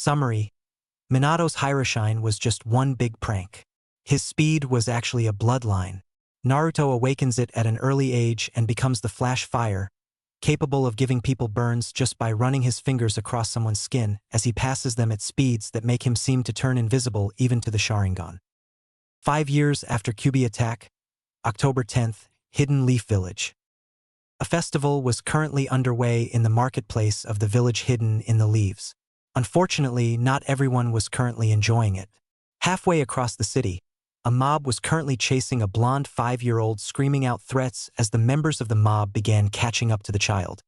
Summary: Minato's Hiraishin was just one big prank. His speed was actually a bloodline. Naruto awakens it at an early age and becomes the Flash Fire, capable of giving people burns just by running his fingers across someone's skin as he passes them at speeds that make him seem to turn invisible even to the Sharingan. 5 years after Kyuubi attack, October 10th, Hidden Leaf Village. A festival was currently underway in the marketplace of the village hidden in the leaves. Unfortunately, not everyone was currently enjoying it. Halfway across the city, a mob was currently chasing a blonde 5-year-old, screaming out threats as the members of the mob began catching up to the child.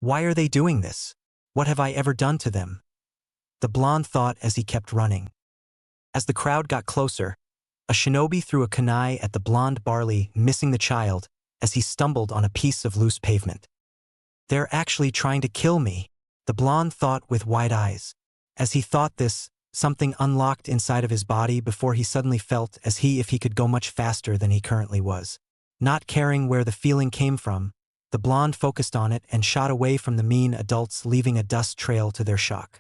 "Why are they doing this? What have I ever done to them?" the blonde thought as he kept running. As the crowd got closer, a shinobi threw a kunai at the blonde barley, missing the child as he stumbled on a piece of loose pavement. "They're actually trying to kill me," the blonde thought with wide eyes. As he thought this, something unlocked inside of his body before he suddenly felt as if he could go much faster than he currently was. Not caring where the feeling came from, the blonde focused on it and shot away from the mean adults, leaving a dust trail to their shock.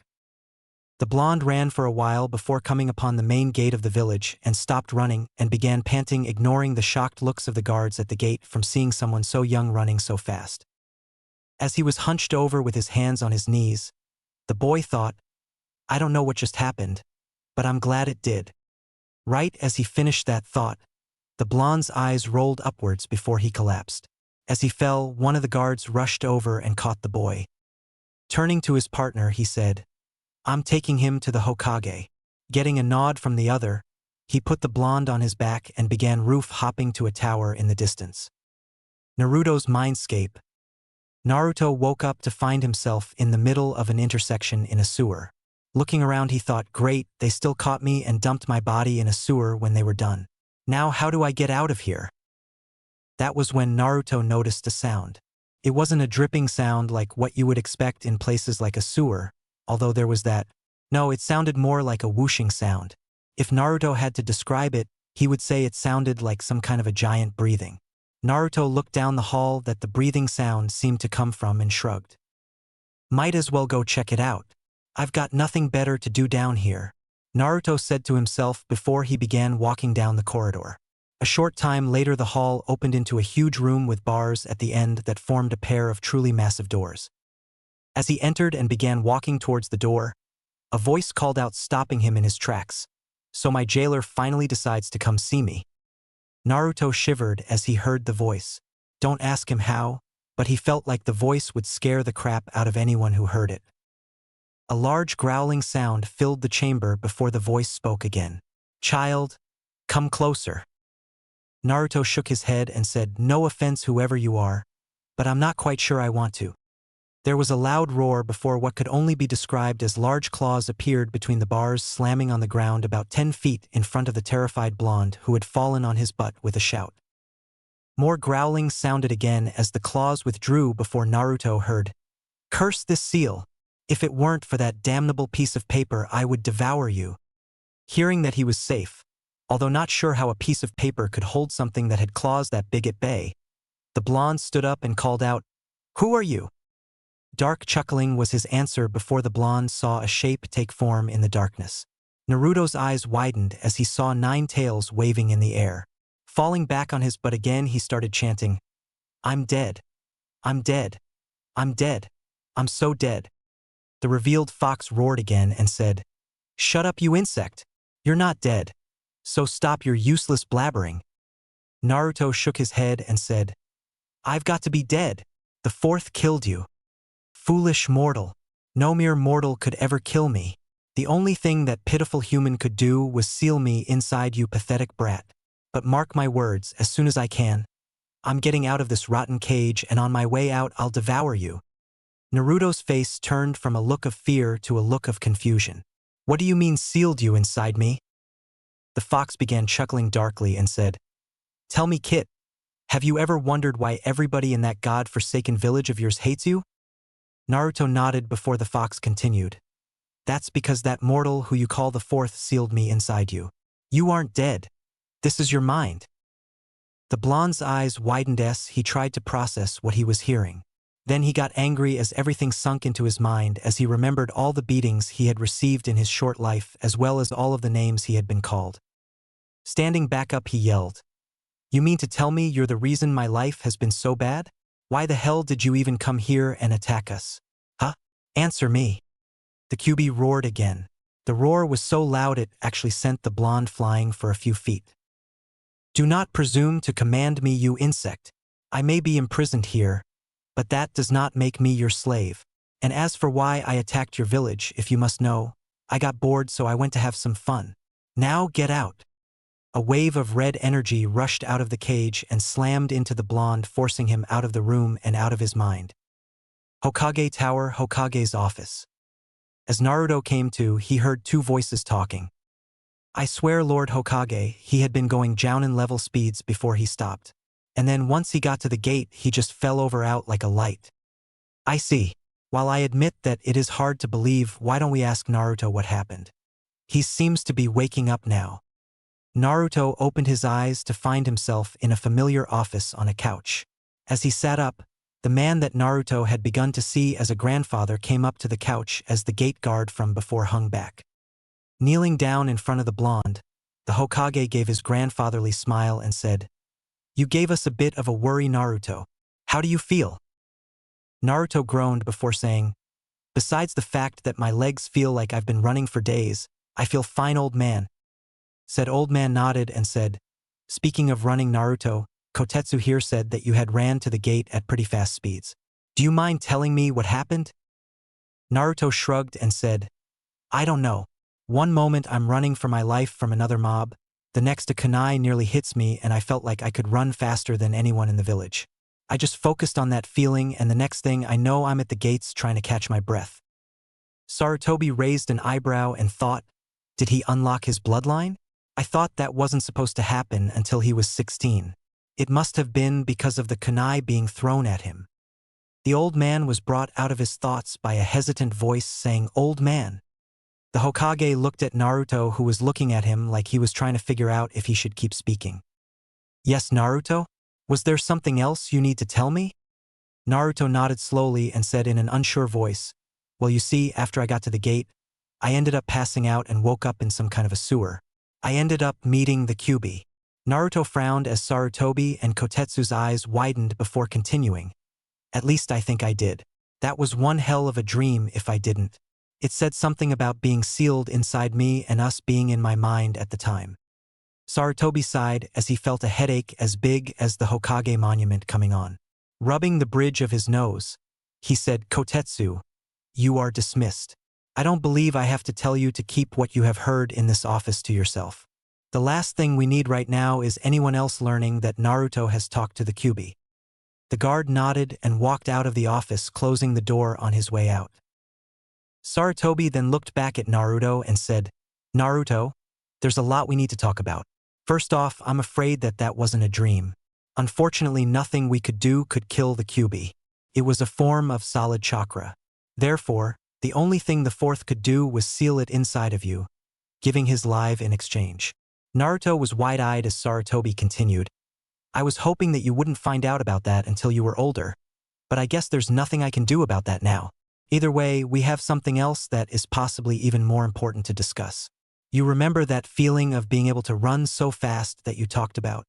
The blonde ran for a while before coming upon the main gate of the village and stopped running and began panting, ignoring the shocked looks of the guards at the gate from seeing someone so young running so fast. As he was hunched over with his hands on his knees, the boy thought, "I don't know what just happened, but I'm glad it did." Right as he finished that thought, the blonde's eyes rolled upwards before he collapsed. As he fell, one of the guards rushed over and caught the boy. Turning to his partner, he said, "I'm taking him to the Hokage." Getting a nod from the other, he put the blonde on his back and began roof-hopping to a tower in the distance. Naruto's mindscape. Naruto woke up to find himself in the middle of an intersection in a sewer. Looking around, he thought, "Great, they still caught me and dumped my body in a sewer when they were done. Now how do I get out of here?" That was when Naruto noticed a sound. It wasn't a dripping sound like what you would expect in places like a sewer, although there was that. No, it sounded more like a whooshing sound. If Naruto had to describe it, he would say it sounded like some kind of a giant breathing. Naruto looked down the hall that the breathing sound seemed to come from and shrugged. "Might as well go check it out. I've got nothing better to do down here," Naruto said to himself before he began walking down the corridor. A short time later, the hall opened into a huge room with bars at the end that formed a pair of truly massive doors. As he entered and began walking towards the door, a voice called out, stopping him in his tracks. "So my jailer finally decides to come see me." Naruto shivered as he heard the voice. Don't ask him how, but he felt like the voice would scare the crap out of anyone who heard it. A large growling sound filled the chamber before the voice spoke again. "Child, come closer." Naruto shook his head and said, "No offense whoever you are, but I'm not quite sure I want to." There was a loud roar before what could only be described as large claws appeared between the bars, slamming on the ground about 10 feet in front of the terrified blonde who had fallen on his butt with a shout. More growling sounded again as the claws withdrew before Naruto heard, "Curse this seal. If it weren't for that damnable piece of paper, I would devour you." Hearing that he was safe, although not sure how a piece of paper could hold something that had claws that big at bay, the blonde stood up and called out, "Who are you?" Dark chuckling was his answer before the blonde saw a shape take form in the darkness. Naruto's eyes widened as he saw 9 tails waving in the air. Falling back on his butt again, he started chanting, "I'm dead. I'm dead. I'm dead. I'm so dead." The revealed fox roared again and said, "Shut up, you insect. You're not dead. So stop your useless blabbering." Naruto shook his head and said, "I've got to be dead. The 4th killed you. Foolish mortal. No mere mortal could ever kill me. The only thing that pitiful human could do was seal me inside, you pathetic brat. But mark my words, as soon as I can, I'm getting out of this rotten cage, and on my way out I'll devour you." Naruto's face turned from a look of fear to a look of confusion. "What do you mean, sealed you inside me?" The fox began chuckling darkly and said, "Tell me, Kit, have you ever wondered why everybody in that god-forsaken village of yours hates you?" Naruto nodded before the fox continued, "That's because that mortal who you call the 4th sealed me inside you. You aren't dead. This is your mind." The blonde's eyes widened as he tried to process what he was hearing. Then he got angry as everything sunk into his mind as he remembered all the beatings he had received in his short life as well as all of the names he had been called. Standing back up, he yelled, "You mean to tell me you're the reason my life has been so bad? Why the hell did you even come here and attack us? Huh? Answer me." The QB roared again. The roar was so loud it actually sent the blonde flying for a few feet. "Do not presume to command me, you insect. I may be imprisoned here, but that does not make me your slave. And as for why I attacked your village, if you must know, I got bored so I went to have some fun. Now get out." A wave of red energy rushed out of the cage and slammed into the blonde, forcing him out of the room and out of his mind. Hokage Tower, Hokage's office. As Naruto came to, he heard two voices talking. I swear Lord Hokage, he had been going Jounin level speeds before he stopped. And then once he got to the gate, he just fell over out like a light. I see. While I admit that it is hard to believe, why don't we ask Naruto what happened? He seems to be waking up now. Naruto opened his eyes to find himself in a familiar office on a couch. As he sat up, the man that Naruto had begun to see as a grandfather came up to the couch as the gate guard from before hung back. Kneeling down in front of the blonde, the Hokage gave his grandfatherly smile and said, "You gave us a bit of a worry, Naruto. How do you feel?" Naruto groaned before saying, "Besides the fact that my legs feel like I've been running for days, I feel fine, old man." Said old man nodded and said, "Speaking of running, Naruto, Kotetsu here said that you had ran to the gate at pretty fast speeds. Do you mind telling me what happened?" Naruto shrugged and said, "I don't know. One moment I'm running for my life from another mob, the next a kunai nearly hits me and I felt like I could run faster than anyone in the village. I just focused on that feeling and the next thing I know I'm at the gates trying to catch my breath." Sarutobi raised an eyebrow and thought, did he unlock his bloodline? I thought that wasn't supposed to happen until he was 16. It must have been because of the kunai being thrown at him. The old man was brought out of his thoughts by a hesitant voice saying, "Old man." The Hokage looked at Naruto, who was looking at him like he was trying to figure out if he should keep speaking. "Yes, Naruto? Was there something else you need to tell me?" Naruto nodded slowly and said in an unsure voice, "Well, you see, after I got to the gate, I ended up passing out and woke up in some kind of a sewer. I ended up meeting the QB." Naruto frowned as Sarutobi and Kotetsu's eyes widened before continuing. "At least I think I did. That was one hell of a dream if I didn't. It said something about being sealed inside me and us being in my mind at the time." Sarutobi sighed as he felt a headache as big as the Hokage monument coming on. Rubbing the bridge of his nose, he said, "Kotetsu, you are dismissed. I don't believe I have to tell you to keep what you have heard in this office to yourself. The last thing we need right now is anyone else learning that Naruto has talked to the QB." The guard nodded and walked out of the office, closing the door on his way out. Sarutobi then looked back at Naruto and said, "Naruto, there's a lot we need to talk about. First off, I'm afraid that that wasn't a dream. Unfortunately, nothing we could do could kill the QB. It was a form of solid chakra. Therefore, the only thing the fourth could do was seal it inside of you, giving his life in exchange." Naruto was wide-eyed as Sarutobi continued, "I was hoping that you wouldn't find out about that until you were older, but I guess there's nothing I can do about that now. Either way, we have something else that is possibly even more important to discuss. You remember that feeling of being able to run so fast that you talked about?"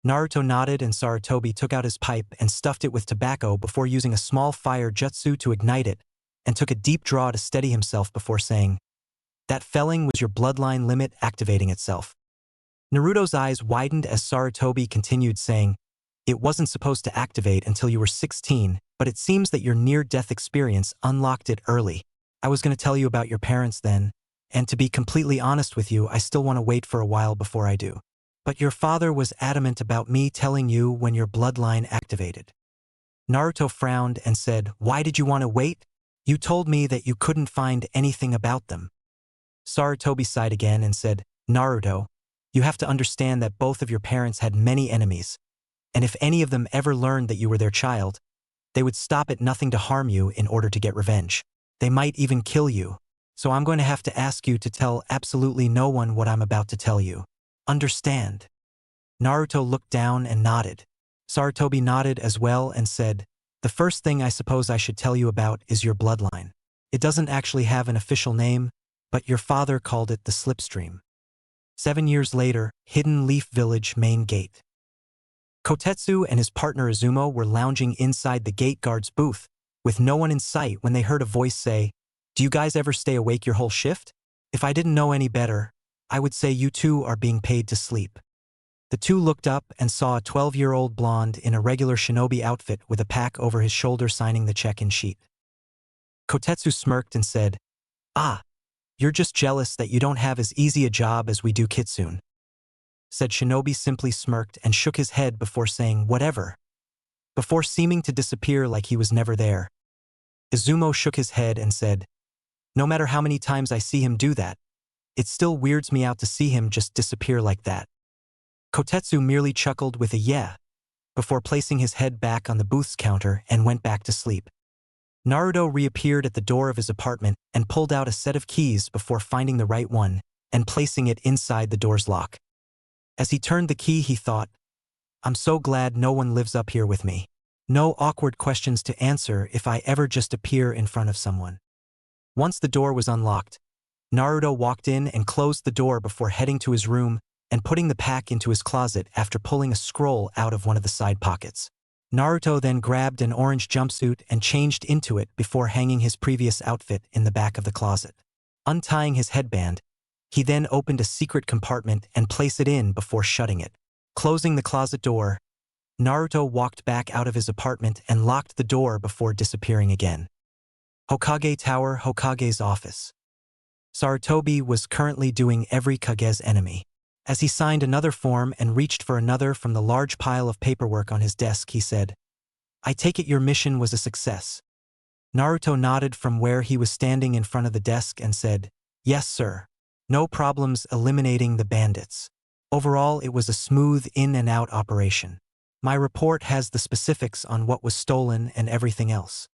Naruto nodded and Sarutobi took out his pipe and stuffed it with tobacco before using a small fire jutsu to ignite it, and took a deep draw to steady himself before saying, "That felling was your bloodline limit activating itself." Naruto's eyes widened as Sarutobi continued saying, "It wasn't supposed to activate until you were 16, but it seems that your near-death experience unlocked it early. I was going to tell you about your parents then, and to be completely honest with you, I still want to wait for a while before I do. But your father was adamant about me telling you when your bloodline activated." Naruto frowned and said, "Why did you want to wait? You told me that you couldn't find anything about them." Sarutobi sighed again and said, "Naruto, you have to understand that both of your parents had many enemies, and if any of them ever learned that you were their child, they would stop at nothing to harm you in order to get revenge. They might even kill you. So I'm going to have to ask you to tell absolutely no one what I'm about to tell you. Understand?" Naruto looked down and nodded. Sarutobi nodded as well and said, The first thing I suppose I should tell you about is your bloodline. It doesn't actually have an official name, but your father called it the Slipstream. 7 years later, Hidden Leaf Village main gate. Kotetsu and his partner Izumo were lounging inside the gate guard's booth, with no one in sight when they heard a voice say, "Do you guys ever stay awake your whole shift? If I didn't know any better, I would say you two are being paid to sleep." The two looked up and saw a 12-year-old blonde in a regular shinobi outfit with a pack over his shoulder signing the check-in sheet. Kotetsu smirked and said, "Ah, you're just jealous that you don't have as easy a job as we do Kitsune," said Shinobi, simply smirked and shook his head before saying whatever, before seeming to disappear like he was never there. Izumo shook his head and said, "No matter how many times I see him do that, it still weirds me out to see him just disappear like that." Kotetsu merely chuckled with a "yeah," before placing his head back on the booth's counter and went back to sleep. Naruto reappeared at the door of his apartment and pulled out a set of keys before finding the right one and placing it inside the door's lock. As he turned the key, he thought, "I'm so glad no one lives up here with me. No awkward questions to answer if I ever just appear in front of someone." Once the door was unlocked, Naruto walked in and closed the door before heading to his room and putting the pack into his closet after pulling a scroll out of one of the side pockets. Naruto then grabbed an orange jumpsuit and changed into it before hanging his previous outfit in the back of the closet. Untying his headband, he then opened a secret compartment and placed it in before shutting it. Closing the closet door, Naruto walked back out of his apartment and locked the door before disappearing again. Hokage Tower, Hokage's office. Sarutobi was currently doing every Kage's enemy. As he signed another form and reached for another from the large pile of paperwork on his desk, he said, "I take it your mission was a success." Naruto nodded from where he was standing in front of the desk and said, "Yes, sir. No problems eliminating the bandits. Overall, it was a smooth in and out operation. My report has the specifics on what was stolen and everything else."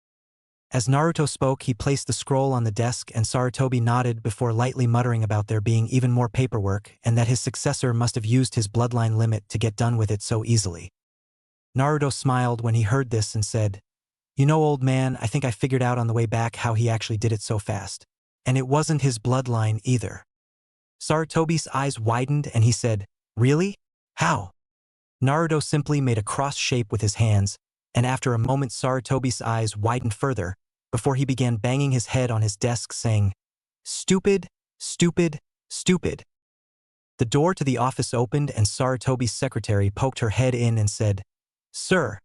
As Naruto spoke, he placed the scroll on the desk and Sarutobi nodded before lightly muttering about there being even more paperwork and that his successor must have used his bloodline limit to get done with it so easily. Naruto smiled when he heard this and said, "You know, old man, I think I figured out on the way back how he actually did it so fast. And it wasn't his bloodline either." Sarutobi's eyes widened and he said, "Really? How?" Naruto simply made a cross shape with his hands, and after a moment Sarutobi's eyes widened further, before he began banging his head on his desk saying, "Stupid, stupid, stupid." The door to the office opened and Sarutobi's secretary poked her head in and said, "Sir,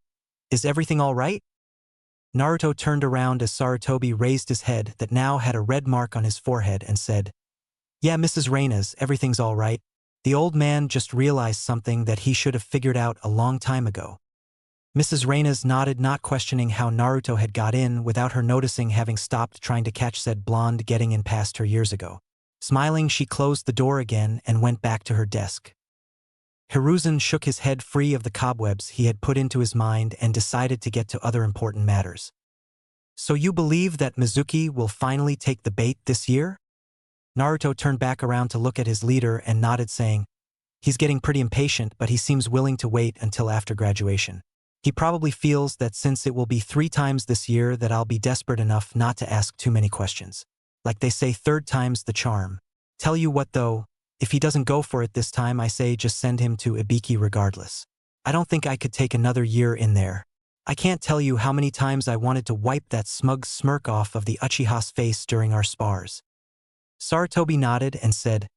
is everything all right?" Naruto turned around as Sarutobi raised his head that now had a red mark on his forehead and said, "Yeah, Mrs. Reina's, everything's all right. The old man just realized something that he should have figured out a long time ago." Mrs. Reina's nodded, not questioning how Naruto had got in without her noticing having stopped trying to catch said blonde getting in past her years ago. Smiling, she closed the door again and went back to her desk. Hiruzen shook his head free of the cobwebs he had put into his mind and decided to get to other important matters. "So you believe that Mizuki will finally take the bait this year?" Naruto turned back around to look at his leader and nodded, saying, "He's getting pretty impatient, but he seems willing to wait until after graduation. He probably feels that since it will be 3 times this year that I'll be desperate enough not to ask too many questions. Like they say, third time's the charm. Tell you what though, if he doesn't go for it this time, I say just send him to Ibiki regardless. I don't think I could take another year in there. I can't tell you how many times I wanted to wipe that smug smirk off of the Uchiha's face during our spars." Sarutobi nodded and said,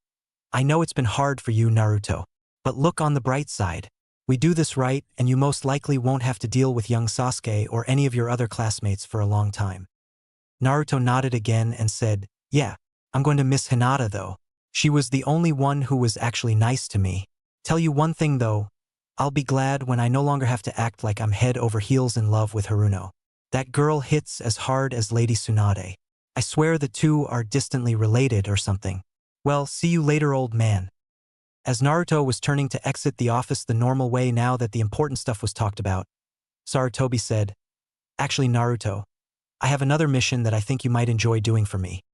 "I know it's been hard for you, Naruto, but look on the bright side. We do this right, and you most likely won't have to deal with young Sasuke or any of your other classmates for a long time." Naruto nodded again and said, "Yeah, I'm going to miss Hinata though. She was the only one who was actually nice to me. Tell you one thing though, I'll be glad when I no longer have to act like I'm head over heels in love with Haruno. That girl hits as hard as Lady Tsunade. I swear the two are distantly related or something. Well, see you later, old man." As Naruto was turning to exit the office the normal way now that the important stuff was talked about, Sarutobi said, "Actually, Naruto, I have another mission that I think you might enjoy doing for me."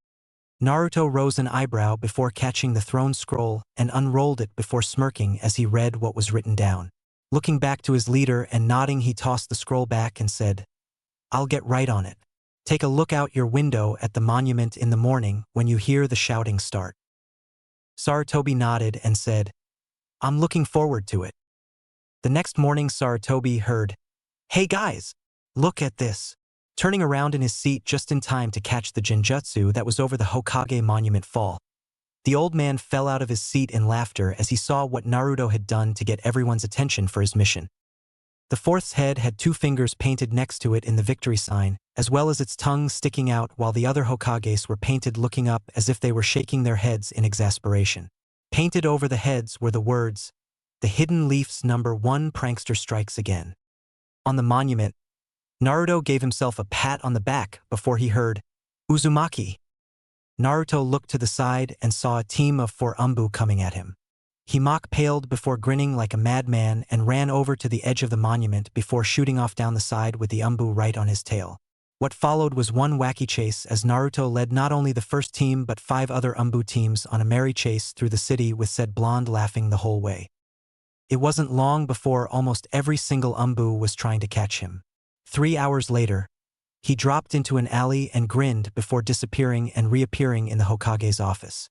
Naruto rose an eyebrow before catching the thrown scroll and unrolled it before smirking as he read what was written down. Looking back to his leader and nodding, he tossed the scroll back and said, I'll get right on it. Take a look out your window at the monument in the morning when you hear the shouting start. Sarutobi nodded and said, I'm looking forward to it. The next morning Sarutobi heard, Hey guys! Look at this! Turning around in his seat just in time to catch the genjutsu that was over the Hokage monument fall. The old man fell out of his seat in laughter as he saw what Naruto had done to get everyone's attention for his mission. The fourth's head had 2 fingers painted next to it in the victory sign, as well as its tongue sticking out, while the other Hokages were painted looking up as if they were shaking their heads in exasperation. Painted over the heads were the words, The Hidden Leaf's #1 prankster strikes again. On the monument, Naruto gave himself a pat on the back before he heard, Uzumaki. Naruto looked to the side and saw a team of 4 Umbu coming at him. He mock-paled before grinning like a madman and ran over to the edge of the monument before shooting off down the side with the Umbu right on his tail. What followed was one wacky chase as Naruto led not only the first team but 5 other Umbu teams on a merry chase through the city with said blonde laughing the whole way. It wasn't long before almost every single Umbu was trying to catch him. 3 hours later, he dropped into an alley and grinned before disappearing and reappearing in the Hokage's office.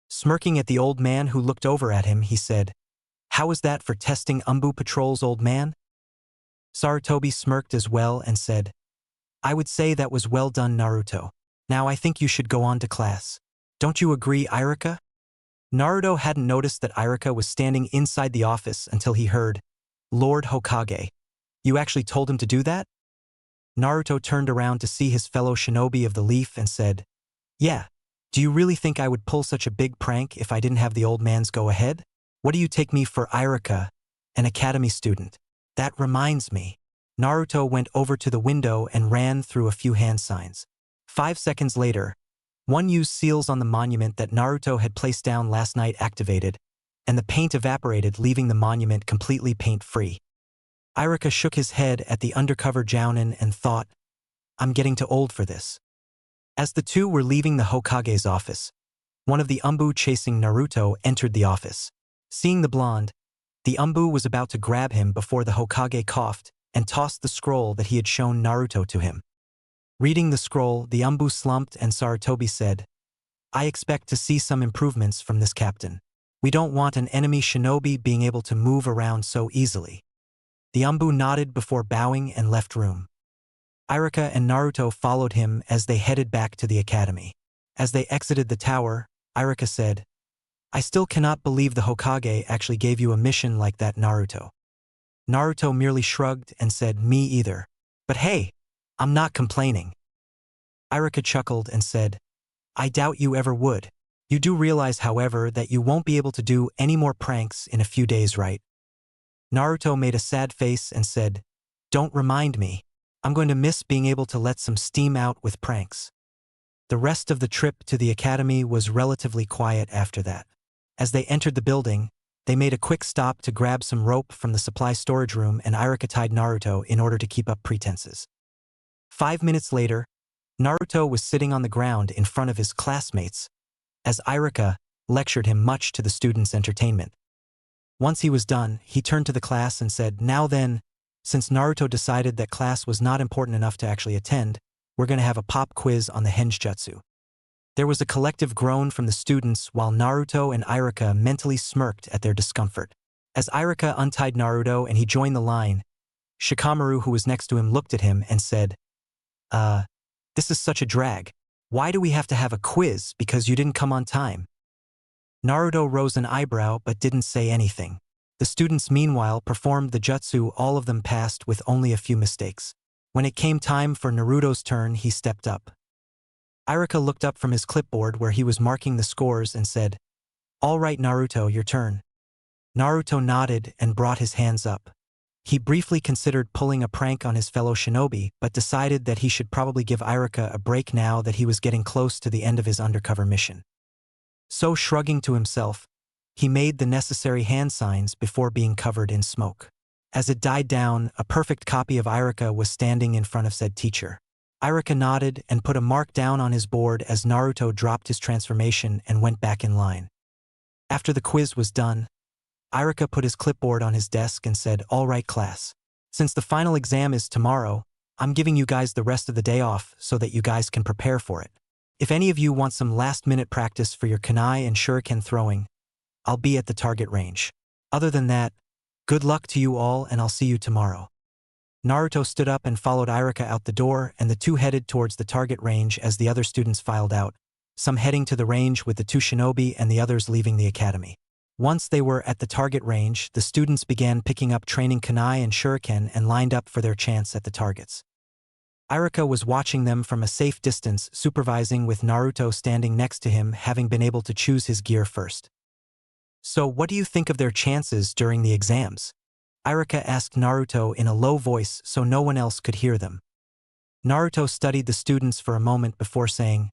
Smirking at the old man who looked over at him, he said, How was that for testing Umbu patrols, old man? Sarutobi smirked as well and said, I would say that was well done, Naruto. Now I think you should go on to class. Don't you agree, Irika? Naruto hadn't noticed that Irika was standing inside the office until he heard, Lord Hokage. You actually told him to do that? Naruto turned around to see his fellow shinobi of the leaf and said, Yeah. Do you really think I would pull such a big prank if I didn't have the old man's go-ahead? What do you take me for, Irika, an academy student? That reminds me. Naruto went over to the window and ran through a few hand signs. 5 seconds later, one used seals on the monument that Naruto had placed down last night activated, and the paint evaporated, leaving the monument completely paint-free. Irika shook his head at the undercover jounin and thought, I'm getting too old for this. As the two were leaving the Hokage's office, one of the Umbu chasing Naruto entered the office. Seeing the blonde, the Umbu was about to grab him before the Hokage coughed and tossed the scroll that he had shown Naruto to him. Reading the scroll, the Umbu slumped and Sarutobi said, I expect to see some improvements from this captain. We don't want an enemy shinobi being able to move around so easily. The Umbu nodded before bowing and left room. Irika and Naruto followed him as they headed back to the academy. As they exited the tower, Irika said, I still cannot believe the Hokage actually gave you a mission like that, Naruto. Naruto merely shrugged and said, Me either. But hey, I'm not complaining. Irika chuckled and said, I doubt you ever would. You do realize, however, that you won't be able to do any more pranks in a few days, right? Naruto made a sad face and said, Don't remind me. I'm going to miss being able to let some steam out with pranks. The rest of the trip to the academy was relatively quiet after that. As they entered the building, they made a quick stop to grab some rope from the supply storage room, and Irika tied Naruto in order to keep up pretenses. 5 minutes later, Naruto was sitting on the ground in front of his classmates, as Irika lectured him much to the students' entertainment. Once he was done, he turned to the class and said, Now then, since Naruto decided that class was not important enough to actually attend, we're going to have a pop quiz on the henjutsu. There was a collective groan from the students while Naruto and Irika mentally smirked at their discomfort. As Irika untied Naruto and he joined the line, Shikamaru, who was next to him, looked at him and said, This is such a drag. Why do we have to have a quiz because you didn't come on time? Naruto rose an eyebrow but didn't say anything. The students meanwhile performed the jutsu. All of them passed with only a few mistakes. When it came time for Naruto's turn, he stepped up. Irika looked up from his clipboard where he was marking the scores and said, All right, Naruto, your turn. Naruto nodded and brought his hands up. He briefly considered pulling a prank on his fellow shinobi, but decided that he should probably give Irika a break now that he was getting close to the end of his undercover mission. So, shrugging to himself, he made the necessary hand signs before being covered in smoke. As it died down, a perfect copy of Irika was standing in front of said teacher. Irika nodded and put a mark down on his board as Naruto dropped his transformation and went back in line. After the quiz was done, Irika put his clipboard on his desk and said, All right, class. Since the final exam is tomorrow, I'm giving you guys the rest of the day off so that you guys can prepare for it. If any of you want some last-minute practice for your kunai and shuriken throwing, I'll be at the target range. Other than that, good luck to you all and I'll see you tomorrow. Naruto stood up and followed Irika out the door, and the two headed towards the target range as the other students filed out, some heading to the range with the two shinobi and the others leaving the academy. Once they were at the target range, the students began picking up training kunai and shuriken and lined up for their chance at the targets. Irika was watching them from a safe distance, supervising with Naruto standing next to him, having been able to choose his gear first. So what do you think of their chances during the exams? Irika asked Naruto in a low voice so no one else could hear them. Naruto studied the students for a moment before saying,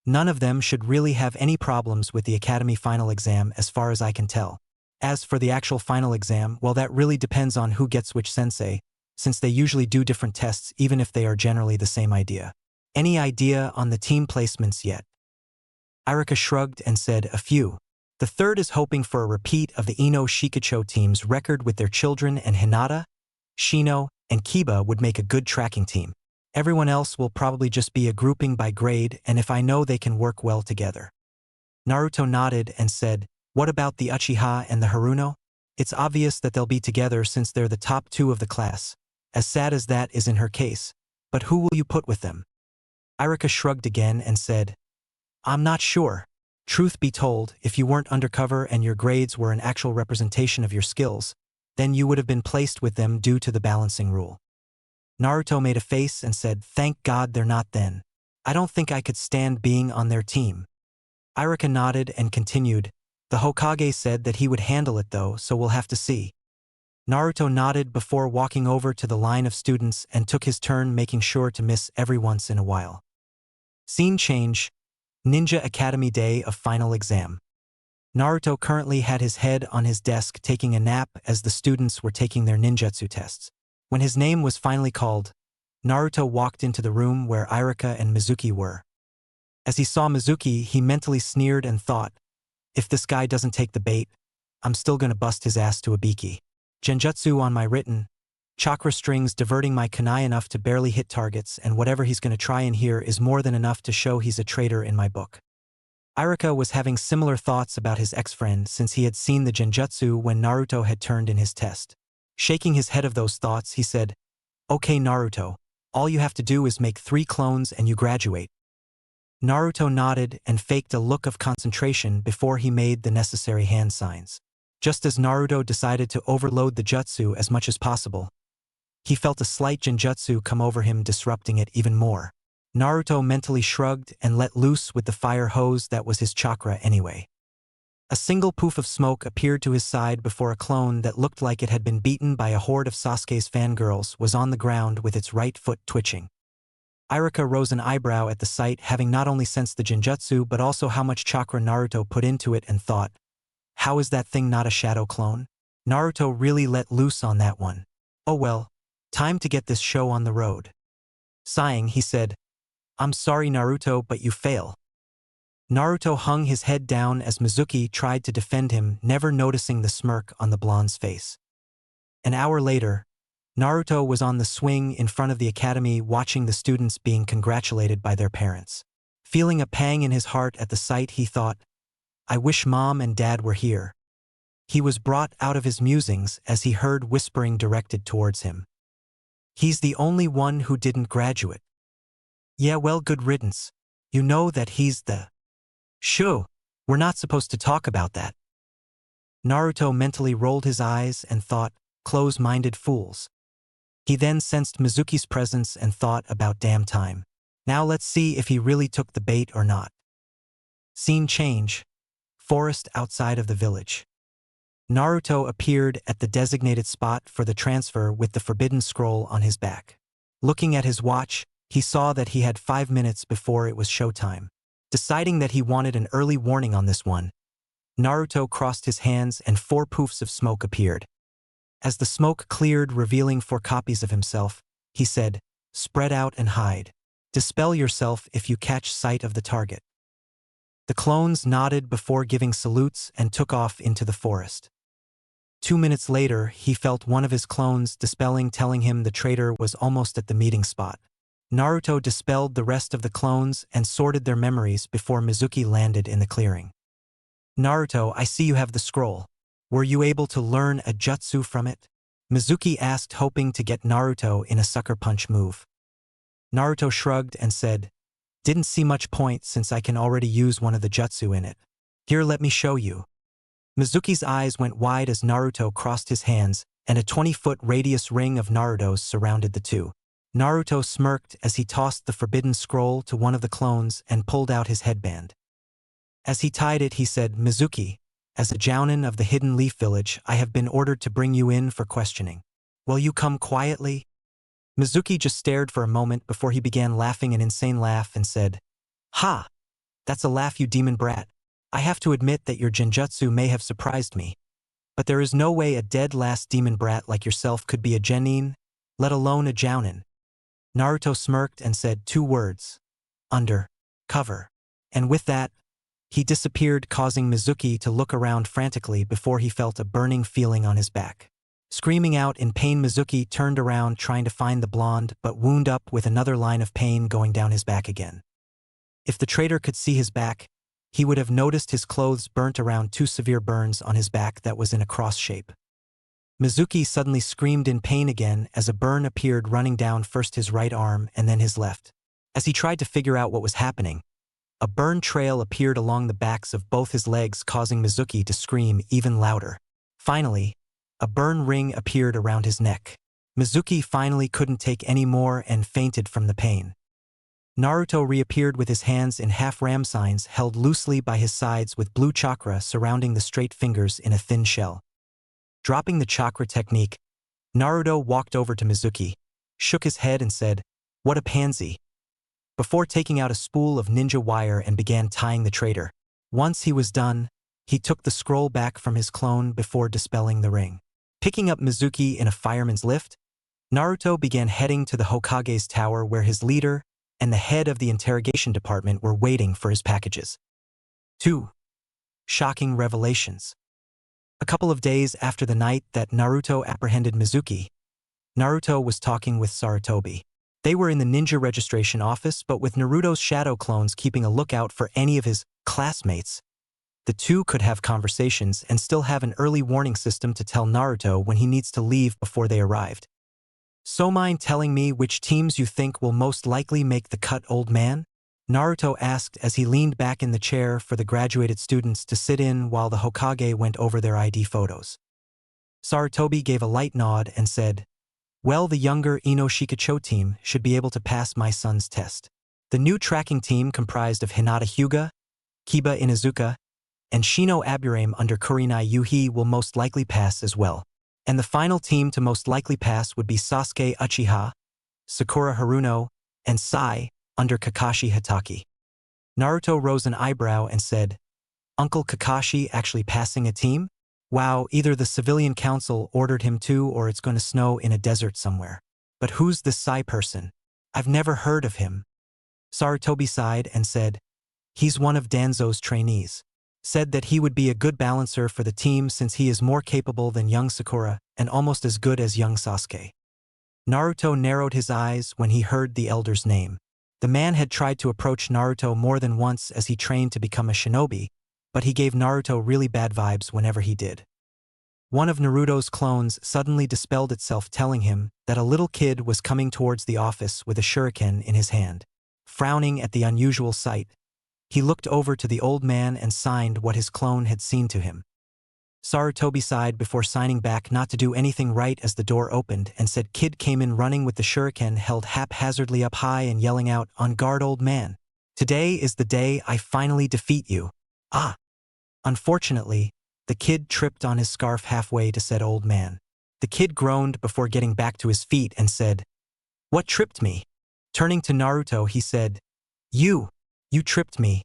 "None of them should really have any problems with the academy final exam as far as I can tell. As for the actual final exam, well, that really depends on who gets which sensei, since they usually do different tests even if they are generally the same idea. Any idea on the team placements yet?" Irika shrugged and said, "A few. The third is hoping for a repeat of the Ino Shikacho team's record with their children, and Hinata, Shino, and Kiba would make a good tracking team. Everyone else will probably just be a grouping by grade, and if I know they can work well together." Naruto nodded and said, "What about the Uchiha and the Haruno? It's obvious that they'll be together since they're the top two of the class. As sad as that is in her case, but who will you put with them?" Irika shrugged again and said, "I'm not sure. Truth be told, if you weren't undercover and your grades were an actual representation of your skills, then you would have been placed with them due to the balancing rule." Naruto made a face and said, "Thank God they're not then. I don't think I could stand being on their team." Irika nodded and continued, "The Hokage said that he would handle it though, so we'll have to see." Naruto nodded before walking over to the line of students and took his turn, making sure to miss every once in a while. Scene change. Ninja Academy day of final exam. Naruto currently had his head on his desk taking a nap as the students were taking their ninjutsu tests. When his name was finally called, Naruto walked into the room where Irika and Mizuki were. As he saw Mizuki, he mentally sneered and thought, "If this guy doesn't take the bait, I'm still gonna bust his ass to a biki. Genjutsu on my written, chakra strings diverting my kunai enough to barely hit targets, and whatever he's gonna try in here is more than enough to show he's a traitor in my book." Irika was having similar thoughts about his ex-friend since he had seen the genjutsu when Naruto had turned in his test. Shaking his head of those thoughts, he said, "Okay Naruto, all you have to do is make 3 clones and you graduate." Naruto nodded and faked a look of concentration before he made the necessary hand signs. Just as Naruto decided to overload the jutsu as much as possible, he felt a slight genjutsu come over him, disrupting it even more. Naruto mentally shrugged and let loose with the fire hose that was his chakra anyway. A single poof of smoke appeared to his side before a clone that looked like it had been beaten by a horde of Sasuke's fangirls was on the ground with its right foot twitching. Irika rose an eyebrow at the sight, having not only sensed the genjutsu but also how much chakra Naruto put into it, and thought, "How is that thing not a shadow clone? Naruto really let loose on that one. Oh well, time to get this show on the road." Sighing, he said, "I'm sorry Naruto, but you fail." Naruto hung his head down as Mizuki tried to defend him, never noticing the smirk on the blonde's face. An hour later, Naruto was on the swing in front of the academy watching the students being congratulated by their parents. Feeling a pang in his heart at the sight, he thought, "I wish Mom and Dad were here." He was brought out of his musings as he heard whispering directed towards him. "He's the only one who didn't graduate." "Yeah, well, good riddance. You know that he's the..." "Shoo, we're not supposed to talk about that." Naruto mentally rolled his eyes and thought, "Close-minded fools." He then sensed Mizuki's presence and thought, about damn time. Now let's see if he really took the bait or not. Scene change. Forest outside of the village. Naruto appeared at the designated spot for the transfer with the forbidden scroll on his back. Looking at his watch, he saw that he had 5 minutes before it was showtime. Deciding that he wanted an early warning on this one, Naruto crossed his hands and 4 poofs of smoke appeared. As the smoke cleared, revealing 4 copies of himself, he said, "Spread out and hide. Dispel yourself if you catch sight of the target." The clones nodded before giving salutes and took off into the forest. 2 minutes later, he felt one of his clones dispelling, telling him the traitor was almost at the meeting spot. Naruto dispelled the rest of the clones and sorted their memories before Mizuki landed in the clearing. "Naruto, I see you have the scroll. Were you able to learn a jutsu from it?" Mizuki asked, hoping to get Naruto in a sucker punch move. Naruto shrugged and said, "Didn't see much point since I can already use one of the jutsu in it. Here, let me show you." Mizuki's eyes went wide as Naruto crossed his hands, and a 20-foot radius ring of Naruto's surrounded the two. Naruto smirked as he tossed the forbidden scroll to one of the clones and pulled out his headband. As he tied it, he said, "Mizuki, as a jounin of the Hidden Leaf Village, I have been ordered to bring you in for questioning. Will you come quietly?" Mizuki just stared for a moment before he began laughing an insane laugh and said, "Ha! That's a laugh, you demon brat. I have to admit that your genjutsu may have surprised me. But there is no way a dead-last demon brat like yourself could be a genin, let alone a jounin." Naruto smirked and said 2 words. "Under. Cover." And with that, he disappeared, causing Mizuki to look around frantically before he felt a burning feeling on his back. Screaming out in pain, Mizuki turned around trying to find the blonde, but wound up with another line of pain going down his back again. If the traitor could see his back, he would have noticed his clothes burnt around 2 severe burns on his back that was in a cross shape. Mizuki suddenly screamed in pain again as a burn appeared running down first his right arm and then his left. As he tried to figure out what was happening, a burn trail appeared along the backs of both his legs, causing Mizuki to scream even louder. Finally, a burn ring appeared around his neck. Mizuki finally couldn't take any more and fainted from the pain. Naruto reappeared with his hands in half-ram signs held loosely by his sides with blue chakra surrounding the straight fingers in a thin shell. Dropping the chakra technique, Naruto walked over to Mizuki, shook his head and said, "What a pansy," before taking out a spool of ninja wire and began tying the traitor. Once he was done, he took the scroll back from his clone before dispelling the ring. Picking up Mizuki in a fireman's lift, Naruto began heading to the Hokage's tower where his leader and the head of the interrogation department were waiting for his packages. 2. Shocking revelations. A couple of days after the night that Naruto apprehended Mizuki, Naruto was talking with Sarutobi. They were in the ninja registration office, but with Naruto's shadow clones keeping a lookout for any of his classmates, the two could have conversations and still have an early warning system to tell Naruto when he needs to leave before they arrived. "So mind telling me which teams you think will most likely make the cut, old man?" Naruto asked as he leaned back in the chair for the graduated students to sit in while the Hokage went over their ID photos. Sarutobi gave a light nod and said, "Well, the younger Ino Shikacho team should be able to pass my son's test. The new tracking team comprised of Hinata Hyuga, Kiba Inuzuka, and Shino Aburame under Kurenai Yuhi will most likely pass as well. And the final team to most likely pass would be Sasuke Uchiha, Sakura Haruno, and Sai under Kakashi Hatake." Naruto rose an eyebrow and said, "Uncle Kakashi actually passing a team? Wow, either the civilian council ordered him to or it's going to snow in a desert somewhere. But who's this Sai person? I've never heard of him." Sarutobi sighed and said, "He's one of Danzo's trainees. Said that he would be a good balancer for the team since he is more capable than young Sakura and almost as good as young Sasuke." Naruto narrowed his eyes when he heard the elder's name. The man had tried to approach Naruto more than once as he trained to become a shinobi, but he gave Naruto really bad vibes whenever he did. One of Naruto's clones suddenly dispelled itself, telling him that a little kid was coming towards the office with a shuriken in his hand. Frowning at the unusual sight, he looked over to the old man and signed what his clone had seen to him. Sarutobi sighed before signing back not to do anything right as the door opened and said kid came in running with the shuriken held haphazardly up high and yelling out, "On guard, old man. Today is the day I finally defeat you." "Ah." Unfortunately, the kid tripped on his scarf halfway to said old man. The kid groaned before getting back to his feet and said, "What tripped me?" Turning to Naruto, he said, You tripped me.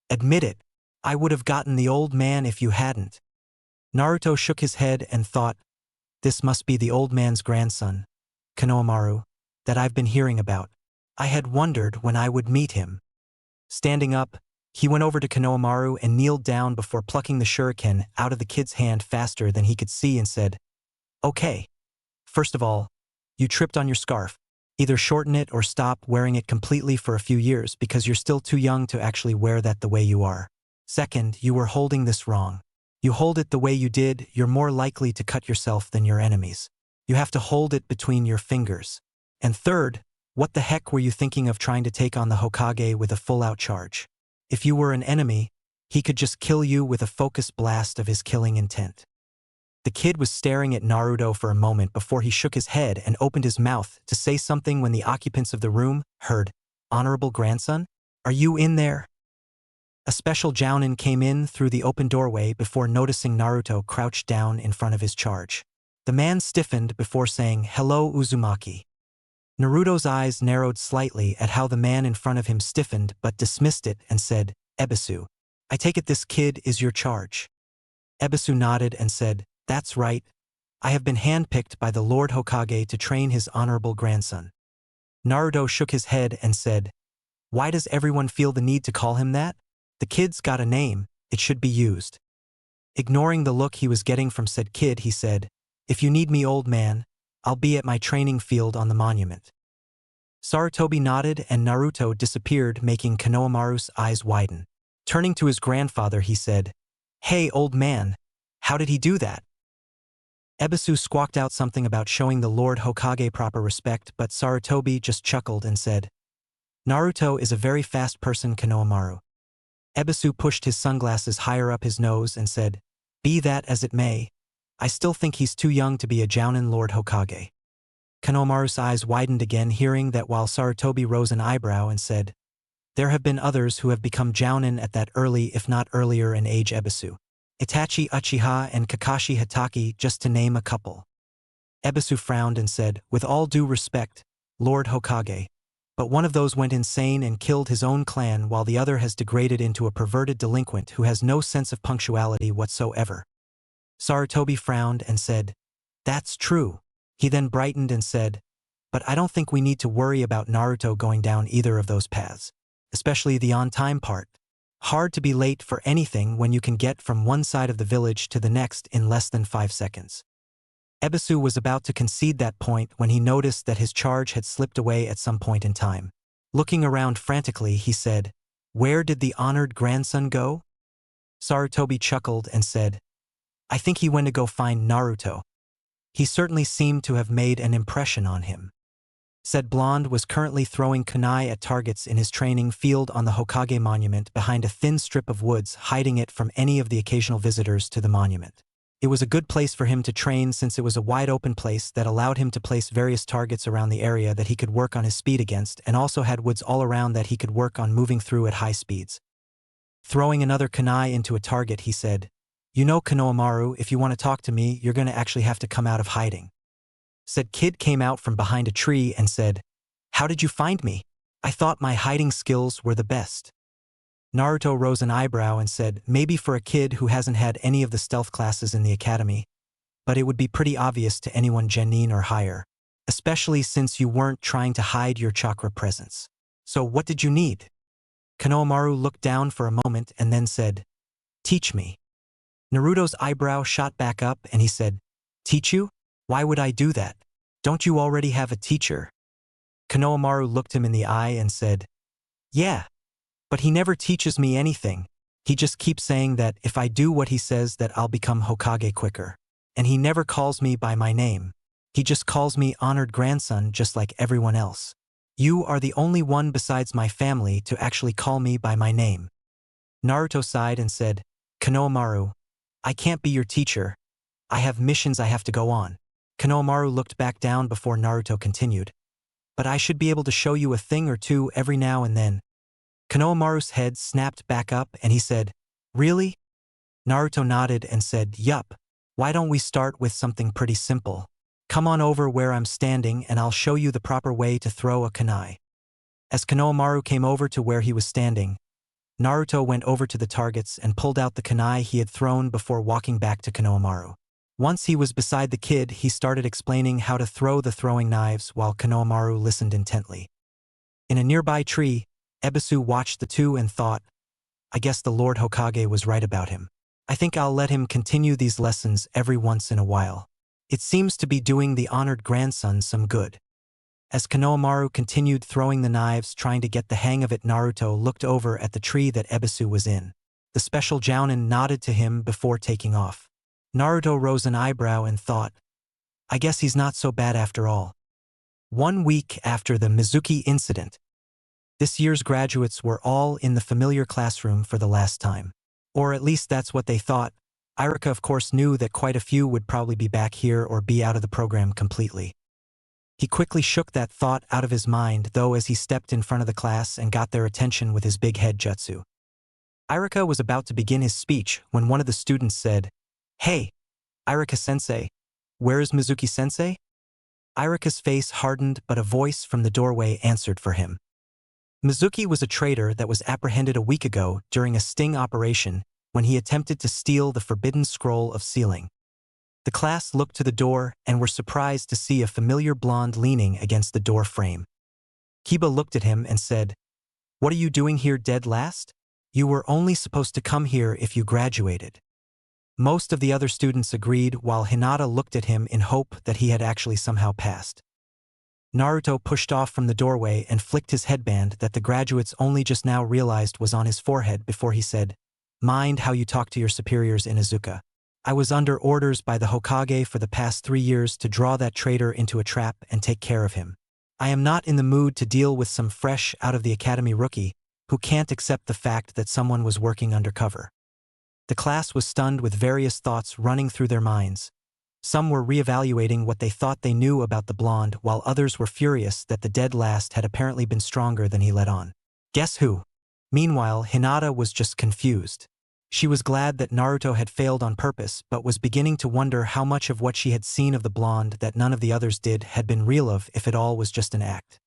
Admit it. I would have gotten the old man if you hadn't." Naruto shook his head and thought, this must be the old man's grandson, Konohamaru, that I've been hearing about. I had wondered when I would meet him. Standing up, He went over to Konohamaru and kneeled down before plucking the shuriken out of the kid's hand faster than he could see and said, "Okay. First of all, you tripped on your scarf. Either shorten it or stop wearing it completely for a few years because you're still too young to actually wear that the way you are. Second, you were holding this wrong. You hold it the way you did, you're more likely to cut yourself than your enemies. You have to hold it between your fingers. And third, what the heck were you thinking of trying to take on the Hokage with a full-out charge? If you were an enemy, he could just kill you with a focused blast of his killing intent." The kid was staring at Naruto for a moment before he shook his head and opened his mouth to say something when the occupants of the room heard, "Honorable grandson? Are you in there?" A special jounin came in through the open doorway before noticing Naruto crouched down in front of his charge. The man stiffened before saying, "Hello, Uzumaki." Naruto's eyes narrowed slightly at how the man in front of him stiffened but dismissed it and said, "Ebisu, I take it this kid is your charge." Ebisu nodded and said, "That's right. I have been handpicked by the Lord Hokage to train his honorable grandson." Naruto shook his head and said, "Why does everyone feel the need to call him that? The kid's got a name, it should be used." Ignoring the look he was getting from said kid, he said, "If you need me, old man, I'll be at my training field on the monument." Sarutobi nodded and Naruto disappeared, making Konohamaru's eyes widen. Turning to his grandfather, he said, "Hey, old man, how did he do that?" Ebisu squawked out something about showing the Lord Hokage proper respect, but Sarutobi just chuckled and said, "Naruto is a very fast person, Konohamaru." Ebisu pushed his sunglasses higher up his nose and said, "Be that as it may, I still think he's too young to be a jounin Lord Hokage." Konohamaru's eyes widened again, hearing that, while Sarutobi rose an eyebrow and said, "There have been others who have become jounin at that early, if not earlier, in age, Ebisu. Itachi Uchiha and Kakashi Hatake, just to name a couple." Ebisu frowned and said, "With all due respect, Lord Hokage, but one of those went insane and killed his own clan while the other has degraded into a perverted delinquent who has no sense of punctuality whatsoever." Sarutobi frowned and said, "That's true." He then brightened and said, "But I don't think we need to worry about Naruto going down either of those paths, especially the on-time part. Hard to be late for anything when you can get from one side of the village to the next in less than 5 seconds. Ebisu was about to concede that point when he noticed that his charge had slipped away at some point in time. Looking around frantically, he said, "Where did the honored grandson go?" Sarutobi chuckled and said, "I think he went to go find Naruto. He certainly seemed to have made an impression on him." Said blonde was currently throwing kunai at targets in his training field on the Hokage monument behind a thin strip of woods, hiding it from any of the occasional visitors to the monument. It was a good place for him to train since it was a wide-open place that allowed him to place various targets around the area that he could work on his speed against, and also had woods all around that he could work on moving through at high speeds. Throwing another kunai into a target, he said, "You know, Konohamaru, if you want to talk to me, you're going to actually have to come out of hiding." Said kid came out from behind a tree and said, "How did you find me? I thought my hiding skills were the best." Naruto rose an eyebrow and said, "Maybe for a kid who hasn't had any of the stealth classes in the academy, but it would be pretty obvious to anyone genin or higher, especially since you weren't trying to hide your chakra presence. So what did you need?" Konohamaru looked down for a moment and then said, "Teach me." Naruto's eyebrow shot back up and he said, "Teach you? Why would I do that? Don't you already have a teacher?" Konohamaru looked him in the eye and said, "Yeah, but he never teaches me anything. He just keeps saying that if I do what he says that I'll become Hokage quicker. And he never calls me by my name. He just calls me honored grandson just like everyone else. You are the only one besides my family to actually call me by my name." Naruto sighed and said, "Konohamaru, I can't be your teacher. I have missions I have to go on." Konohamaru looked back down before Naruto continued, "But I should be able to show you a thing or two every now and then." Konohamaru's head snapped back up and he said, "Really?" Naruto nodded and said, "Yup. Why don't we start with something pretty simple? Come on over where I'm standing and I'll show you the proper way to throw a kunai." As Konohamaru came over to where he was standing, Naruto went over to the targets and pulled out the kunai he had thrown before walking back to Konohamaru. Once he was beside the kid, he started explaining how to throw the throwing knives while Konohamaru listened intently. In a nearby tree, Ebisu watched the two and thought, I guess the Lord Hokage was right about him. I think I'll let him continue these lessons every once in a while. It seems to be doing the honored grandson some good. As Konohamaru continued throwing the knives trying to get the hang of it, Naruto looked over at the tree that Ebisu was in. The special Jounin nodded to him before taking off. Naruto rose an eyebrow and thought, I guess he's not so bad after all. 1 week after the Mizuki incident, this year's graduates were all in the familiar classroom for the last time. Or at least that's what they thought. Irika of course knew that quite a few would probably be back here or be out of the program completely. He quickly shook that thought out of his mind though as he stepped in front of the class and got their attention with his big head jutsu. Irika was about to begin his speech when one of the students said, Hey, Irika-sensei, where is Mizuki-sensei? Irika's face hardened but a voice from the doorway answered for him. Mizuki was a traitor that was apprehended a week ago during a sting operation when he attempted to steal the forbidden scroll of sealing. The class looked to the door and were surprised to see a familiar blonde leaning against the door frame. Kiba looked at him and said, What are you doing here dead last? You were only supposed to come here if you graduated. Most of the other students agreed while Hinata looked at him in hope that he had actually somehow passed. Naruto pushed off from the doorway and flicked his headband that the graduates only just now realized was on his forehead before he said, Mind how you talk to your superiors in Izuka. I was under orders by the Hokage for the past 3 years to draw that traitor into a trap and take care of him. I am not in the mood to deal with some fresh out of the academy rookie who can't accept the fact that someone was working undercover. The class was stunned with various thoughts running through their minds. Some were reevaluating what they thought they knew about the blonde while others were furious that the dead last had apparently been stronger than he let on. Guess who? Meanwhile, Hinata was just confused. She was glad that Naruto had failed on purpose but was beginning to wonder how much of what she had seen of the blonde that none of the others did had been real if it all was just an act.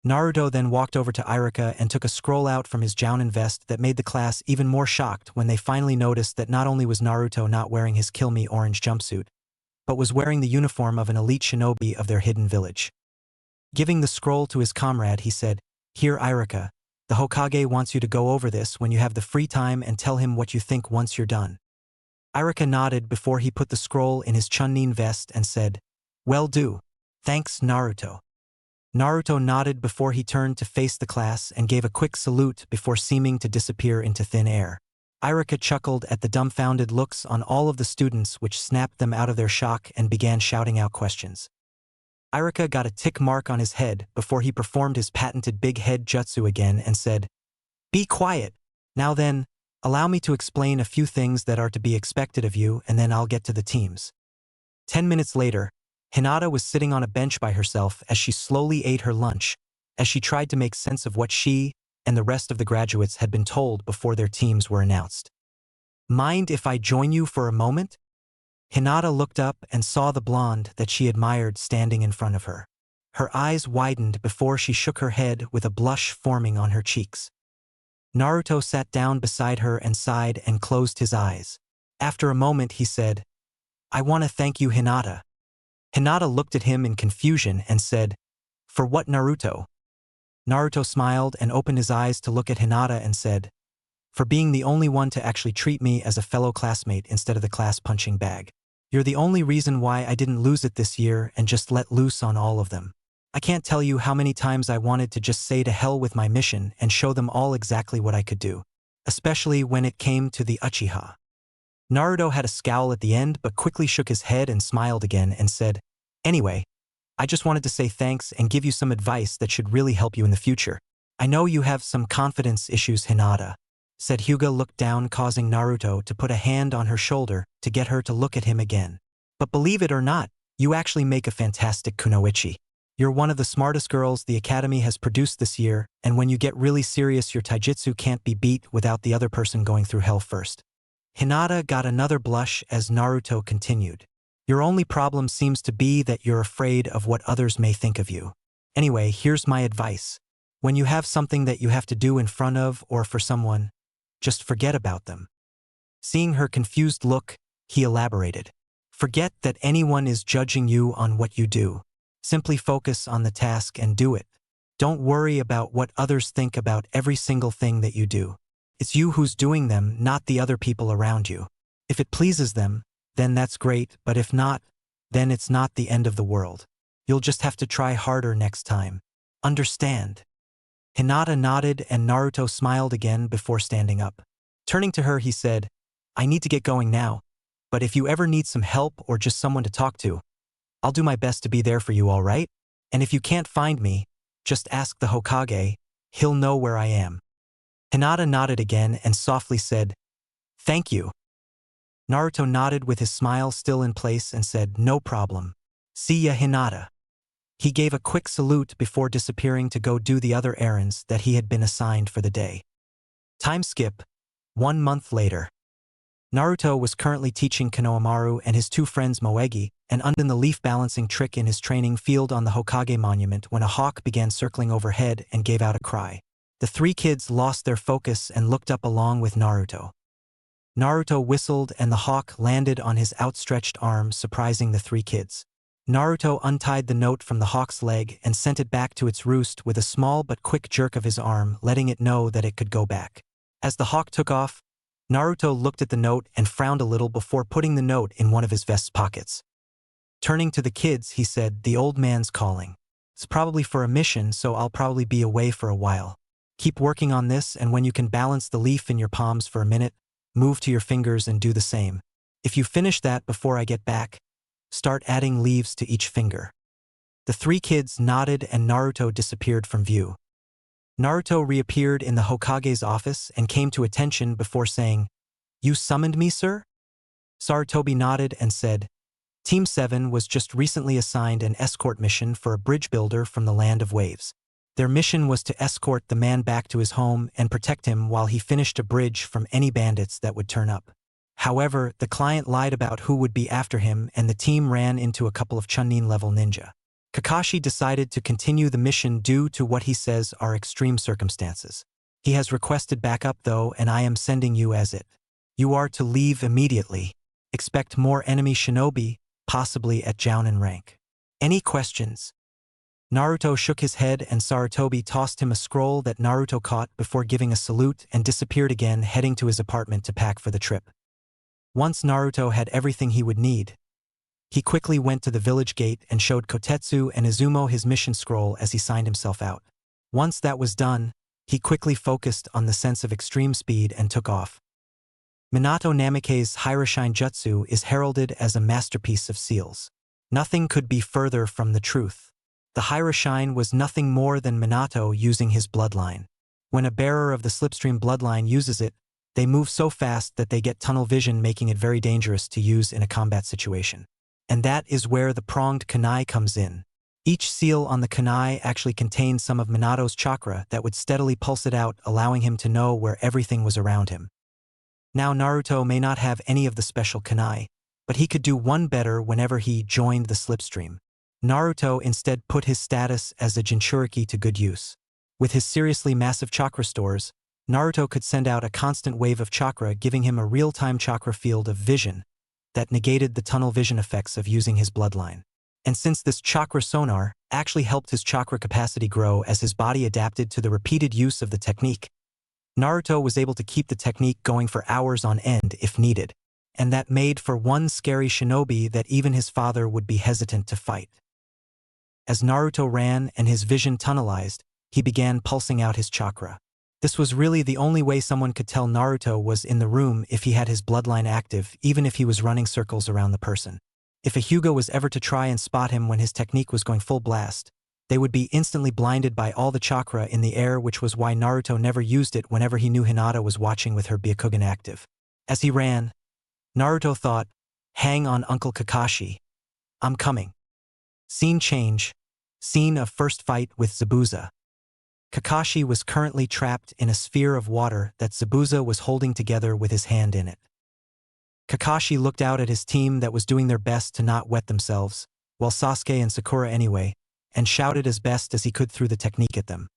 Naruto then walked over to Irika and took a scroll out from his Jounin vest that made the class even more shocked when they finally noticed that not only was Naruto not wearing his Kill Me orange jumpsuit, but was wearing the uniform of an elite shinobi of their hidden village. Giving the scroll to his comrade, he said, Here, Irika, the Hokage wants you to go over this when you have the free time and tell him what you think once you're done. Irika nodded before he put the scroll in his Chunin vest and said, Well do. Thanks, Naruto. Naruto nodded before he turned to face the class and gave a quick salute before seeming to disappear into thin air. Irika chuckled at the dumbfounded looks on all of the students which snapped them out of their shock and began shouting out questions. Irika got a tick mark on his head before he performed his patented big head jutsu again and said, Be quiet. Now then, allow me to explain a few things that are to be expected of you and then I'll get to the teams. 10 minutes later, Hinata was sitting on a bench by herself as she slowly ate her lunch, as she tried to make sense of what she and the rest of the graduates had been told before their teams were announced. Mind if I join you for a moment? Hinata looked up and saw the blonde that she admired standing in front of her. Her eyes widened before she shook her head with a blush forming on her cheeks. Naruto sat down beside her and sighed and closed his eyes. After a moment he said, I want to thank you, Hinata. Hinata looked at him in confusion and said, For what, Naruto? Naruto smiled and opened his eyes to look at Hinata and said, For being the only one to actually treat me as a fellow classmate instead of the class punching bag. You're the only reason why I didn't lose it this year and just let loose on all of them. I can't tell you how many times I wanted to just say to hell with my mission and show them all exactly what I could do, especially when it came to the Uchiha. Naruto had a scowl at the end but quickly shook his head and smiled again and said, Anyway, I just wanted to say thanks and give you some advice that should really help you in the future. I know you have some confidence issues, Hinata, said Hyuga looked down, causing Naruto to put a hand on her shoulder to get her to look at him again. But believe it or not, you actually make a fantastic kunoichi. You're one of the smartest girls the academy has produced this year, and when you get really serious your taijutsu can't be beat without the other person going through hell first. Hinata got another blush as Naruto continued. Your only problem seems to be that you're afraid of what others may think of you. Anyway, here's my advice. When you have something that you have to do in front of or for someone, just forget about them. Seeing her confused look, he elaborated. Forget that anyone is judging you on what you do. Simply focus on the task and do it. Don't worry about what others think about every single thing that you do. It's you who's doing them, not the other people around you. If it pleases them, then that's great, but if not, then it's not the end of the world. You'll just have to try harder next time. Understand? Hinata nodded and Naruto smiled again before standing up. Turning to her, he said, I need to get going now, but if you ever need some help or just someone to talk to, I'll do my best to be there for you, all right? And if you can't find me, just ask the Hokage, he'll know where I am. Hinata nodded again and softly said, Thank you. Naruto nodded with his smile still in place and said, No problem. See ya, Hinata. He gave a quick salute before disappearing to go do the other errands that he had been assigned for the day. Time skip. 1 month later. Naruto was currently teaching Konohamaru and his two friends Moegi and Undin the leaf balancing trick in his training field on the Hokage monument when a hawk began circling overhead and gave out a cry. The three kids lost their focus and looked up along with Naruto. Naruto whistled and the hawk landed on his outstretched arm, surprising the three kids. Naruto untied the note from the hawk's leg and sent it back to its roost with a small but quick jerk of his arm, letting it know that it could go back. As the hawk took off, Naruto looked at the note and frowned a little before putting the note in one of his vest's pockets. Turning to the kids, he said, The old man's calling. It's probably for a mission, so I'll probably be away for a while. Keep working on this, and when you can balance the leaf in your palms for a minute, move to your fingers and do the same. If you finish that before I get back, start adding leaves to each finger. The three kids nodded and Naruto disappeared from view. Naruto reappeared in the Hokage's office and came to attention before saying, You summoned me, sir? Sarutobi nodded and said, Team 7 was just recently assigned an escort mission for a bridge builder from the Land of Waves. Their mission was to escort the man back to his home and protect him while he finished a bridge from any bandits that would turn up. However, the client lied about who would be after him and the team ran into a couple of Chunin-level ninja. Kakashi decided to continue the mission due to what he says are extreme circumstances. He has requested backup though, and I am sending you as it. You are to leave immediately. Expect more enemy shinobi, possibly at Jounin rank. Any questions? Naruto shook his head and Sarutobi tossed him a scroll that Naruto caught before giving a salute and disappeared again, heading to his apartment to pack for the trip. Once Naruto had everything he would need, he quickly went to the village gate and showed Kotetsu and Izumo his mission scroll as he signed himself out. Once that was done, he quickly focused on the sense of extreme speed and took off. Minato Namikaze's Hiraishin jutsu is heralded as a masterpiece of seals. Nothing could be further from the truth. The Hiraishin was nothing more than Minato using his bloodline. When a bearer of the slipstream bloodline uses it, they move so fast that they get tunnel vision, making it very dangerous to use in a combat situation. And that is where the pronged kunai comes in. Each seal on the kunai actually contained some of Minato's chakra that would steadily pulse it out, allowing him to know where everything was around him. Now Naruto may not have any of the special kunai, but he could do one better whenever he joined the slipstream. Naruto instead put his status as a Jinchuriki to good use. With his seriously massive chakra stores, Naruto could send out a constant wave of chakra, giving him a real-time chakra field of vision that negated the tunnel vision effects of using his bloodline. And since this chakra sonar actually helped his chakra capacity grow as his body adapted to the repeated use of the technique, Naruto was able to keep the technique going for hours on end if needed, and that made for one scary shinobi that even his father would be hesitant to fight. As Naruto ran and his vision tunnelized, he began pulsing out his chakra. This was really the only way someone could tell Naruto was in the room if he had his bloodline active, even if he was running circles around the person. If a Hyuga was ever to try and spot him when his technique was going full blast, they would be instantly blinded by all the chakra in the air, which was why Naruto never used it whenever he knew Hinata was watching with her Byakugan active. As he ran, Naruto thought, Hang on, Uncle Kakashi. I'm coming. Scene change. Scene of first fight with Zabuza. Kakashi was currently trapped in a sphere of water that Zabuza was holding together with his hand in it. Kakashi looked out at his team that was doing their best to not wet themselves, while Sasuke and Sakura anyway, and shouted as best as he could through the technique at them.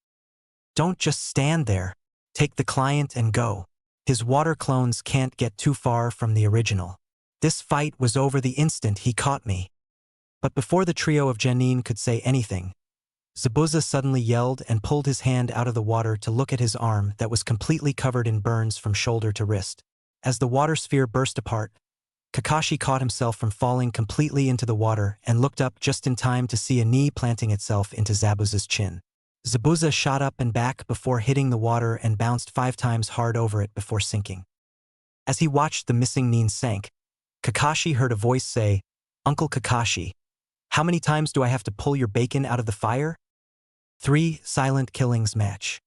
Don't just stand there. Take the client and go. His water clones can't get too far from the original. This fight was over the instant he caught me. But before the trio of genin could say anything, Zabuza suddenly yelled and pulled his hand out of the water to look at his arm that was completely covered in burns from shoulder to wrist. As the water sphere burst apart, Kakashi caught himself from falling completely into the water and looked up just in time to see a knee planting itself into Zabuza's chin. Zabuza shot up and back before hitting the water and bounced 5 times hard over it before sinking. As he watched the missing knee sink, Kakashi heard a voice say, "Uncle Kakashi, how many times do I have to pull your bacon out of the fire?" 3. Silent Killings Match.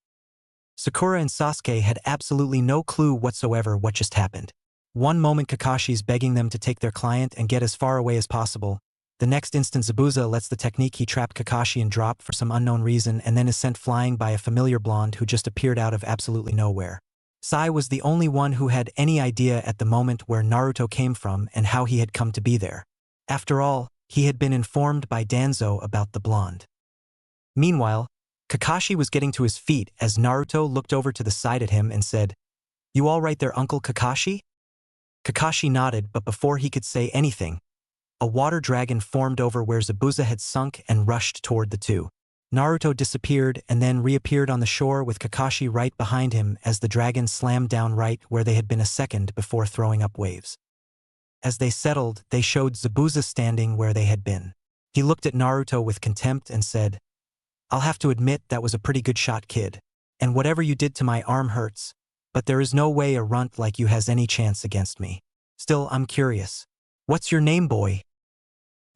Sakura and Sasuke had absolutely no clue whatsoever what just happened. One moment Kakashi's begging them to take their client and get as far away as possible. The next instant Zabuza lets the technique he trapped Kakashi in drop for some unknown reason and then is sent flying by a familiar blonde who just appeared out of absolutely nowhere. Sai was the only one who had any idea at the moment where Naruto came from and how he had come to be there. After all, he had been informed by Danzo about the blonde. Meanwhile, Kakashi was getting to his feet as Naruto looked over to the side at him and said, "You all right there, Uncle Kakashi?" Kakashi nodded, but before he could say anything, a water dragon formed over where Zabuza had sunk and rushed toward the two. Naruto disappeared and then reappeared on the shore with Kakashi right behind him as the dragon slammed down right where they had been a second before throwing up waves. As they settled, they showed Zabuza standing where they had been. He looked at Naruto with contempt and said, "I'll have to admit that was a pretty good shot, kid. And whatever you did to my arm hurts, but there is no way a runt like you has any chance against me. Still, I'm curious. What's your name, boy?"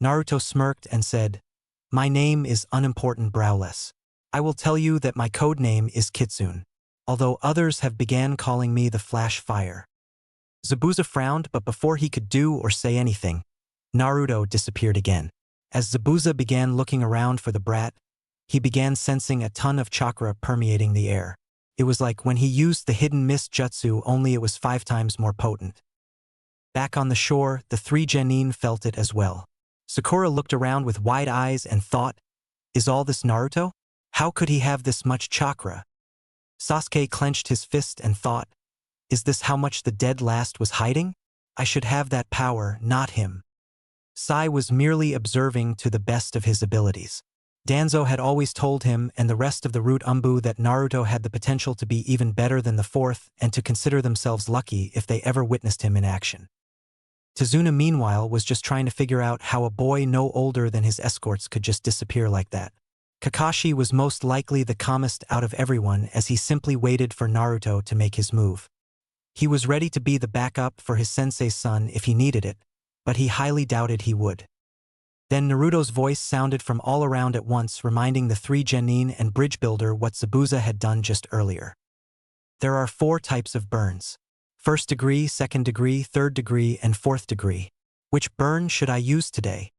Naruto smirked and said, "My name is Unimportant Browless. I will tell you that my code name is Kitsune, although others have began calling me the Flash Fire." Zabuza frowned, but before he could do or say anything, Naruto disappeared again. As Zabuza began looking around for the brat, he began sensing a ton of chakra permeating the air. It was like when he used the hidden mist jutsu, only it was 5 times more potent. Back on the shore, the 3 genin felt it as well. Sakura looked around with wide eyes and thought, "Is all this Naruto? How could he have this much chakra?" Sasuke clenched his fist and thought, "Is this how much the dead last was hiding? I should have that power, not him." Sai was merely observing to the best of his abilities. Danzo had always told him and the rest of the Root Umbu that Naruto had the potential to be even better than the 4th and to consider themselves lucky if they ever witnessed him in action. Tazuna meanwhile was just trying to figure out how a boy no older than his escorts could just disappear like that. Kakashi was most likely the calmest out of everyone as he simply waited for Naruto to make his move. He was ready to be the backup for his sensei's son if he needed it, but he highly doubted he would. Then Naruto's voice sounded from all around at once, reminding the 3 genin and bridge builder what Zabuza had done just earlier. There are 4 types of burns. 1st degree, 2nd degree, 3rd degree, and 4th degree. Which burn should I use today?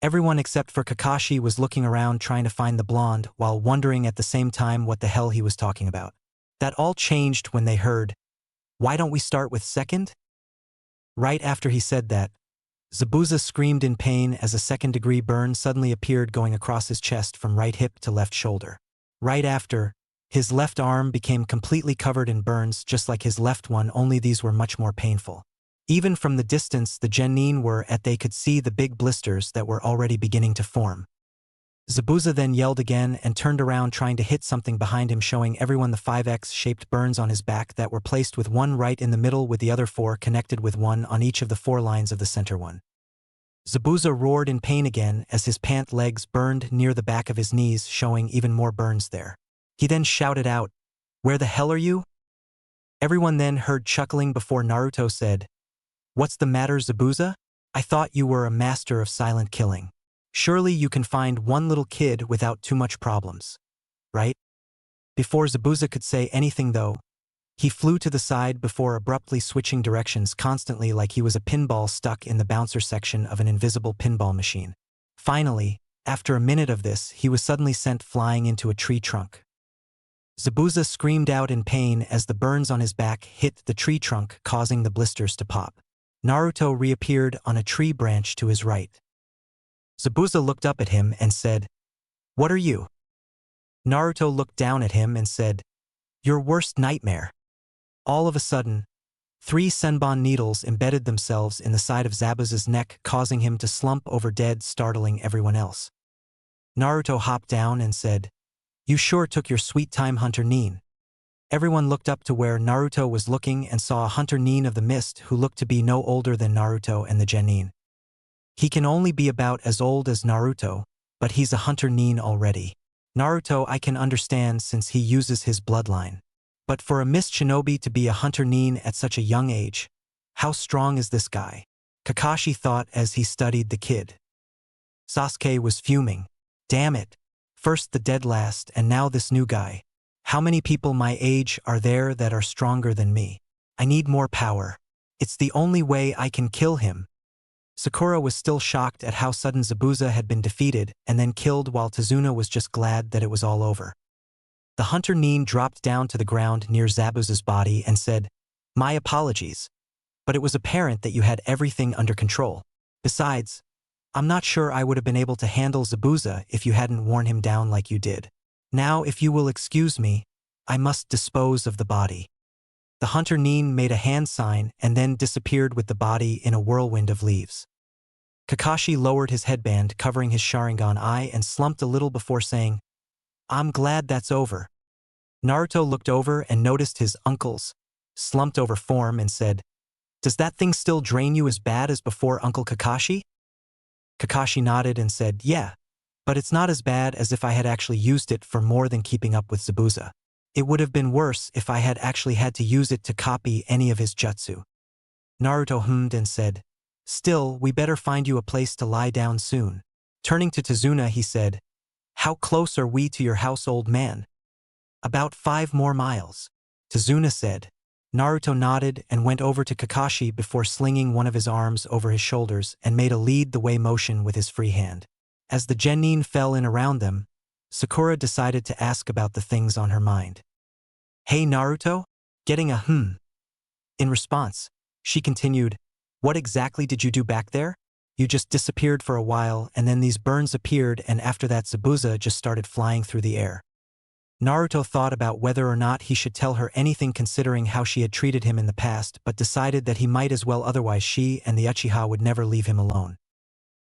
Everyone except for Kakashi was looking around trying to find the blonde while wondering at the same time what the hell he was talking about. That all changed when they heard, "Why don't we start with 2nd?" Right after he said that, Zabuza screamed in pain as a 2nd degree burn suddenly appeared going across his chest from right hip to left shoulder. Right after, his left arm became completely covered in burns just like his left one, only these were much more painful. Even from the distance the genin were at, they could see the big blisters that were already beginning to form. Zabuza then yelled again and turned around trying to hit something behind him, showing everyone the 5X-shaped burns on his back that were placed with one right in the middle with the other 4 connected with one on each of the 4 lines of the center one. Zabuza roared in pain again as his pant legs burned near the back of his knees, showing even more burns there. He then shouted out, "Where the hell are you?" Everyone then heard chuckling before Naruto said, "What's the matter, Zabuza? I thought you were a master of silent killing. Surely you can find one little kid without too much problems, right?" Before Zabuza could say anything though, he flew to the side before abruptly switching directions constantly like he was a pinball stuck in the bouncer section of an invisible pinball machine. Finally, after a minute of this, he was suddenly sent flying into a tree trunk. Zabuza screamed out in pain as the burns on his back hit the tree trunk, causing the blisters to pop. Naruto reappeared on a tree branch to his right. Zabuza looked up at him and said, "What are you?" Naruto looked down at him and said, "Your worst nightmare." All of a sudden, 3 senbon needles embedded themselves in the side of Zabuza's neck, causing him to slump over dead, startling everyone else. Naruto hopped down and said, "You sure took your sweet time, Hunter Nin." Everyone looked up to where Naruto was looking and saw a Hunter Nin of the mist who looked to be no older than Naruto and the Genin. He can only be about as old as Naruto, but he's a Hunter Nin already. Naruto I can understand since he uses his bloodline. But for a mist shinobi to be a Hunter Nin at such a young age, how strong is this guy? Kakashi thought as he studied the kid. Sasuke was fuming. Damn it. First the dead last and now this new guy. How many people my age are there that are stronger than me? I need more power. It's the only way I can kill him. Sakura was still shocked at how sudden Zabuza had been defeated and then killed while Tazuna was just glad that it was all over. The Hunter Nin dropped down to the ground near Zabuza's body and said, "My apologies. But it was apparent that you had everything under control. Besides, I'm not sure I would have been able to handle Zabuza if you hadn't worn him down like you did. Now if you will excuse me, I must dispose of the body." The Hunter Nin made a hand sign and then disappeared with the body in a whirlwind of leaves. Kakashi lowered his headband covering his Sharingan eye and slumped a little before saying, "I'm glad that's over." Naruto looked over and noticed his uncle's slumped over form and said, "Does that thing still drain you as bad as before, Uncle Kakashi?" Kakashi nodded and said, "Yeah, but it's not as bad as if I had actually used it for more than keeping up with Zabuza. It would have been worse if I had actually had to use it to copy any of his jutsu." Naruto hummed and said, "Still, we better find you a place to lie down soon." Turning to Tazuna, he said, "How close are we to your house, old man?" "About 5 more miles. Tazuna said. Naruto nodded and went over to Kakashi before slinging one of his arms over his shoulders and made a lead-the-way motion with his free hand. As the genin fell in around them, Sakura decided to ask about the things on her mind. "Hey Naruto?" Getting a in response, she continued, "What exactly did you do back there? You just disappeared for a while and then these burns appeared and after that Zabuza just started flying through the air." Naruto thought about whether or not he should tell her anything considering how she had treated him in the past but decided that he might as well, otherwise she and the Uchiha would never leave him alone.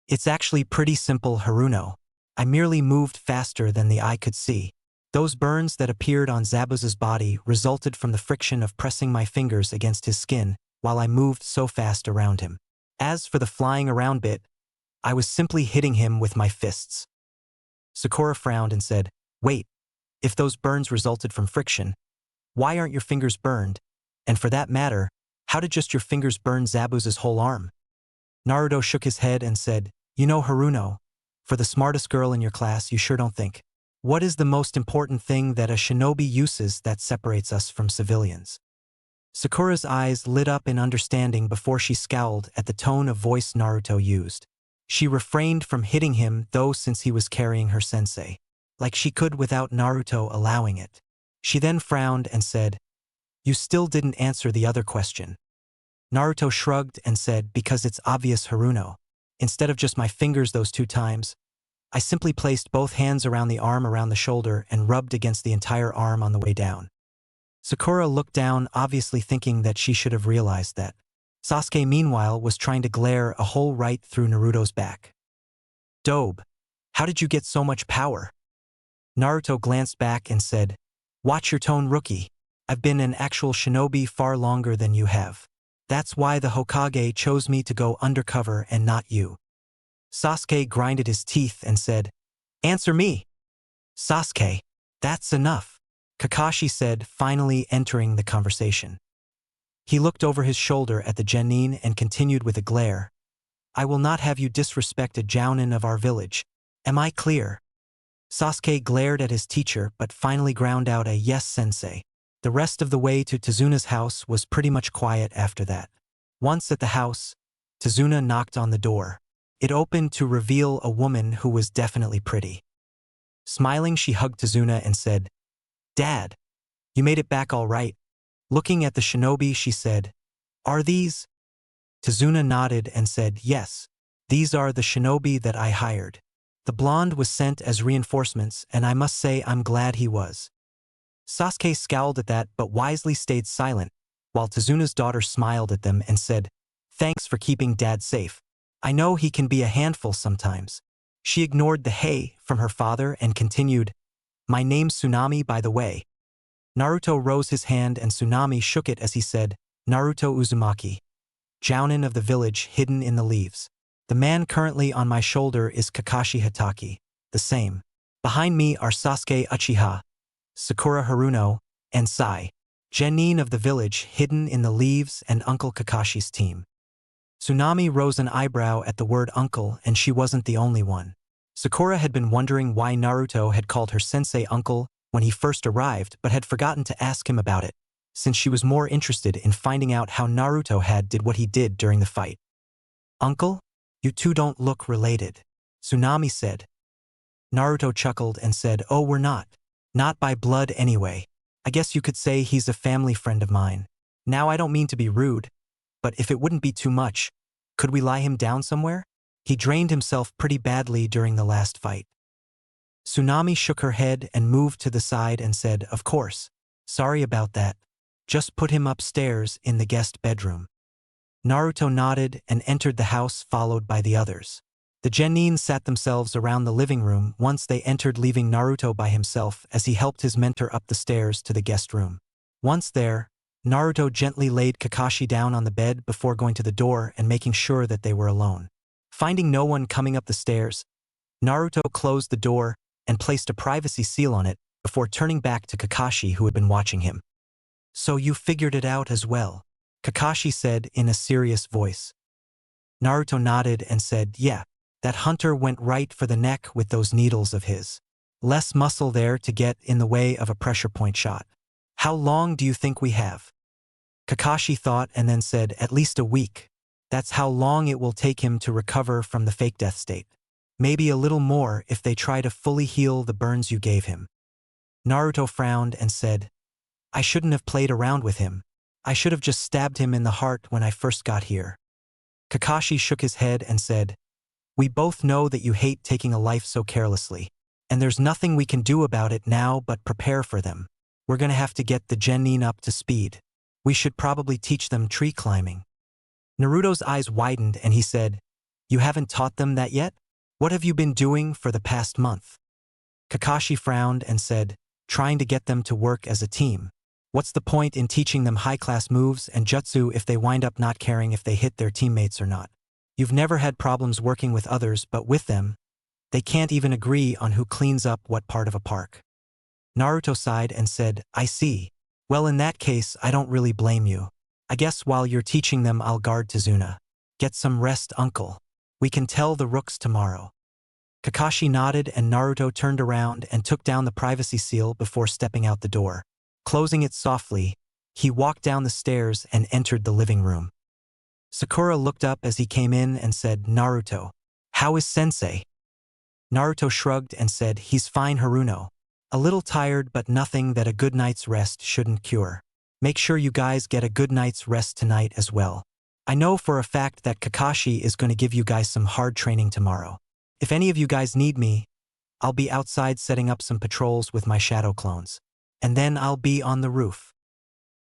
"It's actually pretty simple, Haruno. I merely moved faster than the eye could see. Those burns that appeared on Zabuza's body resulted from the friction of pressing my fingers against his skin while I moved so fast around him. As for the flying around bit, I was simply hitting him with my fists." Sakura frowned and said, "Wait, if those burns resulted from friction, why aren't your fingers burned? And for that matter, how did just your fingers burn Zabuza's whole arm?" Naruto shook his head and said, "You know, Haruno, for the smartest girl in your class, you sure don't think. What is the most important thing that a shinobi uses that separates us from civilians?" Sakura's eyes lit up in understanding before she scowled at the tone of voice Naruto used. She refrained from hitting him, though, since he was carrying her sensei, like she could without Naruto allowing it. She then frowned and said, "You still didn't answer the other question." Naruto shrugged and said, "Because it's obvious, Haruno. Instead of just my fingers those 2 times, I simply placed both hands around the arm around the shoulder and rubbed against the entire arm on the way down." Sakura looked down, obviously thinking that she should have realized that. Sasuke, meanwhile, was trying to glare a hole right through Naruto's back. "Dobe, how did you get so much power?" Naruto glanced back and said, "Watch your tone, rookie. I've been an actual shinobi far longer than you have. That's why the Hokage chose me to go undercover and not you." Sasuke grinded his teeth and said, "Answer me." "Sasuke, that's enough," Kakashi said, finally entering the conversation. He looked over his shoulder at the genin and continued with a glare, "I will not have you disrespect a jounin of our village. Am I clear?" Sasuke glared at his teacher but finally ground out a "Yes, sensei." The rest of the way to Tazuna's house was pretty much quiet after that. Once at the house, Tazuna knocked on the door. It opened to reveal a woman who was definitely pretty. Smiling, she hugged Tazuna and said, "Dad, you made it back all right." Looking at the shinobi, she said, "Are these?" Tazuna nodded and said, "Yes, these are the shinobi that I hired." The blonde was sent as reinforcements, and I must say I'm glad he was. Sasuke scowled at that but wisely stayed silent, while Tazuna's daughter smiled at them and said, "Thanks for keeping Dad safe. I know he can be a handful sometimes." She ignored the "hey" from her father and continued, "My name's Tsunami, by the way." Naruto rose his hand and Tsunami shook it as he said, "Naruto Uzumaki. Jounin of the village hidden in the leaves. The man currently on my shoulder is Kakashi Hatake. The same. Behind me are Sasuke Uchiha, Sakura Haruno, and Sai. Genin of the village hidden in the leaves and Uncle Kakashi's team." Tsunami rose an eyebrow at the word uncle, and she wasn't the only one. Sakura had been wondering why Naruto had called her sensei uncle when he first arrived but had forgotten to ask him about it, since she was more interested in finding out how Naruto did what he did during the fight. "Uncle? You two don't look related," Tsunami said. Naruto chuckled and said, "Oh, we're not. Not by blood anyway. I guess you could say he's a family friend of mine. Now I don't mean to be rude, but if it wouldn't be too much, could we lie him down somewhere? He drained himself pretty badly during the last fight." Tsunami shook her head and moved to the side and said, "Of course. Sorry about that. Just put him upstairs in the guest bedroom." Naruto nodded and entered the house followed by the others. The genin sat themselves around the living room once they entered, leaving Naruto by himself as he helped his mentor up the stairs to the guest room. Once there, Naruto gently laid Kakashi down on the bed before going to the door and making sure that they were alone. Finding no one coming up the stairs, Naruto closed the door and placed a privacy seal on it before turning back to Kakashi, who had been watching him. "So you figured it out as well?" Kakashi said in a serious voice. Naruto nodded and said, "Yeah, that hunter went right for the neck with those needles of his. Less muscle there to get in the way of a pressure point shot. How long do you think we have?" Kakashi thought and then said, "At least a week. That's how long it will take him to recover from the fake death state. Maybe a little more if they try to fully heal the burns you gave him." Naruto frowned and said, "I shouldn't have played around with him. I should have just stabbed him in the heart when I first got here." Kakashi shook his head and said, "We both know that you hate taking a life so carelessly, and there's nothing we can do about it now but prepare for them. We're gonna have to get the genin up to speed. We should probably teach them tree climbing." Naruto's eyes widened and he said, "You haven't taught them that yet? What have you been doing for the past month?" Kakashi frowned and said, "Trying to get them to work as a team. What's the point in teaching them high-class moves and jutsu if they wind up not caring if they hit their teammates or not? You've never had problems working with others, but with them, they can't even agree on who cleans up what part of a park." Naruto sighed and said, "I see. Well, in that case, I don't really blame you. I guess while you're teaching them, I'll guard Tazuna. Get some rest, uncle. We can tell the rooks tomorrow." Kakashi nodded and Naruto turned around and took down the privacy seal before stepping out the door. Closing it softly, he walked down the stairs and entered the living room. Sakura looked up as he came in and said, "Naruto, how is sensei?" Naruto shrugged and said, "He's fine, Haruno. A little tired, but nothing that a good night's rest shouldn't cure. Make sure you guys get a good night's rest tonight as well. I know for a fact that Kakashi is going to give you guys some hard training tomorrow. If any of you guys need me, I'll be outside setting up some patrols with my shadow clones. And then I'll be on the roof."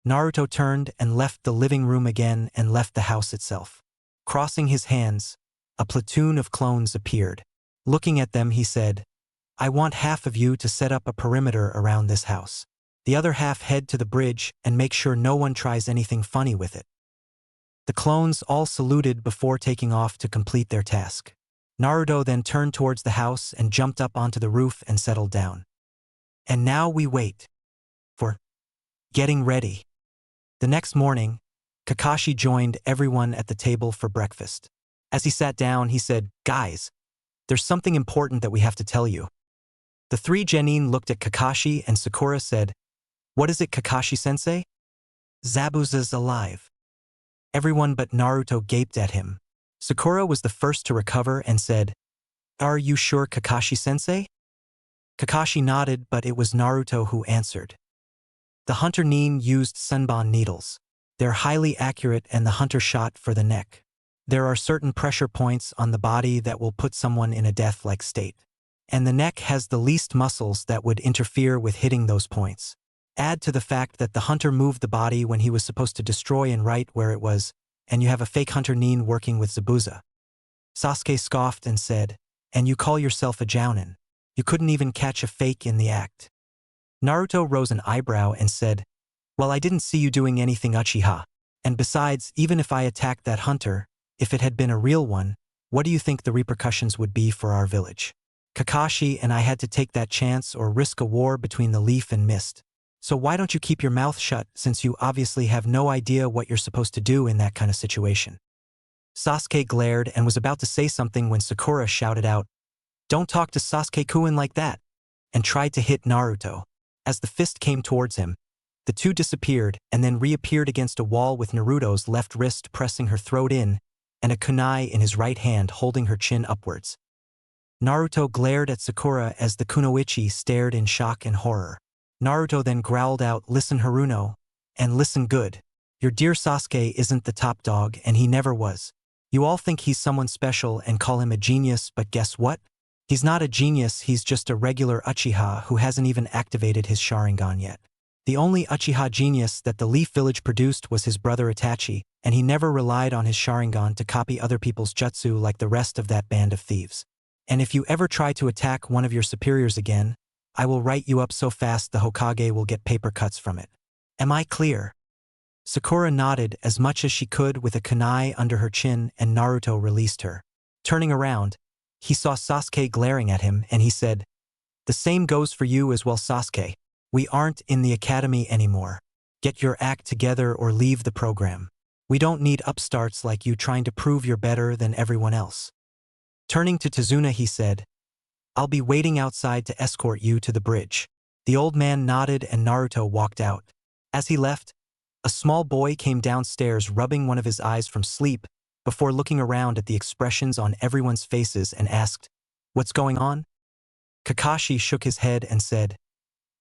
Naruto turned and left the living room again and left the house itself. Crossing his hands, a platoon of clones appeared. Looking at them, he said, "I want half of you to set up a perimeter around this house. The other half head to the bridge and make sure no one tries anything funny with it." The clones all saluted before taking off to complete their task. Naruto then turned towards the house and jumped up onto the roof and settled down. And now we wait for getting ready. The next morning, Kakashi joined everyone at the table for breakfast. As he sat down, he said, "Guys, there's something important that we have to tell you." The three genin looked at Kakashi and Sakura said, "What is it, Kakashi-sensei?" "Zabuza's alive." Everyone but Naruto gaped at him. Sakura was the first to recover and said, "Are you sure, Kakashi-sensei?" Kakashi nodded, but it was Naruto who answered. "The hunter nin used senbon needles. They're highly accurate and the hunter shot for the neck. There are certain pressure points on the body that will put someone in a death-like state. And the neck has the least muscles that would interfere with hitting those points. Add to the fact that the hunter moved the body when he was supposed to destroy and right where it was, and you have a fake hunter nin working with Zabuza." Sasuke scoffed and said, And you call yourself a jounin. You couldn't even catch a fake in the act. Naruto rose an eyebrow and said, well, I didn't see you doing anything Uchiha. And besides, even if I attacked that hunter, if it had been a real one, what do you think the repercussions would be for our village? Kakashi and I had to take that chance or risk a war between the leaf and mist. So why don't you keep your mouth shut since you obviously have no idea what you're supposed to do in that kind of situation? Sasuke glared and was about to say something when Sakura shouted out, don't talk to Sasuke-kun like that, and tried to hit Naruto. As the fist came towards him, the two disappeared and then reappeared against a wall with Naruto's left wrist pressing her throat in and a kunai in his right hand holding her chin upwards. Naruto glared at Sakura as the kunoichi stared in shock and horror. Naruto then growled out, listen Haruno, and listen good. Your dear Sasuke isn't the top dog and he never was. You all think he's someone special and call him a genius, but guess what? He's not a genius, he's just a regular Uchiha who hasn't even activated his Sharingan yet. The only Uchiha genius that the Leaf Village produced was his brother Itachi, and he never relied on his Sharingan to copy other people's jutsu like the rest of that band of thieves. And if you ever try to attack one of your superiors again, I will write you up so fast the Hokage will get paper cuts from it. Am I clear? Sakura nodded as much as she could with a kunai under her chin and Naruto released her. Turning around, he saw Sasuke glaring at him and he said, the same goes for you as well Sasuke. We aren't in the academy anymore. Get your act together or leave the program. We don't need upstarts like you trying to prove you're better than everyone else. Turning to Tazuna he said, I'll be waiting outside to escort you to the bridge. The old man nodded and Naruto walked out. As he left, a small boy came downstairs rubbing one of his eyes from sleep before looking around at the expressions on everyone's faces and asked, what's going on? Kakashi shook his head and said,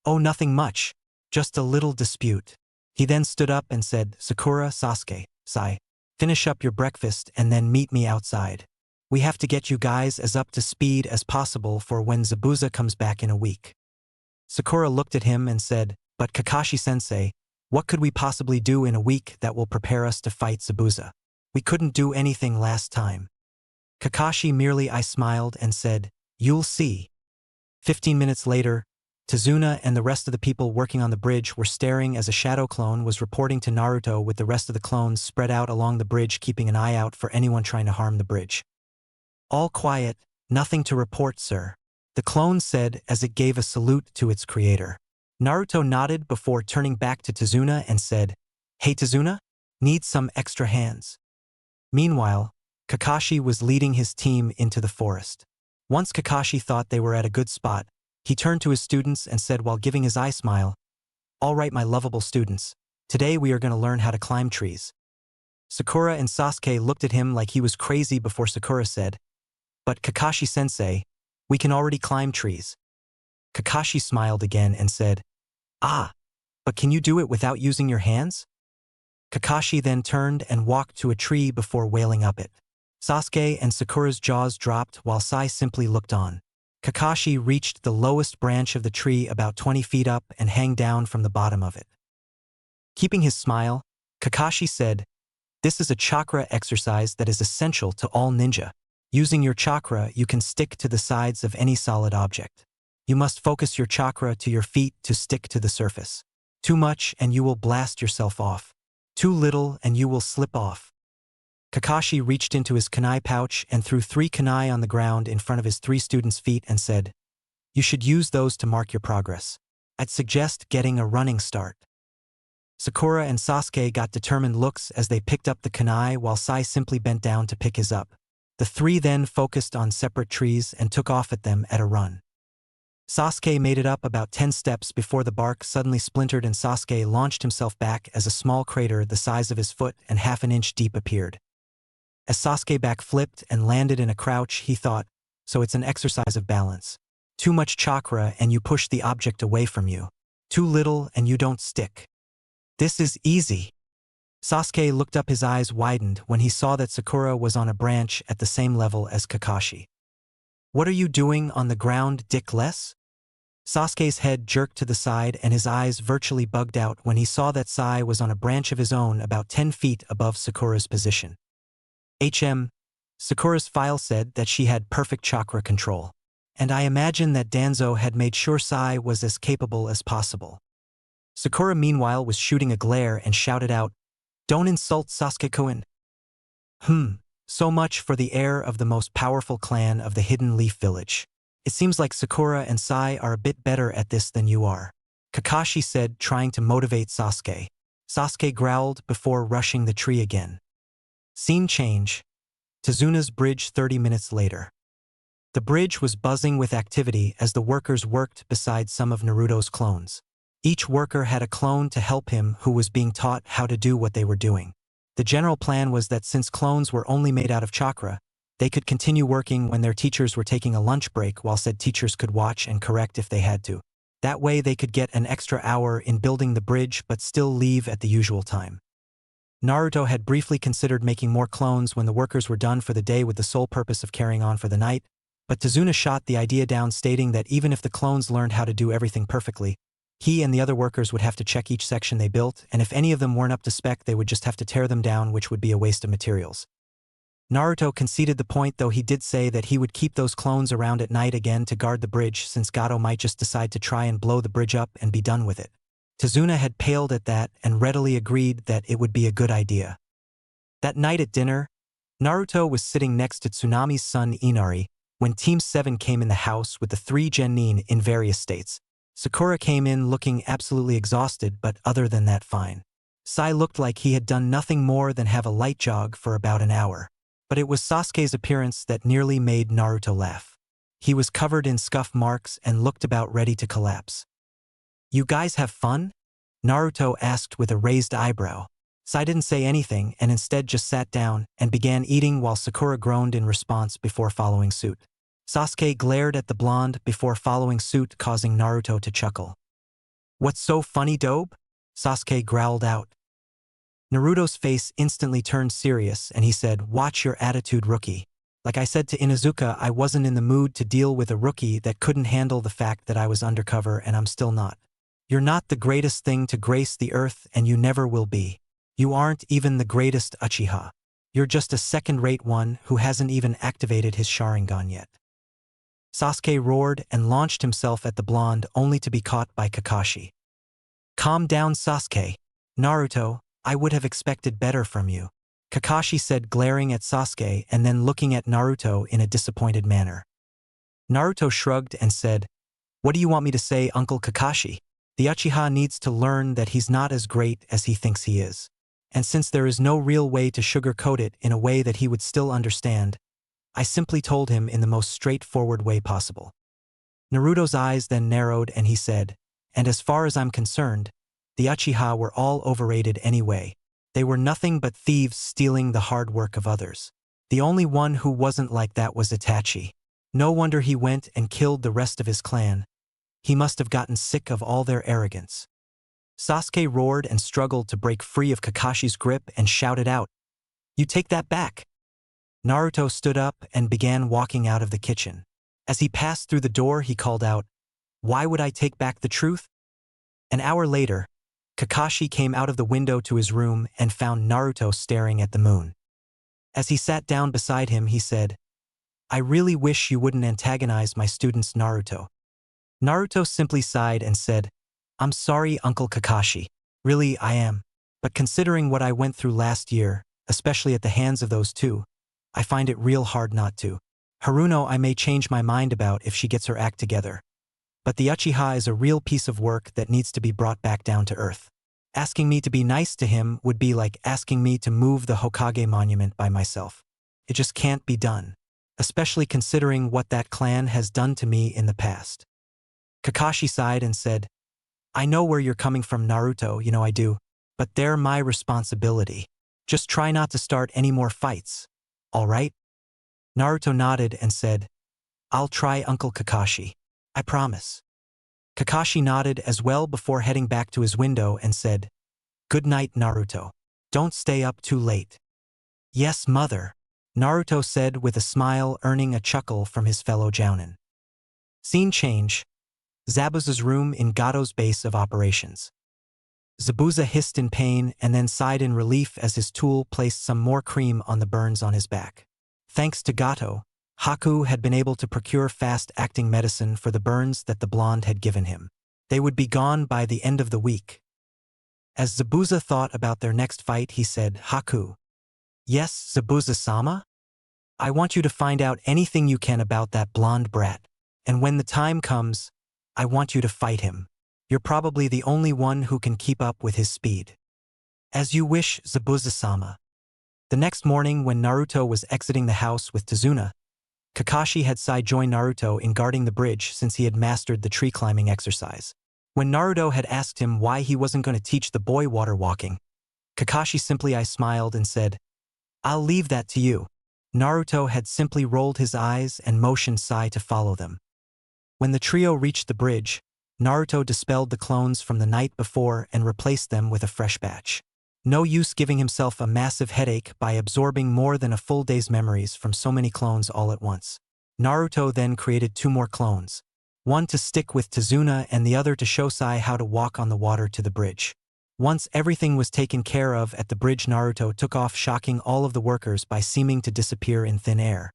oh, nothing much, just a little dispute. He then stood up and said, Sakura, Sasuke, Sai, finish up your breakfast and then meet me outside. We have to get you guys as up to speed as possible for when Zabuza comes back in a week. Sakura looked at him and said, but Kakashi-sensei, what could we possibly do in a week that will prepare us to fight Zabuza? We couldn't do anything last time. Kakashi merely smiled and said, you'll see. 15 minutes later, Tazuna and the rest of the people working on the bridge were staring as a shadow clone was reporting to Naruto with the rest of the clones spread out along the bridge keeping an eye out for anyone trying to harm the bridge. All quiet, nothing to report, sir, the clone said as it gave a salute to its creator. Naruto nodded before turning back to Tazuna and said, hey Tazuna, need some extra hands. Meanwhile, Kakashi was leading his team into the forest. Once Kakashi thought they were at a good spot, he turned to his students and said while giving his eye smile, all right my lovable students, today we are going to learn how to climb trees. Sakura and Sasuke looked at him like he was crazy before Sakura said, but Kakashi-sensei, we can already climb trees. Kakashi smiled again and said, ah, but can you do it without using your hands? Kakashi then turned and walked to a tree before wailing up it. Sasuke and Sakura's jaws dropped while Sai simply looked on. Kakashi reached the lowest branch of the tree about 20 feet up and hang down from the bottom of it. Keeping his smile, Kakashi said, this is a chakra exercise that is essential to all ninja. Using your chakra, you can stick to the sides of any solid object. You must focus your chakra to your feet to stick to the surface. Too much and you will blast yourself off. Too little and you will slip off. Kakashi reached into his kunai pouch and threw 3 kunai on the ground in front of his 3 students' feet and said, you should use those to mark your progress. I'd suggest getting a running start. Sakura and Sasuke got determined looks as they picked up the kunai while Sai simply bent down to pick his up. The 3 then focused on separate trees and took off at them at a run. Sasuke made it up about 10 steps before the bark suddenly splintered and Sasuke launched himself back as a small crater the size of his foot and half an inch deep appeared. As Sasuke backflipped and landed in a crouch, he thought, so it's an exercise of balance. Too much chakra and you push the object away from you. Too little and you don't stick. This is easy. Sasuke looked up, his eyes widened when he saw that Sakura was on a branch at the same level as Kakashi. What are you doing on the ground, dickless? Sasuke's head jerked to the side and his eyes virtually bugged out when he saw that Sai was on a branch of his own about 10 feet above Sakura's position. Sakura's file said that she had perfect chakra control. And I imagine that Danzo had made sure Sai was as capable as possible. Sakura meanwhile was shooting a glare and shouted out, "Don't insult Sasuke-kun." So much for the heir of the most powerful clan of the Hidden Leaf Village. It seems like Sakura and Sai are a bit better at this than you are, Kakashi said, trying to motivate Sasuke. Sasuke growled before rushing the tree again. Scene change. Tazuna's bridge 30 minutes later. The bridge was buzzing with activity as the workers worked beside some of Naruto's clones. Each worker had a clone to help him who was being taught how to do what they were doing. The general plan was that since clones were only made out of chakra, they could continue working when their teachers were taking a lunch break while said teachers could watch and correct if they had to. That way they could get an extra hour in building the bridge but still leave at the usual time. Naruto had briefly considered making more clones when the workers were done for the day with the sole purpose of carrying on for the night, but Tazuna shot the idea down, stating that even if the clones learned how to do everything perfectly, he and the other workers would have to check each section they built, and if any of them weren't up to spec they would just have to tear them down, which would be a waste of materials. Naruto conceded the point, though he did say that he would keep those clones around at night again to guard the bridge, since Gato might just decide to try and blow the bridge up and be done with it. Tazuna had paled at that and readily agreed that it would be a good idea. That night at dinner, Naruto was sitting next to Tsunami's son Inari when Team 7 came in the house with the 3 genin in various states. Sakura came in looking absolutely exhausted, but other than that fine. Sai looked like he had done nothing more than have a light jog for about an hour. But it was Sasuke's appearance that nearly made Naruto laugh. He was covered in scuff marks and looked about ready to collapse. "You guys have fun?" Naruto asked with a raised eyebrow. Sai didn't say anything and instead just sat down and began eating while Sakura groaned in response before following suit. Sasuke glared at the blonde before following suit, causing Naruto to chuckle. "What's so funny, dope?" Sasuke growled out. Naruto's face instantly turned serious and he said, "Watch your attitude, rookie. Like I said to Inuzuka, I wasn't in the mood to deal with a rookie that couldn't handle the fact that I was undercover, and I'm still not. You're not the greatest thing to grace the earth and you never will be. You aren't even the greatest Uchiha. You're just a second-rate one who hasn't even activated his Sharingan yet." Sasuke roared and launched himself at the blonde, only to be caught by Kakashi. "Calm down, Sasuke. Naruto, I would have expected better from you," Kakashi said, glaring at Sasuke and then looking at Naruto in a disappointed manner. Naruto shrugged and said, "What do you want me to say, Uncle Kakashi? The Uchiha needs to learn that he's not as great as he thinks he is. And since there is no real way to sugarcoat it in a way that he would still understand, I simply told him in the most straightforward way possible." Naruto's eyes then narrowed and he said, "And as far as I'm concerned, the Uchiha were all overrated anyway. They were nothing but thieves stealing the hard work of others. The only one who wasn't like that was Itachi. No wonder he went and killed the rest of his clan. He must have gotten sick of all their arrogance." Sasuke roared and struggled to break free of Kakashi's grip and shouted out, "You take that back." Naruto stood up and began walking out of the kitchen. As he passed through the door, he called out, "Why would I take back the truth?" An hour later, Kakashi came out of the window to his room and found Naruto staring at the moon. As he sat down beside him, he said, "I really wish you wouldn't antagonize my students, Naruto." Naruto simply sighed and said, "I'm sorry, Uncle Kakashi. Really, I am. But considering what I went through last year, especially at the hands of those two, I find it real hard not to. Haruno I may change my mind about if she gets her act together. But the Uchiha is a real piece of work that needs to be brought back down to earth. Asking me to be nice to him would be like asking me to move the Hokage monument by myself. It just can't be done, especially considering what that clan has done to me in the past." Kakashi sighed and said, "I know where you're coming from, Naruto, you know I do, but they're my responsibility. Just try not to start any more fights. All right?" Naruto nodded and said, "I'll try, Uncle Kakashi. I promise." Kakashi nodded as well before heading back to his window and said, "Good night, Naruto. Don't stay up too late." "Yes, mother," Naruto said with a smile, earning a chuckle from his fellow jounin. Scene change. Zabuza's room in Gato's base of operations. Zabuza hissed in pain and then sighed in relief as his tool placed some more cream on the burns on his back. Thanks to Gato, Haku had been able to procure fast-acting medicine for the burns that the blonde had given him. They would be gone by the end of the week. As Zabuza thought about their next fight, he said, Haku. Yes, Zabuza-sama? I want you to find out anything you can about that blonde brat. And when the time comes, I want you to fight him. You're probably the only one who can keep up with his speed. As you wish, Zabuza-sama. The next morning, when Naruto was exiting the house with Tazuna, Kakashi had joined Naruto in guarding the bridge since he had mastered the tree-climbing exercise. When Naruto had asked him why he wasn't going to teach the boy water walking, Kakashi simply smiled and said, I'll leave that to you. Naruto had simply rolled his eyes and motioned Sai to follow them. When the trio reached the bridge, Naruto dispelled the clones from the night before and replaced them with a fresh batch. No use giving himself a massive headache by absorbing more than a full day's memories from so many clones all at once. Naruto then created 2 more clones, one to stick with Tazuna and the other to show Sai how to walk on the water to the bridge. Once everything was taken care of at the bridge, Naruto took off, shocking all of the workers by seeming to disappear in thin air.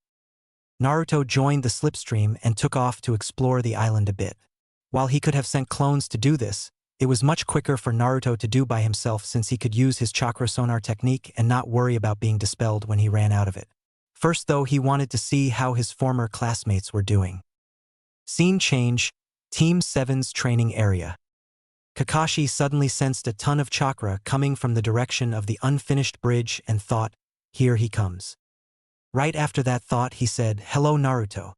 Naruto joined the slipstream and took off to explore the island a bit. While he could have sent clones to do this, it was much quicker for Naruto to do by himself since he could use his chakra sonar technique and not worry about being dispelled when he ran out of it. First though, he wanted to see how his former classmates were doing. Scene change, Team 7's training area. Kakashi suddenly sensed a ton of chakra coming from the direction of the unfinished bridge and thought, here he comes. Right after that thought, he said, hello Naruto.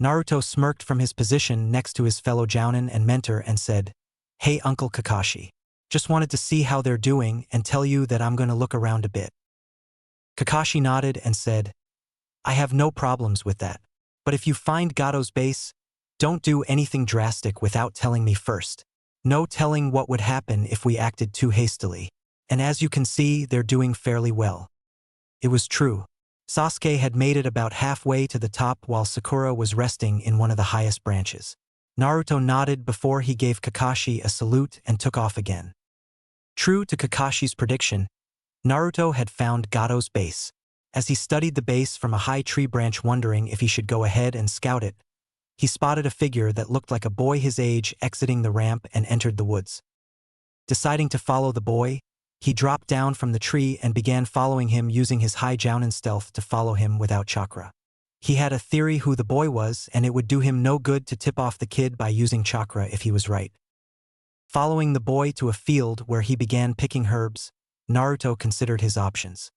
Naruto smirked from his position next to his fellow jounin and mentor and said, hey Uncle Kakashi. Just wanted to see how they're doing and tell you that I'm going to look around a bit. Kakashi nodded and said, I have no problems with that. But if you find Gato's base, don't do anything drastic without telling me first. No telling what would happen if we acted too hastily. And as you can see, they're doing fairly well. It was true. Sasuke had made it about halfway to the top while Sakura was resting in one of the highest branches. Naruto nodded before he gave Kakashi a salute and took off again. True to Kakashi's prediction, Naruto had found Gato's base. As he studied the base from a high tree branch wondering if he should go ahead and scout it, he spotted a figure that looked like a boy his age exiting the ramp and entered the woods. Deciding to follow the boy, he dropped down from the tree and began following him using his high jounin stealth to follow him without chakra. He had a theory who the boy was, and it would do him no good to tip off the kid by using chakra if he was right. Following the boy to a field where he began picking herbs, Naruto considered his options.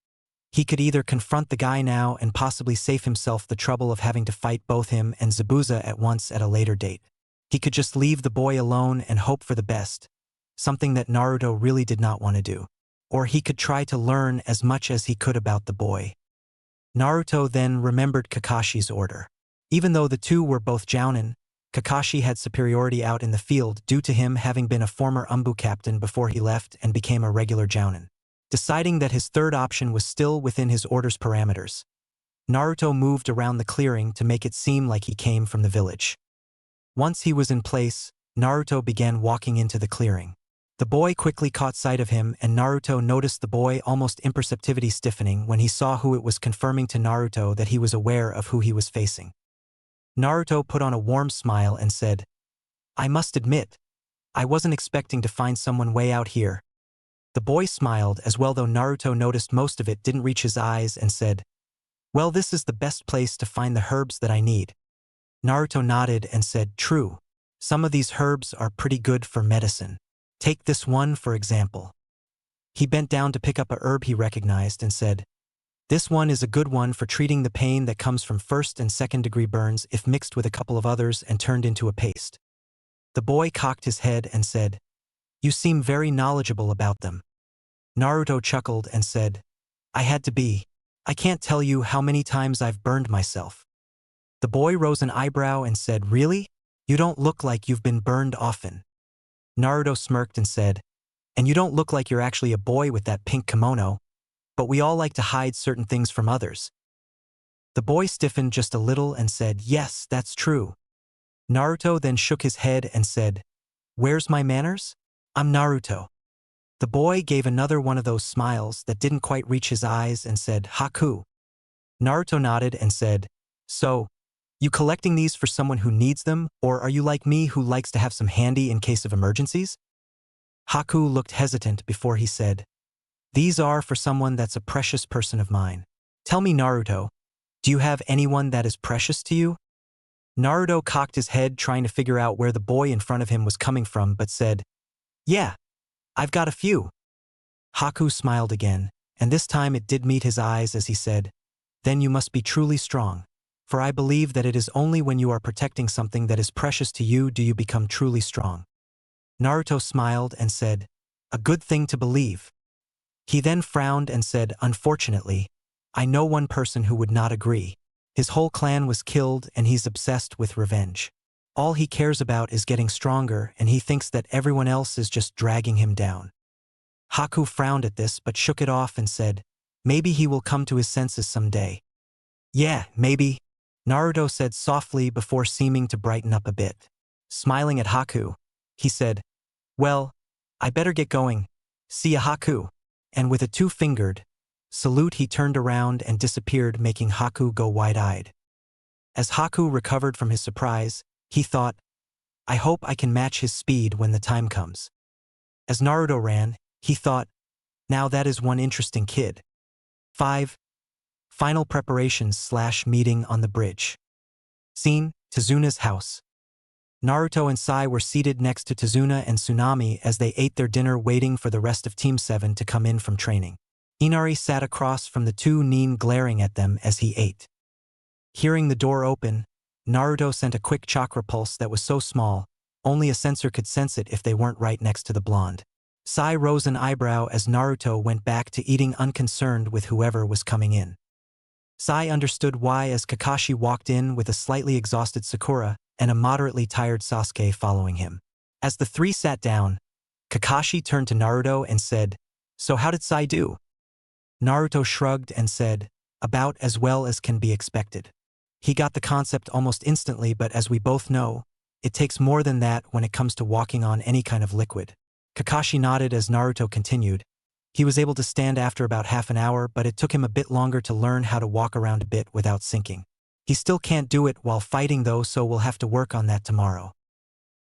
He could either confront the guy now and possibly save himself the trouble of having to fight both him and Zabuza at once at a later date. He could just leave the boy alone and hope for the best, something that Naruto really did not want to do. Or he could try to learn as much as he could about the boy. Naruto then remembered Kakashi's order. Even though the two were both jounin, Kakashi had superiority out in the field due to him having been a former Umbu captain before he left and became a regular jounin. Deciding that his third option was still within his order's parameters, Naruto moved around the clearing to make it seem like he came from the village. Once he was in place, Naruto began walking into the clearing. The boy quickly caught sight of him, and Naruto noticed the boy almost imperceptibly stiffening when he saw who it was, confirming to Naruto that he was aware of who he was facing. Naruto put on a warm smile and said, I must admit, I wasn't expecting to find someone way out here. The boy smiled as well, though Naruto noticed most of it didn't reach his eyes, and said, well, this is the best place to find the herbs that I need. Naruto nodded and said, true. Some of these herbs are pretty good for medicine. Take this one, for example. He bent down to pick up a herb he recognized and said, this one is a good one for treating the pain that comes from first and second degree burns if mixed with a couple of others and turned into a paste. The boy cocked his head and said, you seem very knowledgeable about them. Naruto chuckled and said, I had to be. I can't tell you how many times I've burned myself. The boy rose an eyebrow and said, really? You don't look like you've been burned often. Naruto smirked and said, and you don't look like you're actually a boy with that pink kimono, but we all like to hide certain things from others. The boy stiffened just a little and said, yes, that's true. Naruto then shook his head and said, where's my manners? I'm Naruto. The boy gave another one of those smiles that didn't quite reach his eyes and said, Haku. Naruto nodded and said, "So, you collecting these for someone who needs them, or are you like me who likes to have some handy in case of emergencies?" Haku looked hesitant before he said, "These are for someone that's a precious person of mine. Tell me, Naruto, do you have anyone that is precious to you?" Naruto cocked his head trying to figure out where the boy in front of him was coming from but said, "Yeah, I've got a few." Haku smiled again, and this time it did meet his eyes as he said, "Then you must be truly strong, for I believe that it is only when you are protecting something that is precious to you do you become truly strong." Naruto smiled and said, "A good thing to believe." He then frowned and said, "Unfortunately, I know one person who would not agree. His whole clan was killed and he's obsessed with revenge. All he cares about is getting stronger and he thinks that everyone else is just dragging him down." Haku frowned at this but shook it off and said, "Maybe he will come to his senses someday." "Yeah, maybe," Naruto said softly before seeming to brighten up a bit. Smiling at Haku, he said, "Well, I better get going. See ya, Haku." And with a two-fingered salute he turned around and disappeared, making Haku go wide-eyed. As Haku recovered from his surprise, he thought, "I hope I can match his speed when the time comes." As Naruto ran, he thought, "Now that is one interesting kid." 5. Final preparations/meeting on the bridge. Scene: Tezuna's house. Naruto and Sai were seated next to Tezuna and Tsunami as they ate their dinner waiting for the rest of Team 7 to come in from training. Inari sat across from the two Nin glaring at them as he ate. Hearing the door open, Naruto sent a quick chakra pulse that was so small, only a sensor could sense it if they weren't right next to the blonde. Sai rose an eyebrow as Naruto went back to eating, unconcerned with whoever was coming in. Sai understood why as Kakashi walked in with a slightly exhausted Sakura and a moderately tired Sasuke following him. As the three sat down, Kakashi turned to Naruto and said, "So how did Sai do?" Naruto shrugged and said, "About as well as can be expected. He got the concept almost instantly, but as we both know, it takes more than that when it comes to walking on any kind of liquid." Kakashi nodded as Naruto continued. He was able to stand after about half an hour, but it took him a bit longer to learn how to walk around a bit without sinking. He still can't do it while fighting though, so we'll have to work on that tomorrow.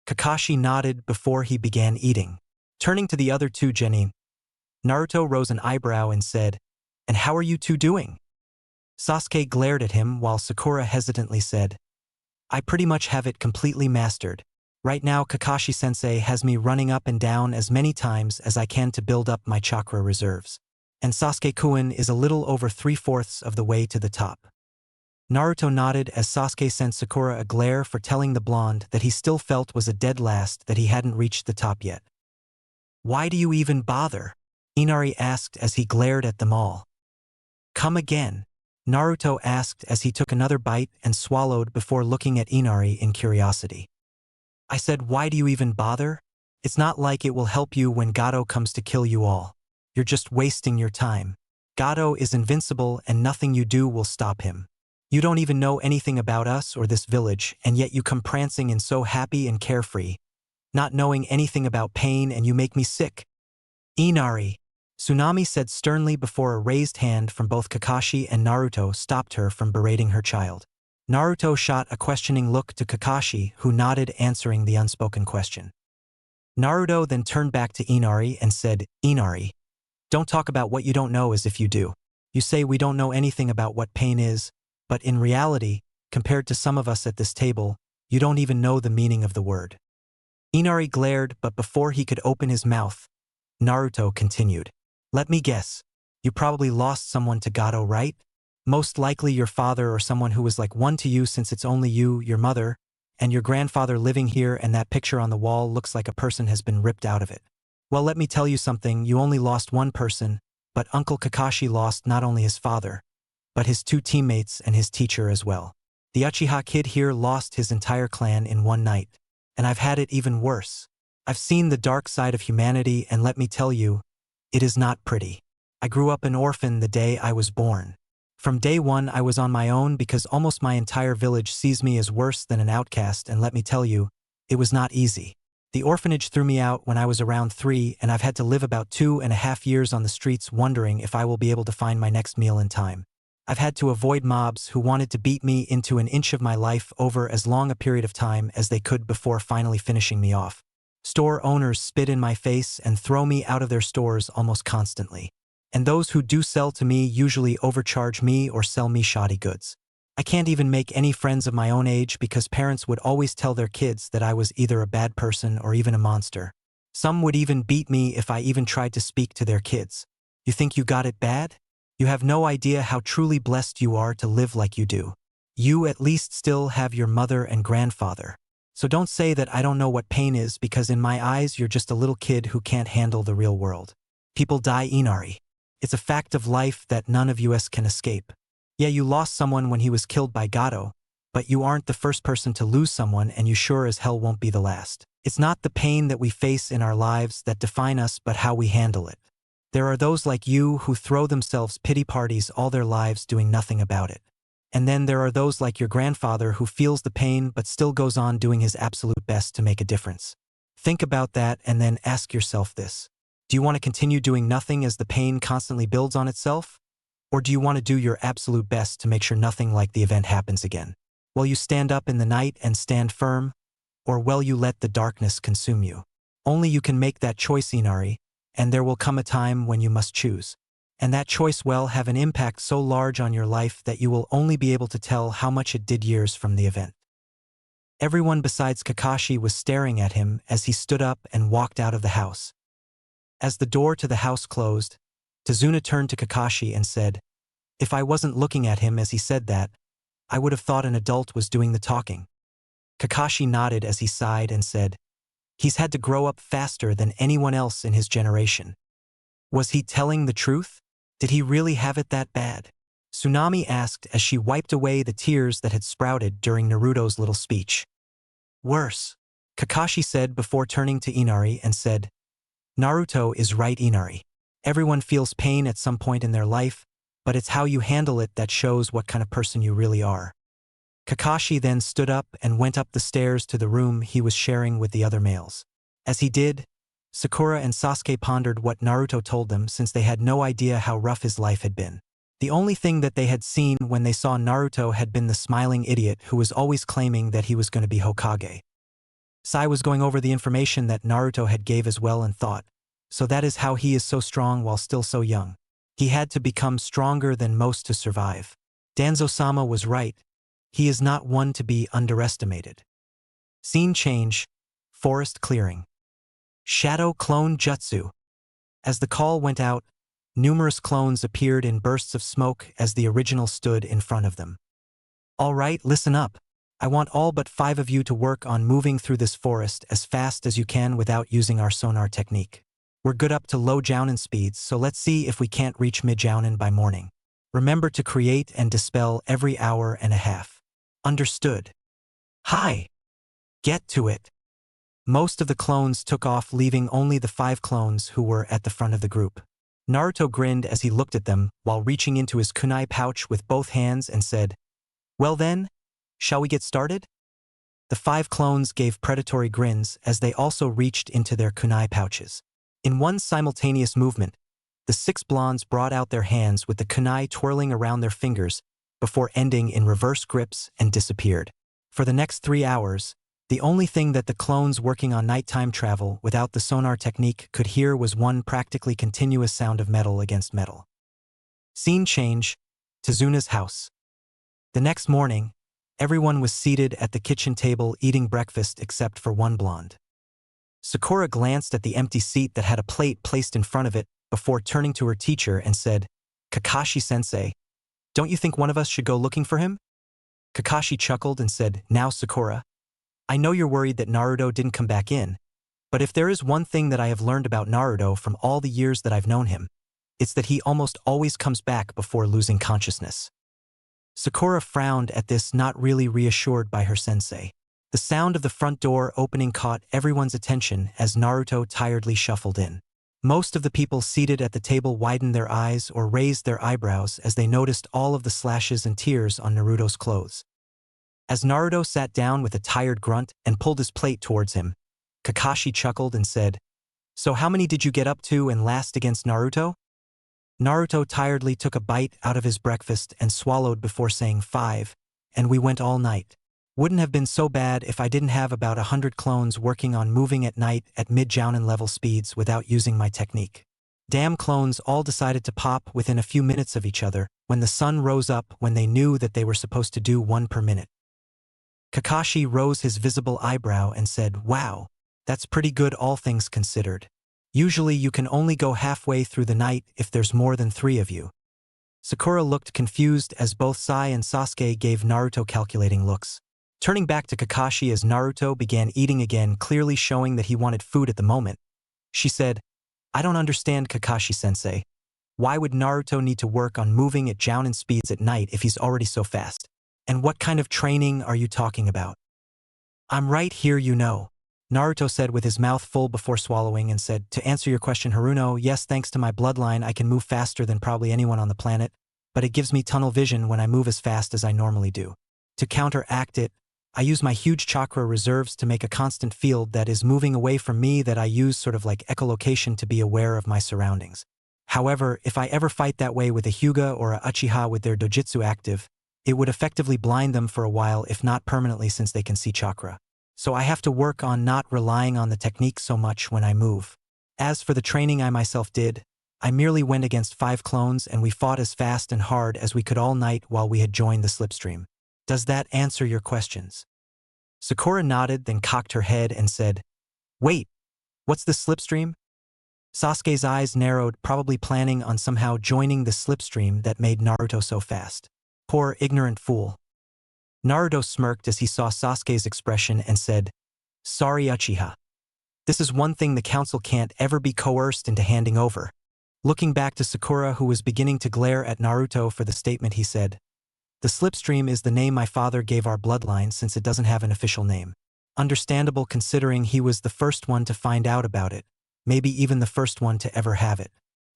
Kakashi nodded before he began eating. Turning to the other two genin, Naruto rose an eyebrow and said, "And how are you two doing?" Sasuke glared at him while Sakura hesitantly said, "I pretty much have it completely mastered. Right now Kakashi-sensei has me running up and down as many times as I can to build up my chakra reserves. And Sasuke-kun is a little over 3/4 of the way to the top." Naruto nodded as Sasuke sent Sakura a glare for telling the blonde that he still felt was a dead last that he hadn't reached the top yet. "Why do you even bother?" Inari asked as he glared at them all. "Come again?" Naruto asked as he took another bite and swallowed before looking at Inari in curiosity. "I said, why do you even bother? It's not like it will help you when Gato comes to kill you all. You're just wasting your time. Gato is invincible and nothing you do will stop him. You don't even know anything about us or this village, and yet you come prancing in so happy and carefree, not knowing anything about pain, and you make me sick." "Inari," Tsunami said sternly before a raised hand from both Kakashi and Naruto stopped her from berating her child. Naruto shot a questioning look to Kakashi, who nodded, answering the unspoken question. Naruto then turned back to Inari and said, "Inari, don't talk about what you don't know as if you do. You say we don't know anything about what pain is, but in reality, compared to some of us at this table, you don't even know the meaning of the word." Inari glared, but before he could open his mouth, Naruto continued. "Let me guess. You probably lost someone to Gato, right? Most likely your father or someone who was like one to you, since it's only you, your mother, and your grandfather living here, and that picture on the wall looks like a person has been ripped out of it. Well, let me tell you something, you only lost one person, but Uncle Kakashi lost not only his father, but his two teammates and his teacher as well. The Uchiha kid here lost his entire clan in one night, and I've had it even worse. I've seen the dark side of humanity, and let me tell you, it is not pretty. I grew up an orphan the day I was born. From day one I was on my own because almost my entire village sees me as worse than an outcast, and let me tell you, it was not easy. The orphanage threw me out when I was around 3, and I've had to live about 2.5 years on the streets wondering if I will be able to find my next meal in time. I've had to avoid mobs who wanted to beat me into an inch of my life over as long a period of time as they could before finally finishing me off. Store owners spit in my face and throw me out of their stores almost constantly. And those who do sell to me usually overcharge me or sell me shoddy goods. I can't even make any friends of my own age because parents would always tell their kids that I was either a bad person or even a monster. Some would even beat me if I even tried to speak to their kids. You think you got it bad? You have no idea how truly blessed you are to live like you do. You at least still have your mother and grandfather. So don't say that I don't know what pain is because in my eyes you're just a little kid who can't handle the real world. People die Inari. It's a fact of life that none of us can escape. Yeah, you lost someone when he was killed by Gato, but you aren't the first person to lose someone and you sure as hell won't be the last. It's not the pain that we face in our lives that define us but how we handle it. There are those like you who throw themselves pity parties all their lives doing nothing about it. And then there are those like your grandfather who feels the pain but still goes on doing his absolute best to make a difference. Think about that and then ask yourself this. Do you want to continue doing nothing as the pain constantly builds on itself? Or do you want to do your absolute best to make sure nothing like the event happens again? Will you stand up in the night and stand firm? Or will you let the darkness consume you? Only you can make that choice, Inari, and there will come a time when you must choose. And that choice will have an impact so large on your life that you will only be able to tell how much it did years from the event. Everyone besides Kakashi was staring at him as he stood up and walked out of the house. As the door to the house closed, Tazuna turned to Kakashi and said, "If I wasn't looking at him as he said that, I would have thought an adult was doing the talking." Kakashi nodded as he sighed and said, "He's had to grow up faster than anyone else in his generation." Was he telling the truth? Did he really have it that bad? Tsunami asked as she wiped away the tears that had sprouted during Naruto's little speech. "Worse," Kakashi said before turning to Inari and said, "Naruto is right, Inari. Everyone feels pain at some point in their life, but it's how you handle it that shows what kind of person you really are." Kakashi then stood up and went up the stairs to the room he was sharing with the other males. As he did, Sakura and Sasuke pondered what Naruto told them since they had no idea how rough his life had been. The only thing that they had seen when they saw Naruto had been the smiling idiot who was always claiming that he was going to be Hokage. Sai was going over the information that Naruto had gave as well and thought, so that is how he is so strong while still so young. He had to become stronger than most to survive. Danzo-sama was right. He is not one to be underestimated. Scene change, forest clearing. Shadow clone jutsu. As the call went out, numerous clones appeared in bursts of smoke as the original stood in front of them. "All right, listen up. I want all but 5 of you to work on moving through this forest as fast as you can without using our sonar technique. We're good up to low jounin speeds, so let's see if we can't reach mid-jounin by morning. Remember to create and dispel every hour and a half. Understood?" "Hi. Get to it." Most of the clones took off, leaving only the 5 clones who were at the front of the group. Naruto grinned as he looked at them while reaching into his kunai pouch with both hands and said, "Well then, shall we get started?" The 5 clones gave predatory grins as they also reached into their kunai pouches. In one simultaneous movement, the 6 blondes brought out their hands with the kunai twirling around their fingers before ending in reverse grips and disappeared. For the next 3 hours, the only thing that the clones working on nighttime travel without the sonar technique could hear was one practically continuous sound of metal against metal. Scene change, Tazuna's house. The next morning, everyone was seated at the kitchen table eating breakfast except for one blonde. Sakura glanced at the empty seat that had a plate placed in front of it before turning to her teacher and said, "Kakashi-sensei, don't you think one of us should go looking for him?" Kakashi chuckled and said, "Now, Sakura, I know you're worried that Naruto didn't come back in, but if there is one thing that I have learned about Naruto from all the years that I've known him, it's that he almost always comes back before losing consciousness." Sakura frowned at this, not really reassured by her sensei. The sound of the front door opening caught everyone's attention as Naruto tiredly shuffled in. Most of the people seated at the table widened their eyes or raised their eyebrows as they noticed all of the slashes and tears on Naruto's clothes. As Naruto sat down with a tired grunt and pulled his plate towards him, Kakashi chuckled and said, "So how many did you get up to and last against Naruto?" Naruto tiredly took a bite out of his breakfast and swallowed before saying 5, and we went all night. Wouldn't have been so bad if I didn't have about 100 clones working on moving at night at mid-jounin level speeds without using my technique. Damn clones all decided to pop within a few minutes of each other when the sun rose up when they knew that they were supposed to do 1 per minute. Kakashi rose his visible eyebrow and said, "Wow, that's pretty good all things considered. Usually you can only go halfway through the night if there's more than 3 of you." Sakura looked confused as both Sai and Sasuke gave Naruto calculating looks. Turning back to Kakashi as Naruto began eating again, clearly showing that he wanted food at the moment, she said, "I don't understand, Kakashi-sensei. Why would Naruto need to work on moving at jounin speeds at night if he's already so fast? And what kind of training are you talking about?" "I'm right here, you know," Naruto said with his mouth full before swallowing and said, "To answer your question, Haruno, yes, thanks to my bloodline I can move faster than probably anyone on the planet, but it gives me tunnel vision when I move as fast as I normally do. To counteract it, I use my huge chakra reserves to make a constant field that is moving away from me that I use sort of like echolocation to be aware of my surroundings. However, if I ever fight that way with a Hyuga or a Uchiha with their dojutsu active, it would effectively blind them for a while if not permanently since they can see chakra. So I have to work on not relying on the technique so much when I move. As for the training I myself did, I merely went against 5 clones and we fought as fast and hard as we could all night while we had joined the slipstream. Does that answer your questions?" Sakura nodded, then cocked her head and said, "Wait, what's the slipstream?" Sasuke's eyes narrowed, probably planning on somehow joining the slipstream that made Naruto so fast. Poor ignorant fool. Naruto smirked as he saw Sasuke's expression and said, "Sorry, Uchiha. This is one thing the council can't ever be coerced into handing over." Looking back to Sakura, who was beginning to glare at Naruto for the statement, he said, "The slipstream is the name my father gave our bloodline since it doesn't have an official name. Understandable considering he was the first one to find out about it, maybe even the first one to ever have it.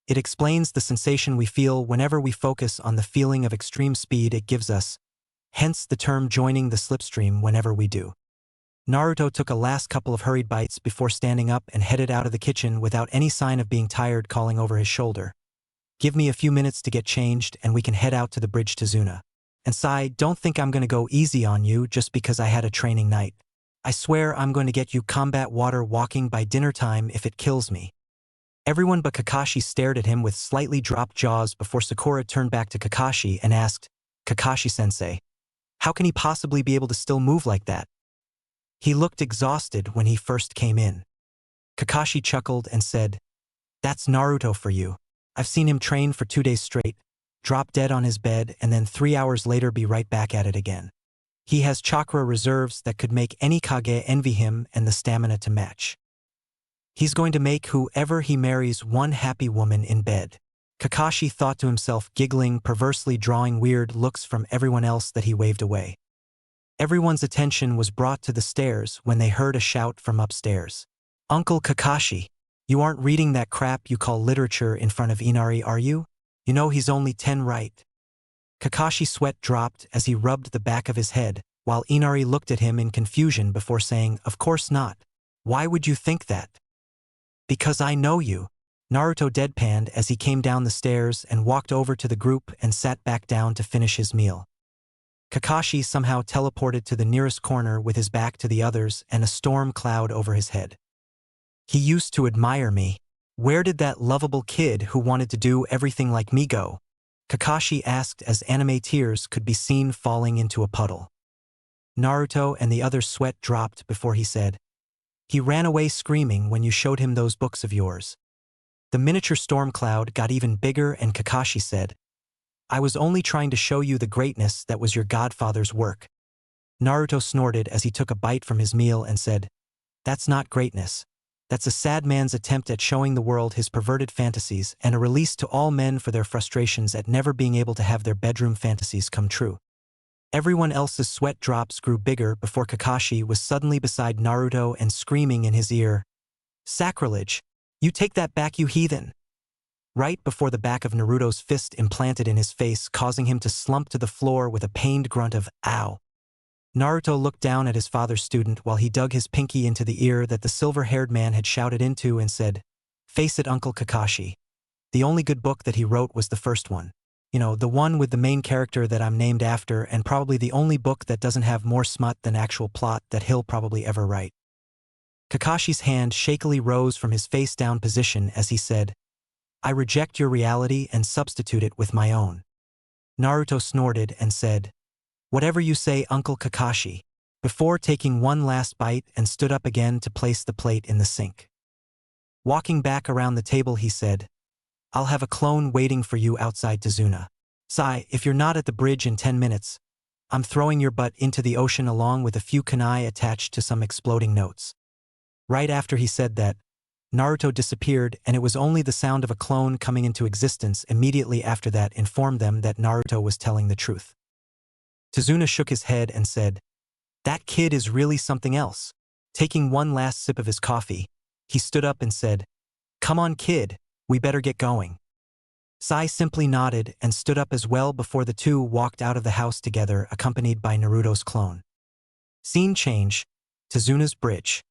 It explains the sensation we feel whenever we focus on the feeling of extreme speed it gives us, hence the term joining the slipstream whenever we do." Naruto took a last couple of hurried bites before standing up and headed out of the kitchen without any sign of being tired, calling over his shoulder, "Give me a few minutes to get changed and we can head out to the bridge to Zuna. And Sai, don't think I'm going to go easy on you just because I had a training night. I swear I'm going to get you combat water walking by dinner time if it kills me." Everyone but Kakashi stared at him with slightly dropped jaws before Sakura turned back to Kakashi and asked, "Kakashi-sensei, how can he possibly be able to still move like that? He looked exhausted when he first came in." Kakashi chuckled and said, "That's Naruto for you. I've seen him train for 2 days straight, drop dead on his bed and then 3 hours later be right back at it again. He has chakra reserves that could make any Kage envy him and the stamina to match. He's going to make whoever he marries one happy woman in bed." Kakashi thought to himself, giggling, perversely drawing weird looks from everyone else that he waved away. Everyone's attention was brought to the stairs when they heard a shout from upstairs. "Uncle Kakashi, you aren't reading that crap you call literature in front of Inari, are you? You know he's only 10, right?" Kakashi's sweat dropped as he rubbed the back of his head, while Inari looked at him in confusion before saying, "Of course not. Why would you think that?" "Because I know you," Naruto deadpanned as he came down the stairs and walked over to the group and sat back down to finish his meal. Kakashi somehow teleported to the nearest corner with his back to the others and a storm cloud over his head. "He used to admire me. Where did that lovable kid who wanted to do everything like me go?" Kakashi asked as anime tears could be seen falling into a puddle. Naruto and the others' sweat dropped before he said, "He ran away screaming when you showed him those books of yours." The miniature storm cloud got even bigger and Kakashi said, "I was only trying to show you the greatness that was your godfather's work." Naruto snorted as he took a bite from his meal and said, "That's not greatness. That's a sad man's attempt at showing the world his perverted fantasies and a release to all men for their frustrations at never being able to have their bedroom fantasies come true." Everyone else's sweat drops grew bigger before Kakashi was suddenly beside Naruto and screaming in his ear, "Sacrilege! You take that back, you heathen!" Right before the back of Naruto's fist implanted in his face, causing him to slump to the floor with a pained grunt of "ow." Naruto looked down at his father's student while he dug his pinky into the ear that the silver-haired man had shouted into and said, "Face it, Uncle Kakashi. The only good book that he wrote was the first one. You know, the one with the main character that I'm named after, and probably the only book that doesn't have more smut than actual plot that he'll probably ever write." Kakashi's hand shakily rose from his face-down position as he said, "I reject your reality and substitute it with my own." Naruto snorted and said, "Whatever you say, Uncle Kakashi," before taking one last bite and stood up again to place the plate in the sink. Walking back around the table he said, "I'll have a clone waiting for you outside Tazuna. Sai, if you're not at the bridge in 10 minutes, I'm throwing your butt into the ocean along with a few kunai attached to some exploding notes." Right after he said that, Naruto disappeared, and it was only the sound of a clone coming into existence immediately after that informed them that Naruto was telling the truth. Tazuna shook his head and said, "That kid is really something else." Taking one last sip of his coffee, he stood up and said, "Come on, kid, we better get going." Sai simply nodded and stood up as well before the two walked out of the house together, accompanied by Naruto's clone. Scene change, Tazuna's bridge.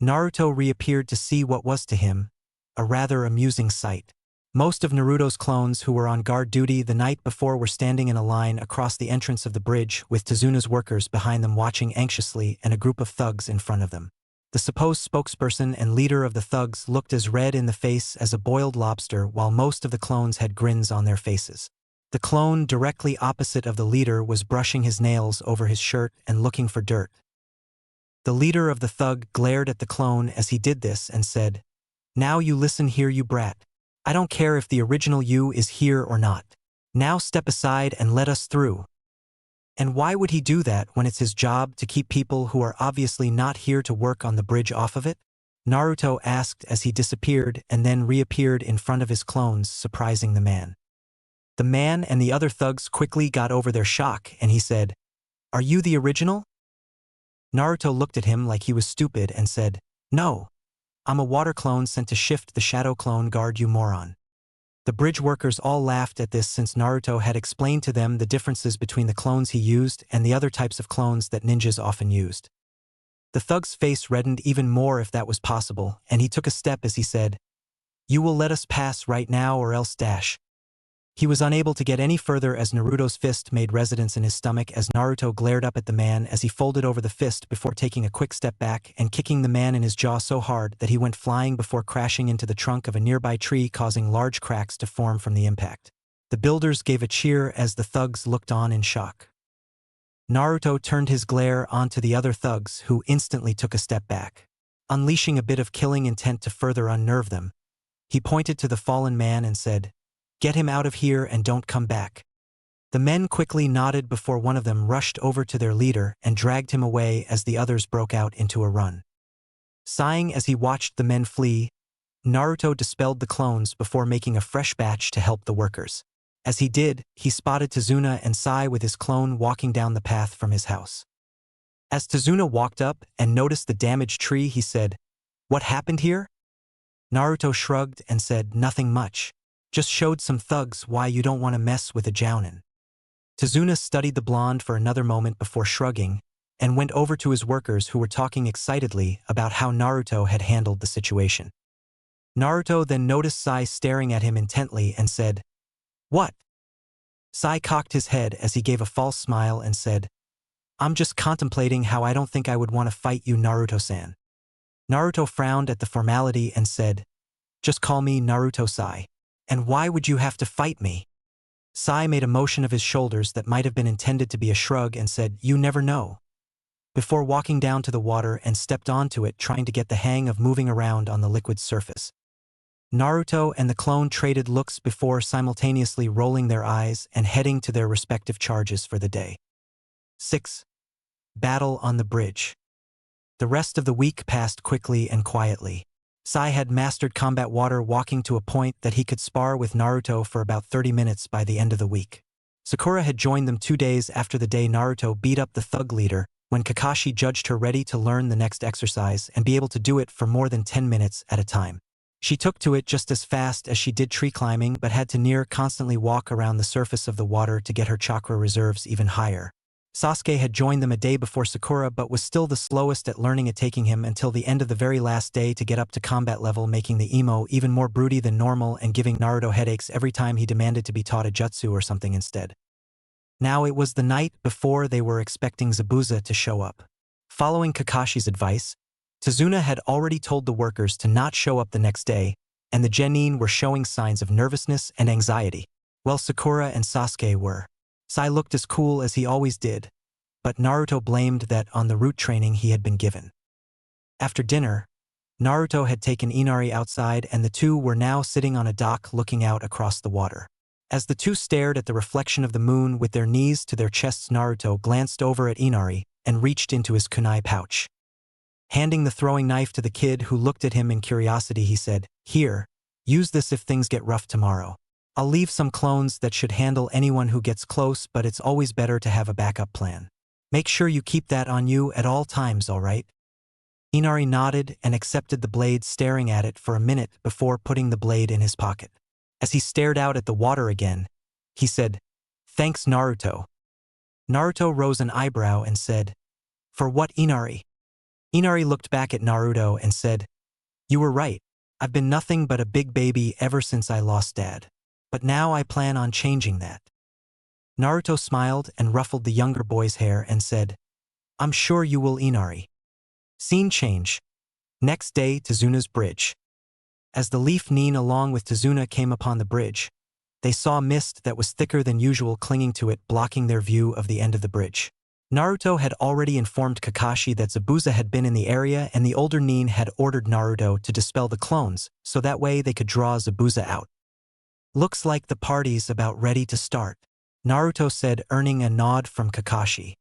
Naruto reappeared to see what was to him a rather amusing sight. Most of Naruto's clones who were on guard duty the night before were standing in a line across the entrance of the bridge with Tazuna's workers behind them watching anxiously and a group of thugs in front of them. The supposed spokesperson and leader of the thugs looked as red in the face as a boiled lobster, while most of the clones had grins on their faces. The clone directly opposite of the leader was brushing his nails over his shirt and looking for dirt. The leader of the thug glared at the clone as he did this and said, "Now you listen here, you brat. I don't care if the original you is here or not. Now step aside and let us through." And why would he do that when it's his job to keep people who are obviously not here to work on the bridge off of it? Naruto asked as he disappeared and then reappeared in front of his clones, surprising the man. The man and the other thugs quickly got over their shock and he said, "Are you the original?" Naruto looked at him like he was stupid and said, "No. I'm a water clone sent to shift the shadow clone guard, you moron." The bridge workers all laughed at this since Naruto had explained to them the differences between the clones he used and the other types of clones that ninjas often used. The thug's face reddened even more if that was possible, and he took a step as he said, "You will let us pass right now or else dash." He was unable to get any further as Naruto's fist made residence in his stomach as Naruto glared up at the man as he folded over the fist before taking a quick step back and kicking the man in his jaw so hard that he went flying before crashing into the trunk of a nearby tree, causing large cracks to form from the impact. The builders gave a cheer as the thugs looked on in shock. Naruto turned his glare onto the other thugs, who instantly took a step back. Unleashing a bit of killing intent to further unnerve them, he pointed to the fallen man and said, "Get him out of here and don't come back." The men quickly nodded before one of them rushed over to their leader and dragged him away as the others broke out into a run. Sighing as he watched the men flee, Naruto dispelled the clones before making a fresh batch to help the workers. As he did, he spotted Tazuna and Sai with his clone walking down the path from his house. As Tazuna walked up and noticed the damaged tree, he said, "What happened here?" Naruto shrugged and said, "Nothing much. Just showed some thugs why you don't want to mess with a jounin." Tazuna studied the blonde for another moment before shrugging, and went over to his workers who were talking excitedly about how Naruto had handled the situation. Naruto then noticed Sai staring at him intently and said, "What?" Sai cocked his head as he gave a false smile and said, "I'm just contemplating how I don't think I would want to fight you, Naruto-san." Naruto frowned at the formality and said, "Just call me Naruto-sai. And why would you have to fight me?" Sai made a motion of his shoulders that might have been intended to be a shrug and said, "You never know," before walking down to the water and stepped onto it, trying to get the hang of moving around on the liquid surface. Naruto and the clone traded looks before simultaneously rolling their eyes and heading to their respective charges for the day. 6. Battle on the bridge. The rest of the week passed quickly and quietly. Sai had mastered combat water walking to a point that he could spar with Naruto for about 30 minutes by the end of the week. Sakura had joined them 2 days after the day Naruto beat up the thug leader, when Kakashi judged her ready to learn the next exercise and be able to do it for more than 10 minutes at a time. She took to it just as fast as she did tree climbing, but had to constantly walk around the surface of the water to get her chakra reserves even higher. Sasuke had joined them a day before Sakura but was still the slowest at learning it, taking him until the end of the very last day to get up to combat level, making the emo even more broody than normal and giving Naruto headaches every time he demanded to be taught a jutsu or something instead. Now it was the night before they were expecting Zabuza to show up. Following Kakashi's advice, Tazuna had already told the workers to not show up the next day, and the genin were showing signs of nervousness and anxiety, while Sakura and Sasuke were. Sai looked as cool as he always did, but Naruto blamed that on the root training he had been given. After dinner, Naruto had taken Inari outside and the two were now sitting on a dock looking out across the water. As the two stared at the reflection of the moon with their knees to their chests, Naruto glanced over at Inari and reached into his kunai pouch. Handing the throwing knife to the kid who looked at him in curiosity, he said, "Here, use this if things get rough tomorrow. I'll leave some clones that should handle anyone who gets close, but it's always better to have a backup plan. Make sure you keep that on you at all times, all right?" Inari nodded and accepted the blade, staring at it for a minute before putting the blade in his pocket. As he stared out at the water again, he said, "Thanks, Naruto." Naruto rose an eyebrow and said, "For what, Inari?" Inari looked back at Naruto and said, "You were right. I've been nothing but a big baby ever since I lost Dad. But now I plan on changing that." Naruto smiled and ruffled the younger boy's hair and said, "I'm sure you will, Inari." Scene change. Next day, Tazuna's bridge. As the Leaf Nin along with Tazuna came upon the bridge, they saw mist that was thicker than usual clinging to it, blocking their view of the end of the bridge. Naruto had already informed Kakashi that Zabuza had been in the area, and the older Nin had ordered Naruto to dispel the clones, so that way they could draw Zabuza out. "Looks like the party's about ready to start," Naruto said, earning a nod from Kakashi.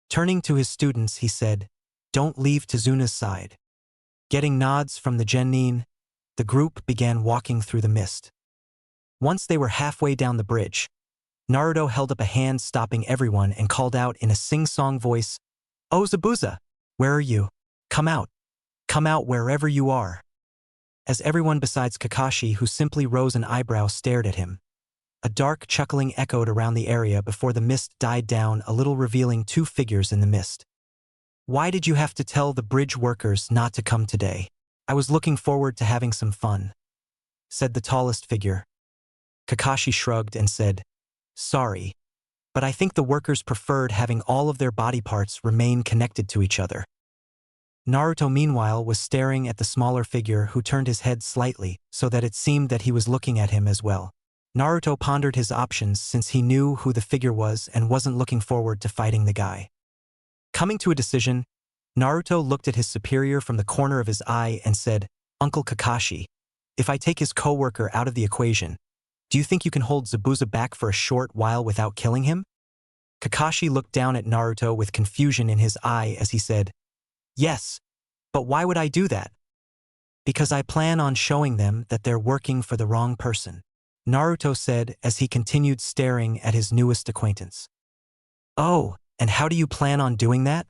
Turning to his students, he said, "Don't leave Tazuna's side." Getting nods from the genin, the group began walking through the mist. Once they were halfway down the bridge, Naruto held up a hand, stopping everyone, and called out in a sing-song voice, "Oh, Zabuza, where are you? Come out. Come out wherever you are." As everyone besides Kakashi, who simply rose an eyebrow, stared at him, a dark chuckling echoed around the area before the mist died down a little, revealing two figures in the mist. "Why did you have to tell the bridge workers not to come today? I was looking forward to having some fun," said the tallest figure. Kakashi shrugged and said, "Sorry, but I think the workers preferred having all of their body parts remain connected to each other." Naruto, meanwhile, was staring at the smaller figure, who turned his head slightly so that it seemed that he was looking at him as well. Naruto pondered his options since he knew who the figure was and wasn't looking forward to fighting the guy. Coming to a decision, Naruto looked at his superior from the corner of his eye and said, "Uncle Kakashi, if I take his co-worker out of the equation, do you think you can hold Zabuza back for a short while without killing him?" Kakashi looked down at Naruto with confusion in his eye as he said, "Yes, but why would I do that?" "Because I plan on showing them that they're working for the wrong person," Naruto said as he continued staring at his newest acquaintance. "Oh, and how do you plan on doing that?"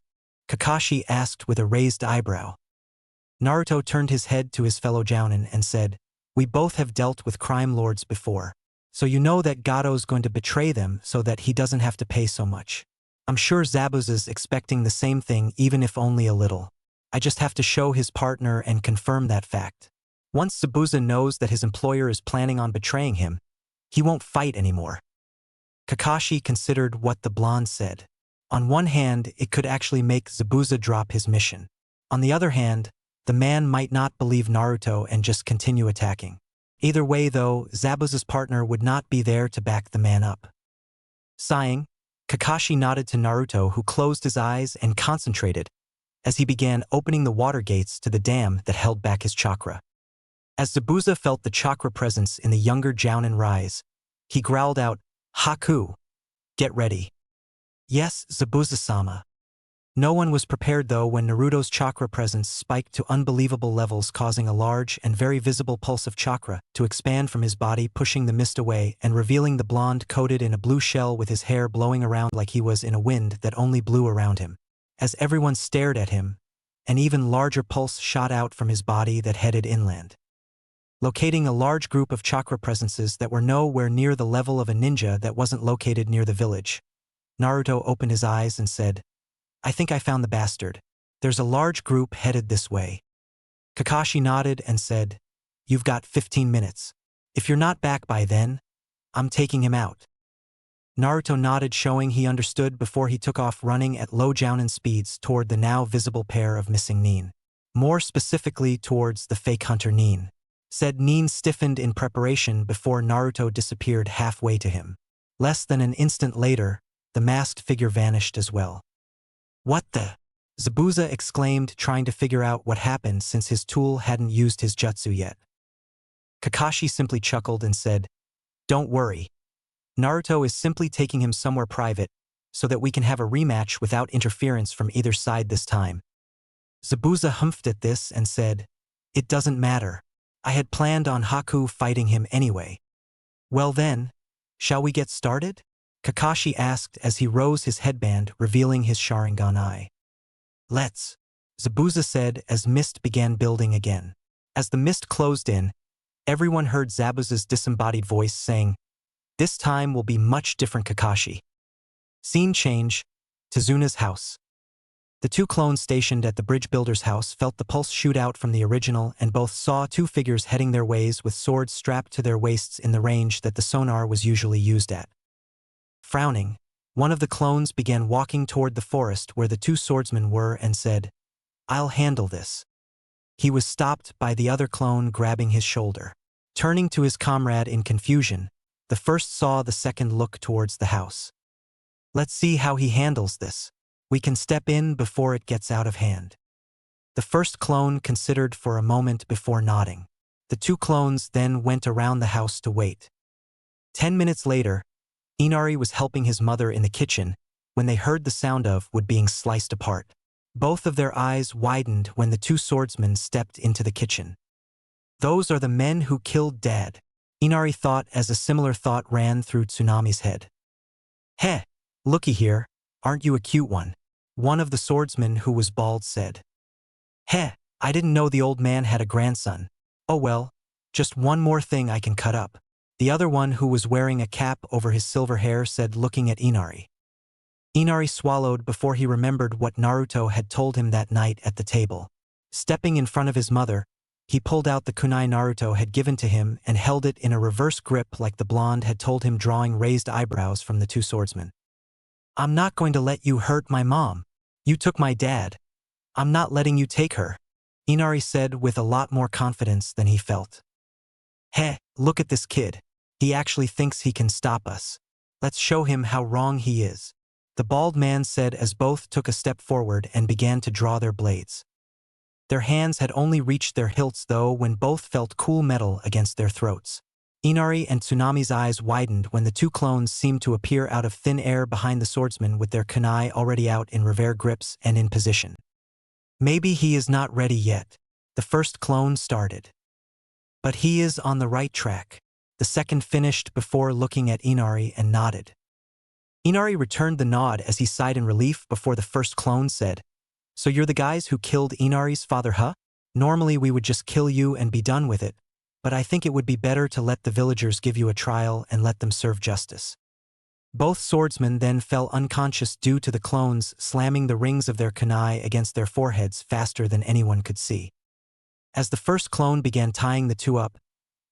Kakashi asked with a raised eyebrow. Naruto turned his head to his fellow jounin and said, "We both have dealt with crime lords before, so you know that Gato's going to betray them so that he doesn't have to pay so much. I'm sure Zabuza's expecting the same thing, even if only a little. I just have to show his partner and confirm that fact. Once Zabuza knows that his employer is planning on betraying him, he won't fight anymore." Kakashi considered what the blonde said. On one hand, it could actually make Zabuza drop his mission. On the other hand, the man might not believe Naruto and just continue attacking. Either way, though, Zabuza's partner would not be there to back the man up. Sighing, Kakashi nodded to Naruto, who closed his eyes and concentrated as he began opening the water gates to the dam that held back his chakra. As Zabuza felt the chakra presence in the younger jounin rise, he growled out, "Haku, get ready." "Yes, Zabuza-sama." No one was prepared, though, when Naruto's chakra presence spiked to unbelievable levels, causing a large and very visible pulse of chakra to expand from his body, pushing the mist away and revealing the blonde coated in a blue shell with his hair blowing around like he was in a wind that only blew around him. As everyone stared at him, an even larger pulse shot out from his body that headed inland, locating a large group of chakra presences that were nowhere near the level of a ninja that wasn't located near the village. Naruto opened his eyes and said, I think I found the bastard. There's a large group headed this way. Kakashi nodded and said, You've got 15 minutes. If you're not back by then, I'm taking him out. Naruto nodded, showing he understood before he took off running at low jounin speeds toward the now visible pair of missing Nin. More specifically towards the fake hunter Nin. Said Nin stiffened in preparation before Naruto disappeared halfway to him. Less than an instant later, the masked figure vanished as well. What the? Zabuza exclaimed, trying to figure out what happened since his tool hadn't used his jutsu yet. Kakashi simply chuckled and said, Don't worry. Naruto is simply taking him somewhere private so that we can have a rematch without interference from either side this time. Zabuza humphed at this and said, It doesn't matter. I had planned on Haku fighting him anyway. Well then, shall we get started? Kakashi asked as he rose his headband, revealing his Sharingan eye. Let's, Zabuza said as mist began building again. As the mist closed in, everyone heard Zabuza's disembodied voice saying, This time will be much different, Kakashi. Scene change, Tezuna's house. The two clones stationed at the bridge builder's house felt the pulse shoot out from the original and both saw two figures heading their ways with swords strapped to their waists in the range that the sonar was usually used at. Frowning, one of the clones began walking toward the forest where the two swordsmen were and said, I'll handle this. He was stopped by the other clone grabbing his shoulder. Turning to his comrade in confusion, the first saw the second look towards the house. Let's see how he handles this. We can step in before it gets out of hand. The first clone considered for a moment before nodding. The two clones then went around the house to wait. 10 minutes later, Inari was helping his mother in the kitchen when they heard the sound of wood being sliced apart. Both of their eyes widened when the two swordsmen stepped into the kitchen. Those are the men who killed Dad, Inari thought as a similar thought ran through Tsunami's head. Heh, looky here, aren't you a cute one? One of the swordsmen who was bald said. Heh, I didn't know the old man had a grandson. Oh well, just one more thing I can cut up. The other one who was wearing a cap over his silver hair said, looking at Inari. Inari swallowed before he remembered what Naruto had told him that night at the table. Stepping in front of his mother, he pulled out the kunai Naruto had given to him and held it in a reverse grip like the blonde had told him, drawing raised eyebrows from the two swordsmen. I'm not going to let you hurt my mom. You took my dad. I'm not letting you take her, Inari said with a lot more confidence than he felt. Heh, look at this kid. He actually thinks he can stop us. Let's show him how wrong he is, the bald man said as both took a step forward and began to draw their blades. Their hands had only reached their hilts though when both felt cool metal against their throats. Inari and Tsunami's eyes widened when the two clones seemed to appear out of thin air behind the swordsmen with their kunai already out in reverse grips and in position. Maybe he is not ready yet, the first clone started. But he is on the right track, the second finished before looking at Inari and nodded. Inari returned the nod as he sighed in relief before the first clone said, So you're the guys who killed Inari's father, huh? Normally we would just kill you and be done with it, but I think it would be better to let the villagers give you a trial and let them serve justice. Both swordsmen then fell unconscious due to the clones slamming the rings of their kunai against their foreheads faster than anyone could see. As the first clone began tying the two up,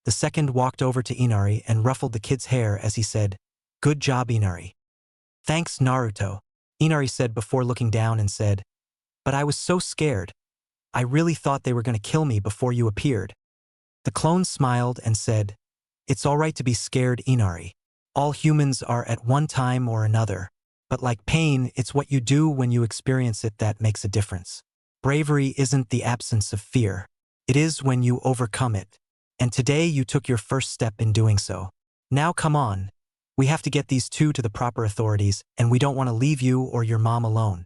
the second walked over to Inari and ruffled the kid's hair as he said, Good job, Inari. Thanks, Naruto, Inari said before looking down and said, But I was so scared. I really thought they were going to kill me before you appeared. The clone smiled and said, It's all right to be scared, Inari. All humans are at one time or another, but like pain, it's what you do when you experience it that makes a difference. Bravery isn't the absence of fear. It is when you overcome it. And today you took your first step in doing so. Now come on. We have to get these two to the proper authorities, and we don't want to leave you or your mom alone.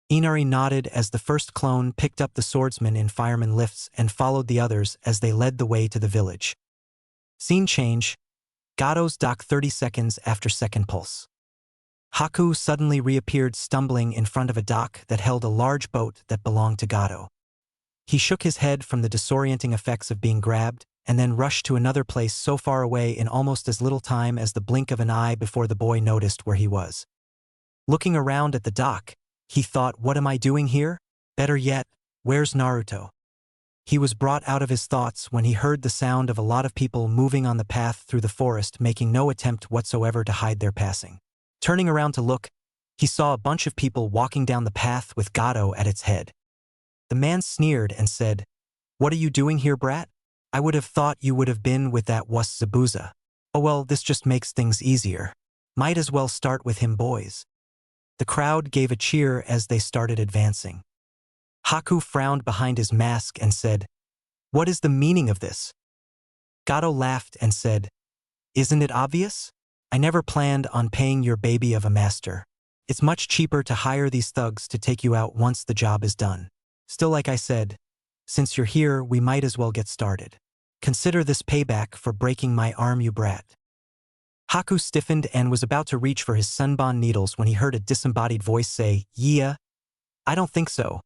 Inari nodded as the first clone picked up the swordsman in fireman lifts and followed the others as they led the way to the village. Scene change. Gado's dock 30 seconds after second pulse. Haku suddenly reappeared stumbling in front of a dock that held a large boat that belonged to Gado. He shook his head from the disorienting effects of being grabbed and then rushed to another place so far away in almost as little time as the blink of an eye before the boy noticed where he was. Looking around at the dock, he thought, what am I doing here? Better yet, where's Naruto? He was brought out of his thoughts when he heard the sound of a lot of people moving on the path through the forest, making no attempt whatsoever to hide their passing. Turning around to look, he saw a bunch of people walking down the path with Gato at its head. The man sneered and said, "What are you doing here, brat? I would have thought you would have been with that wuss Zabuza. Oh well, this just makes things easier. Might as well start with him, boys." The crowd gave a cheer as they started advancing. Haku frowned behind his mask and said, "What is the meaning of this?" Gato laughed and said, "Isn't it obvious? I never planned on paying your baby of a master. It's much cheaper to hire these thugs to take you out once the job is done. Still, like I said, since you're here, we might as well get started. Consider this payback for breaking my arm, you brat." Haku stiffened and was about to reach for his sunbon needles when he heard a disembodied voice say, "Yeah, I don't think so,"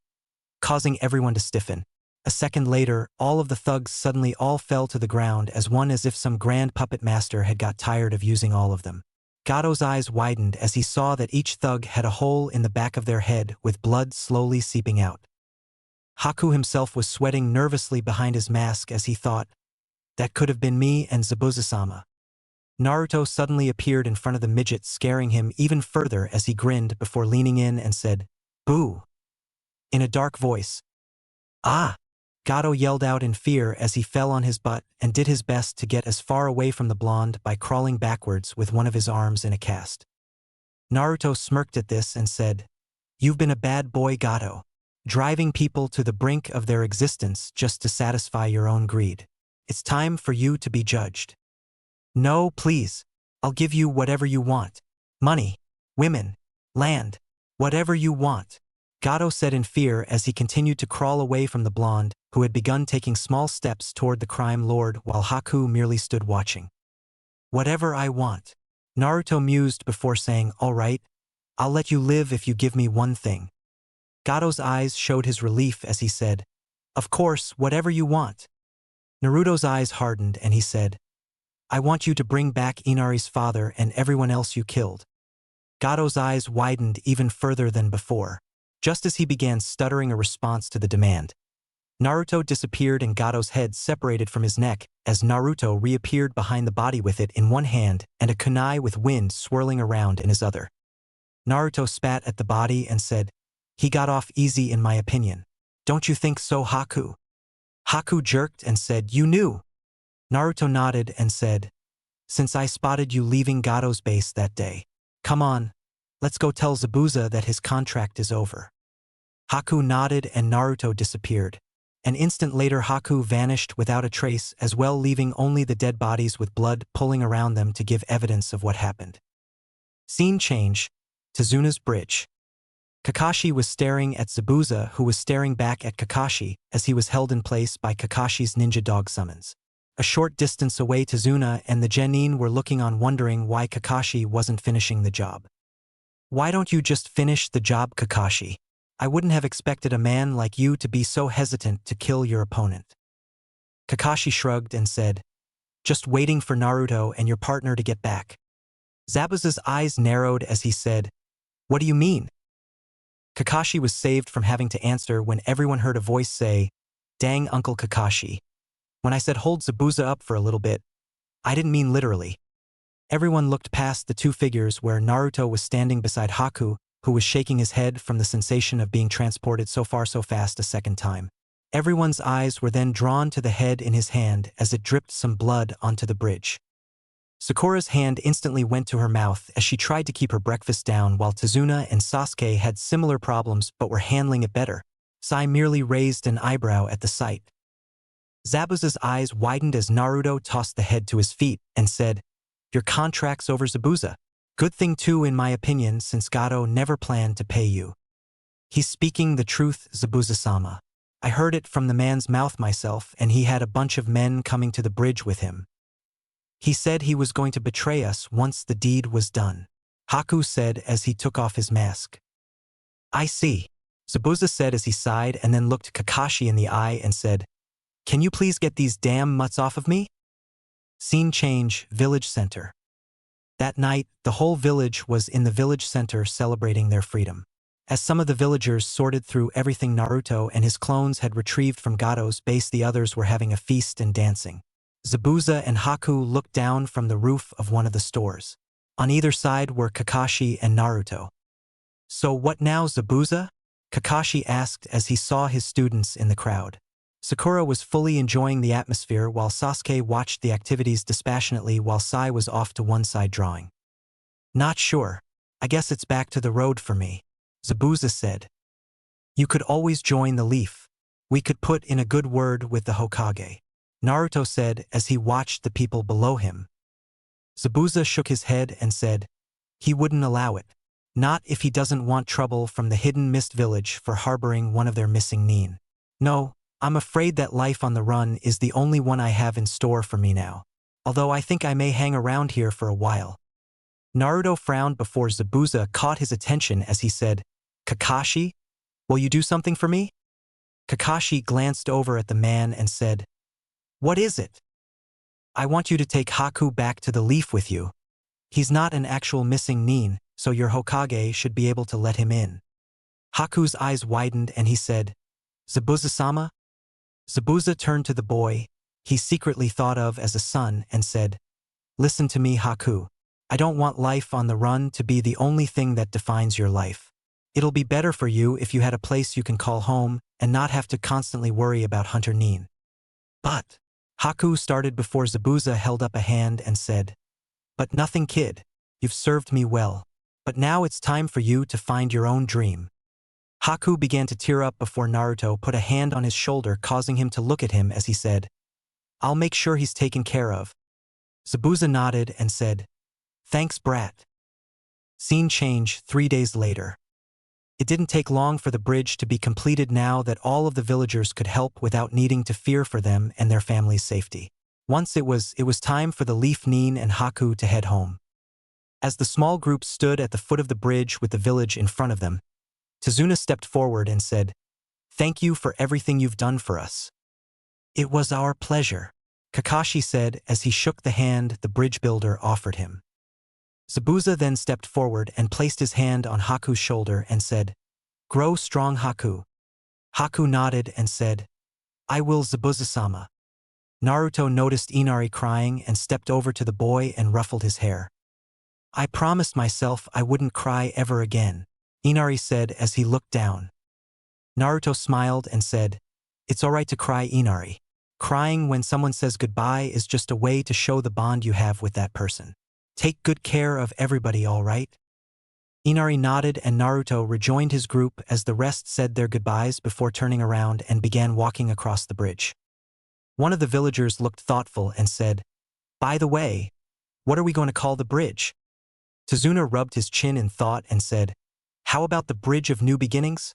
causing everyone to stiffen. A second later, all of the thugs suddenly all fell to the ground as if some grand puppet master had got tired of using all of them. Gato's eyes widened as he saw that each thug had a hole in the back of their head with blood slowly seeping out. Haku himself was sweating nervously behind his mask as he thought, that could have been me and Zabuza-sama. Naruto suddenly appeared in front of the midget, scaring him even further as he grinned before leaning in and said, "Boo," in a dark voice. "Ah!" Gato yelled out in fear as he fell on his butt and did his best to get as far away from the blonde by crawling backwards with one of his arms in a cast. Naruto smirked at this and said, "You've been a bad boy, Gato, driving people to the brink of their existence just to satisfy your own greed. It's time for you to be judged." "No, please. I'll give you whatever you want. Money, women, land, whatever you want," Gato said in fear as he continued to crawl away from the blonde, who had begun taking small steps toward the crime lord while Haku merely stood watching. "Whatever I want," Naruto mused before saying, "All right, I'll let you live if you give me one thing." Gato's eyes showed his relief as he said, "Of course, whatever you want." Naruto's eyes hardened and he said, "I want you to bring back Inari's father and everyone else you killed." Gato's eyes widened even further than before. Just as he began stuttering a response to the demand, Naruto disappeared and Gato's head separated from his neck as Naruto reappeared behind the body with it in one hand and a kunai with wind swirling around in his other. Naruto spat at the body and said, "He got off easy in my opinion. Don't you think so, Haku?" Haku jerked and said, "You knew?" Naruto nodded and said, "Since I spotted you leaving Gato's base that day. Come on, let's go tell Zabuza that his contract is over." Haku nodded and Naruto disappeared. An instant later, Haku vanished without a trace as well, leaving only the dead bodies with blood pooling around them to give evidence of what happened. Scene change, Tazuna's bridge. Kakashi was staring at Zabuza, who was staring back at Kakashi as he was held in place by Kakashi's ninja dog summons. A short distance away, Tazuna and the genin were looking on, wondering why Kakashi wasn't finishing the job. "Why don't you just finish the job, Kakashi? I wouldn't have expected a man like you to be so hesitant to kill your opponent." Kakashi shrugged and said, "Just waiting for Naruto and your partner to get back." Zabuza's eyes narrowed as he said, "What do you mean?" Kakashi was saved from having to answer when everyone heard a voice say, "Dang, Uncle Kakashi. When I said hold Zabuza up for a little bit, I didn't mean literally." Everyone looked past the two figures where Naruto was standing beside Haku, who was shaking his head from the sensation of being transported so far so fast a second time. Everyone's eyes were then drawn to the head in his hand as it dripped some blood onto the bridge. Sakura's hand instantly went to her mouth as she tried to keep her breakfast down, while Tazuna and Sasuke had similar problems but were handling it better. Sai merely raised an eyebrow at the sight. Zabuza's eyes widened as Naruto tossed the head to his feet and said, "Your contract's over, Zabuza. Good thing too, in my opinion, since Gato never planned to pay you." "He's speaking the truth, Zabuza-sama. I heard it from the man's mouth myself, and he had a bunch of men coming to the bridge with him. He said he was going to betray us once the deed was done," Haku said as he took off his mask. "I see," Zabuza said as he sighed and then looked Kakashi in the eye and said, "Can you please get these damn mutts off of me?" Scene change, village center. That night, the whole village was in the village center celebrating their freedom. As some of the villagers sorted through everything Naruto and his clones had retrieved from Gato's base, the others were having a feast and dancing. Zabuza and Haku looked down from the roof of one of the stores. On either side were Kakashi and Naruto. "So what now, Zabuza?" Kakashi asked as he saw his students in the crowd. Sakura was fully enjoying the atmosphere while Sasuke watched the activities dispassionately while Sai was off to one side drawing. "Not sure. I guess it's back to the road for me," Zabuza said. "You could always join the Leaf. We could put in a good word with the Hokage," Naruto said as he watched the people below him. Zabuza shook his head and said, "He wouldn't allow it. Not if he doesn't want trouble from the hidden mist village for harboring one of their missing nin. No, I'm afraid that life on the run is the only one I have in store for me now. Although I think I may hang around here for a while." Naruto frowned before Zabuza caught his attention as he said, "Kakashi, will you do something for me?" Kakashi glanced over at the man and said, "What is it?" "I want you to take Haku back to the Leaf with you. He's not an actual missing nin, so your Hokage should be able to let him in." Haku's eyes widened and he said, "Zabuza-sama?" Zabuza turned to the boy he secretly thought of as a son and said, "Listen to me, Haku. I don't want life on the run to be the only thing that defines your life. It'll be better for you if you had a place you can call home and not have to constantly worry about Hunter Nin." "But," Haku started before Zabuza held up a hand and said, "But nothing, kid. You've served me well. But now it's time for you to find your own dream." Haku began to tear up before Naruto put a hand on his shoulder, causing him to look at him as he said, "I'll make sure he's taken care of." Zabuza nodded and said, "Thanks, brat." Scene change 3 days later. It didn't take long for the bridge to be completed now that all of the villagers could help without needing to fear for them and their family's safety. Once it was time for the Leaf Nin and Haku to head home. As the small group stood at the foot of the bridge with the village in front of them, Tazuna stepped forward and said, "Thank you for everything you've done for us." "It was our pleasure," Kakashi said as he shook the hand the bridge builder offered him. Zabuza then stepped forward and placed his hand on Haku's shoulder and said, "Grow strong, Haku." Haku nodded and said, "I will, Zabuza-sama." Naruto noticed Inari crying and stepped over to the boy and ruffled his hair. "I promised myself I wouldn't cry ever again," Inari said as he looked down. Naruto smiled and said, "It's alright to cry, Inari. Crying when someone says goodbye is just a way to show the bond you have with that person. Take good care of everybody, all right?" Inari nodded and Naruto rejoined his group as the rest said their goodbyes before turning around and began walking across the bridge. One of the villagers looked thoughtful and said, "By the way, what are we going to call the bridge?" Tazuna rubbed his chin in thought and said, "How about the Bridge of New Beginnings?"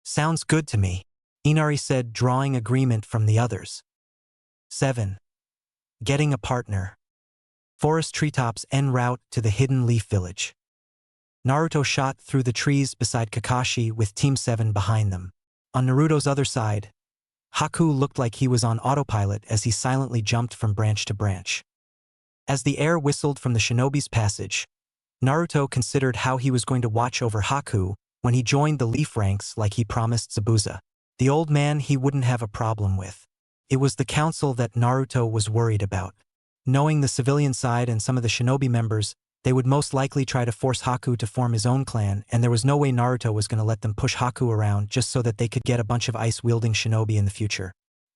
"Sounds good to me," Inari said, drawing agreement from the others. 7. Getting a partner. Forest treetops en route to the hidden Leaf Village. Naruto shot through the trees beside Kakashi with Team 7 behind them. On Naruto's other side, Haku looked like he was on autopilot as he silently jumped from branch to branch. As the air whistled from the shinobi's passage, Naruto considered how he was going to watch over Haku when he joined the Leaf ranks like he promised Zabuza. The old man he wouldn't have a problem with. It was the council that Naruto was worried about. Knowing the civilian side and some of the shinobi members, they would most likely try to force Haku to form his own clan, and there was no way Naruto was going to let them push Haku around just so that they could get a bunch of ice-wielding shinobi in the future.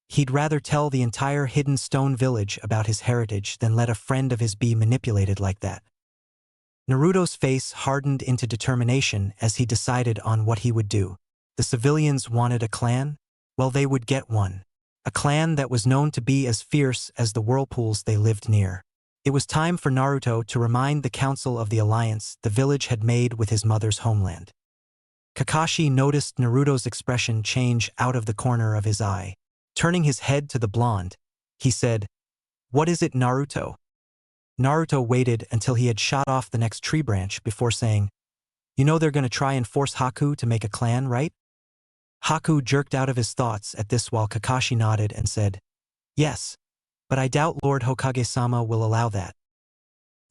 He'd rather tell the entire hidden stone village about his heritage than let a friend of his be manipulated like that. Naruto's face hardened into determination as he decided on what he would do. The civilians wanted a clan? Well, they would get one. A clan that was known to be as fierce as the whirlpools they lived near. It was time for Naruto to remind the council of the alliance the village had made with his mother's homeland. Kakashi noticed Naruto's expression change out of the corner of his eye. Turning his head to the blonde, he said, "What is it, Naruto?" Naruto waited until he had shot off the next tree branch before saying, "You know they're going to try and force Haku to make a clan, right?" Haku jerked out of his thoughts at this while Kakashi nodded and said, "Yes, but I doubt Lord Hokage-sama will allow that."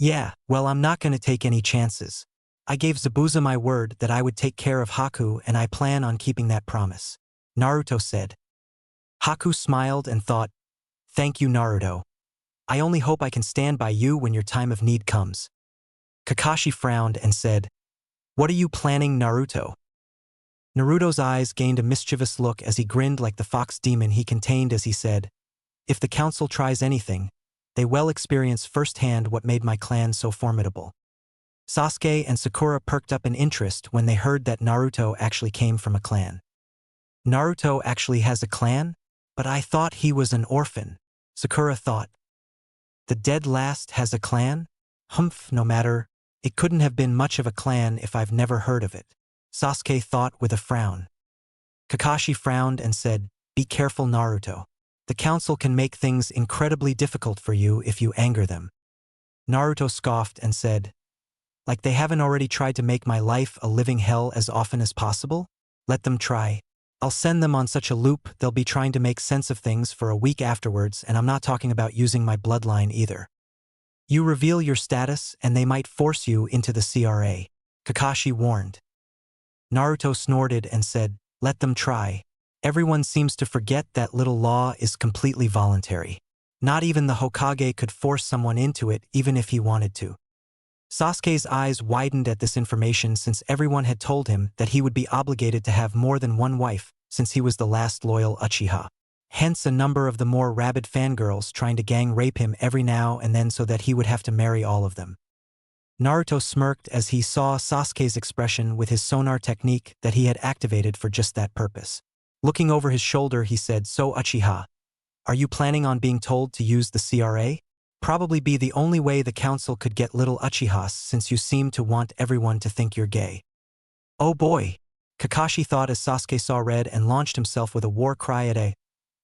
Yeah, well, I'm not gonna take any chances. I gave Zabuza my word that I would take care of Haku and I plan on keeping that promise. Naruto said. Haku smiled and thought, thank you, Naruto. I only hope I can stand by you when your time of need comes. Kakashi frowned and said, what are you planning, Naruto? Naruto's eyes gained a mischievous look as he grinned like the fox demon he contained as he said, if the council tries anything, they will experience firsthand what made my clan so formidable. Sasuke and Sakura perked up in interest when they heard that Naruto actually came from a clan. Naruto actually has a clan? But I thought he was an orphan, Sakura thought. The dead last has a clan? Humph, no matter, it couldn't have been much of a clan if I've never heard of it, Sasuke thought with a frown. Kakashi frowned and said, be careful, Naruto. The council can make things incredibly difficult for you if you anger them. Naruto scoffed and said, like they haven't already tried to make my life a living hell as often as possible? Let them try. I'll send them on such a loop they'll be trying to make sense of things for a week afterwards, and I'm not talking about using my bloodline either. You reveal your status and they might force you into the CRA, Kakashi warned. Naruto snorted and said, let them try. Everyone seems to forget that little law is completely voluntary. Not even the Hokage could force someone into it even if he wanted to. Sasuke's eyes widened at this information since everyone had told him that he would be obligated to have more than one wife since he was the last loyal Uchiha. Hence a number of the more rabid fangirls trying to gang rape him every now and then so that he would have to marry all of them. Naruto smirked as he saw Sasuke's expression with his sonar technique that he had activated for just that purpose. Looking over his shoulder, he said, so Uchiha, are you planning on being told to use the CRA? Probably be the only way the council could get little Uchihas since you seem to want everyone to think you're gay. Oh boy, Kakashi thought as Sasuke saw red and launched himself with a war cry at a,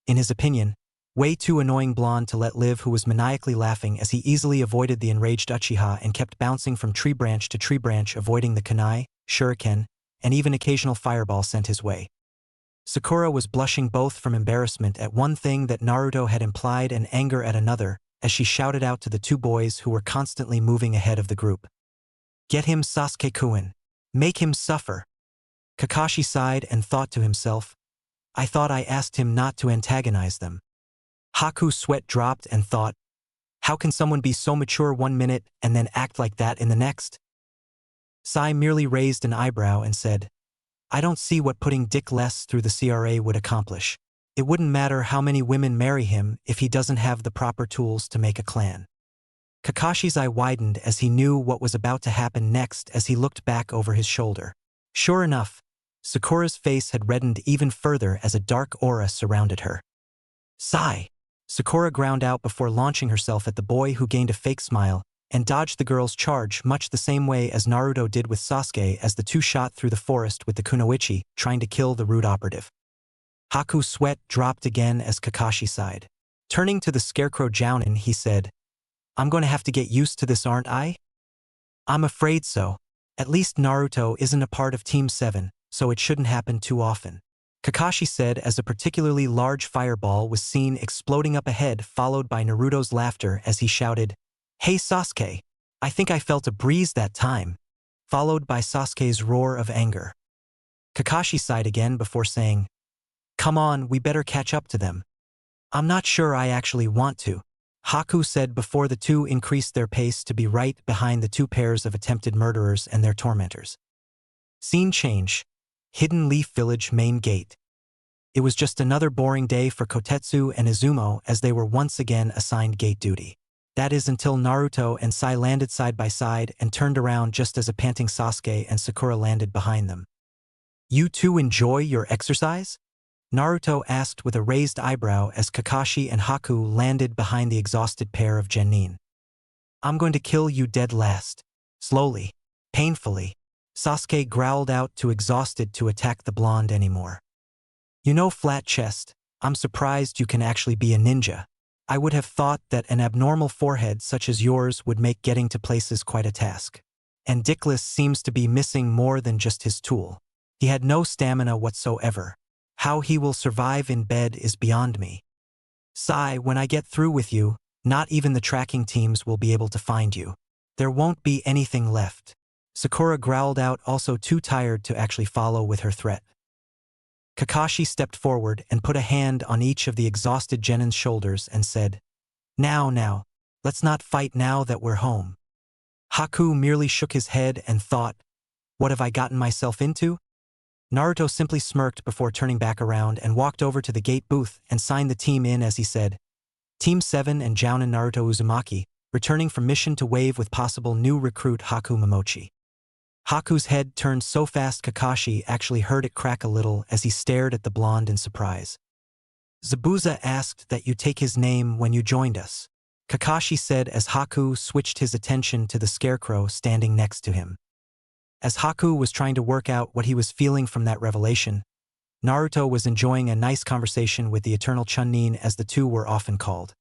in his opinion, way too annoying blonde to let live who was maniacally laughing as he easily avoided the enraged Uchiha and kept bouncing from tree branch to tree branch avoiding the kunai, shuriken, and even occasional fireball sent his way. Sakura was blushing both from embarrassment at one thing that Naruto had implied and anger at another, as she shouted out to the two boys who were constantly moving ahead of the group. Get him, Sasuke-kun. Make him suffer. Kakashi sighed and thought to himself, I thought I asked him not to antagonize them. Haku's sweat dropped and thought, how can someone be so mature 1 minute and then act like that in the next? Sai merely raised an eyebrow and said, I don't see what putting Dick Less through the CRA would accomplish. It wouldn't matter how many women marry him if he doesn't have the proper tools to make a clan. Kakashi's eye widened as he knew what was about to happen next as he looked back over his shoulder. Sure enough, Sakura's face had reddened even further as a dark aura surrounded her. Sigh! Sakura ground out before launching herself at the boy who gained a fake smile and dodged the girl's charge much the same way as Naruto did with Sasuke as the two shot through the forest with the kunoichi, trying to kill the rude operative. Haku's sweat dropped again as Kakashi sighed. Turning to the scarecrow Jounin, he said, I'm going to have to get used to this, aren't I? I'm afraid so. At least Naruto isn't a part of Team 7, so it shouldn't happen too often. Kakashi said as a particularly large fireball was seen exploding up ahead, followed by Naruto's laughter as he shouted, Hey Sasuke, I think I felt a breeze that time, followed by Sasuke's roar of anger. Kakashi sighed again before saying, Come on, we better catch up to them. I'm not sure I actually want to, Haku said before the two increased their pace to be right behind the two pairs of attempted murderers and their tormentors. Scene change. Hidden Leaf Village main gate. It was just another boring day for Kotetsu and Izumo as they were once again assigned gate duty. That is until Naruto and Sai landed side by side and turned around just as a panting Sasuke and Sakura landed behind them. You two enjoy your exercise? Naruto asked with a raised eyebrow as Kakashi and Haku landed behind the exhausted pair of genin. I'm going to kill you dead last. Slowly, painfully, Sasuke growled out, too exhausted to attack the blonde anymore. You know, flat chest, I'm surprised you can actually be a ninja. I would have thought that an abnormal forehead such as yours would make getting to places quite a task. And Dickless seems to be missing more than just his tool. He had no stamina whatsoever. How he will survive in bed is beyond me. Sai, when I get through with you, not even the tracking teams will be able to find you. There won't be anything left. Sakura growled out, also too tired to actually follow with her threat. Kakashi stepped forward and put a hand on each of the exhausted Genin's shoulders and said, Now, let's not fight now that we're home. Haku merely shook his head and thought, what have I gotten myself into? Naruto simply smirked before turning back around and walked over to the gate booth and signed the team in as he said, Team 7 and Jounin Naruto Uzumaki, returning from mission to wave with possible new recruit Haku Momochi. Haku's head turned so fast Kakashi actually heard it crack a little as he stared at the blonde in surprise. Zabuza asked that you take his name when you joined us, Kakashi said as Haku switched his attention to the scarecrow standing next to him. As Haku was trying to work out what he was feeling from that revelation, Naruto was enjoying a nice conversation with the eternal Chunin, as the two were often called.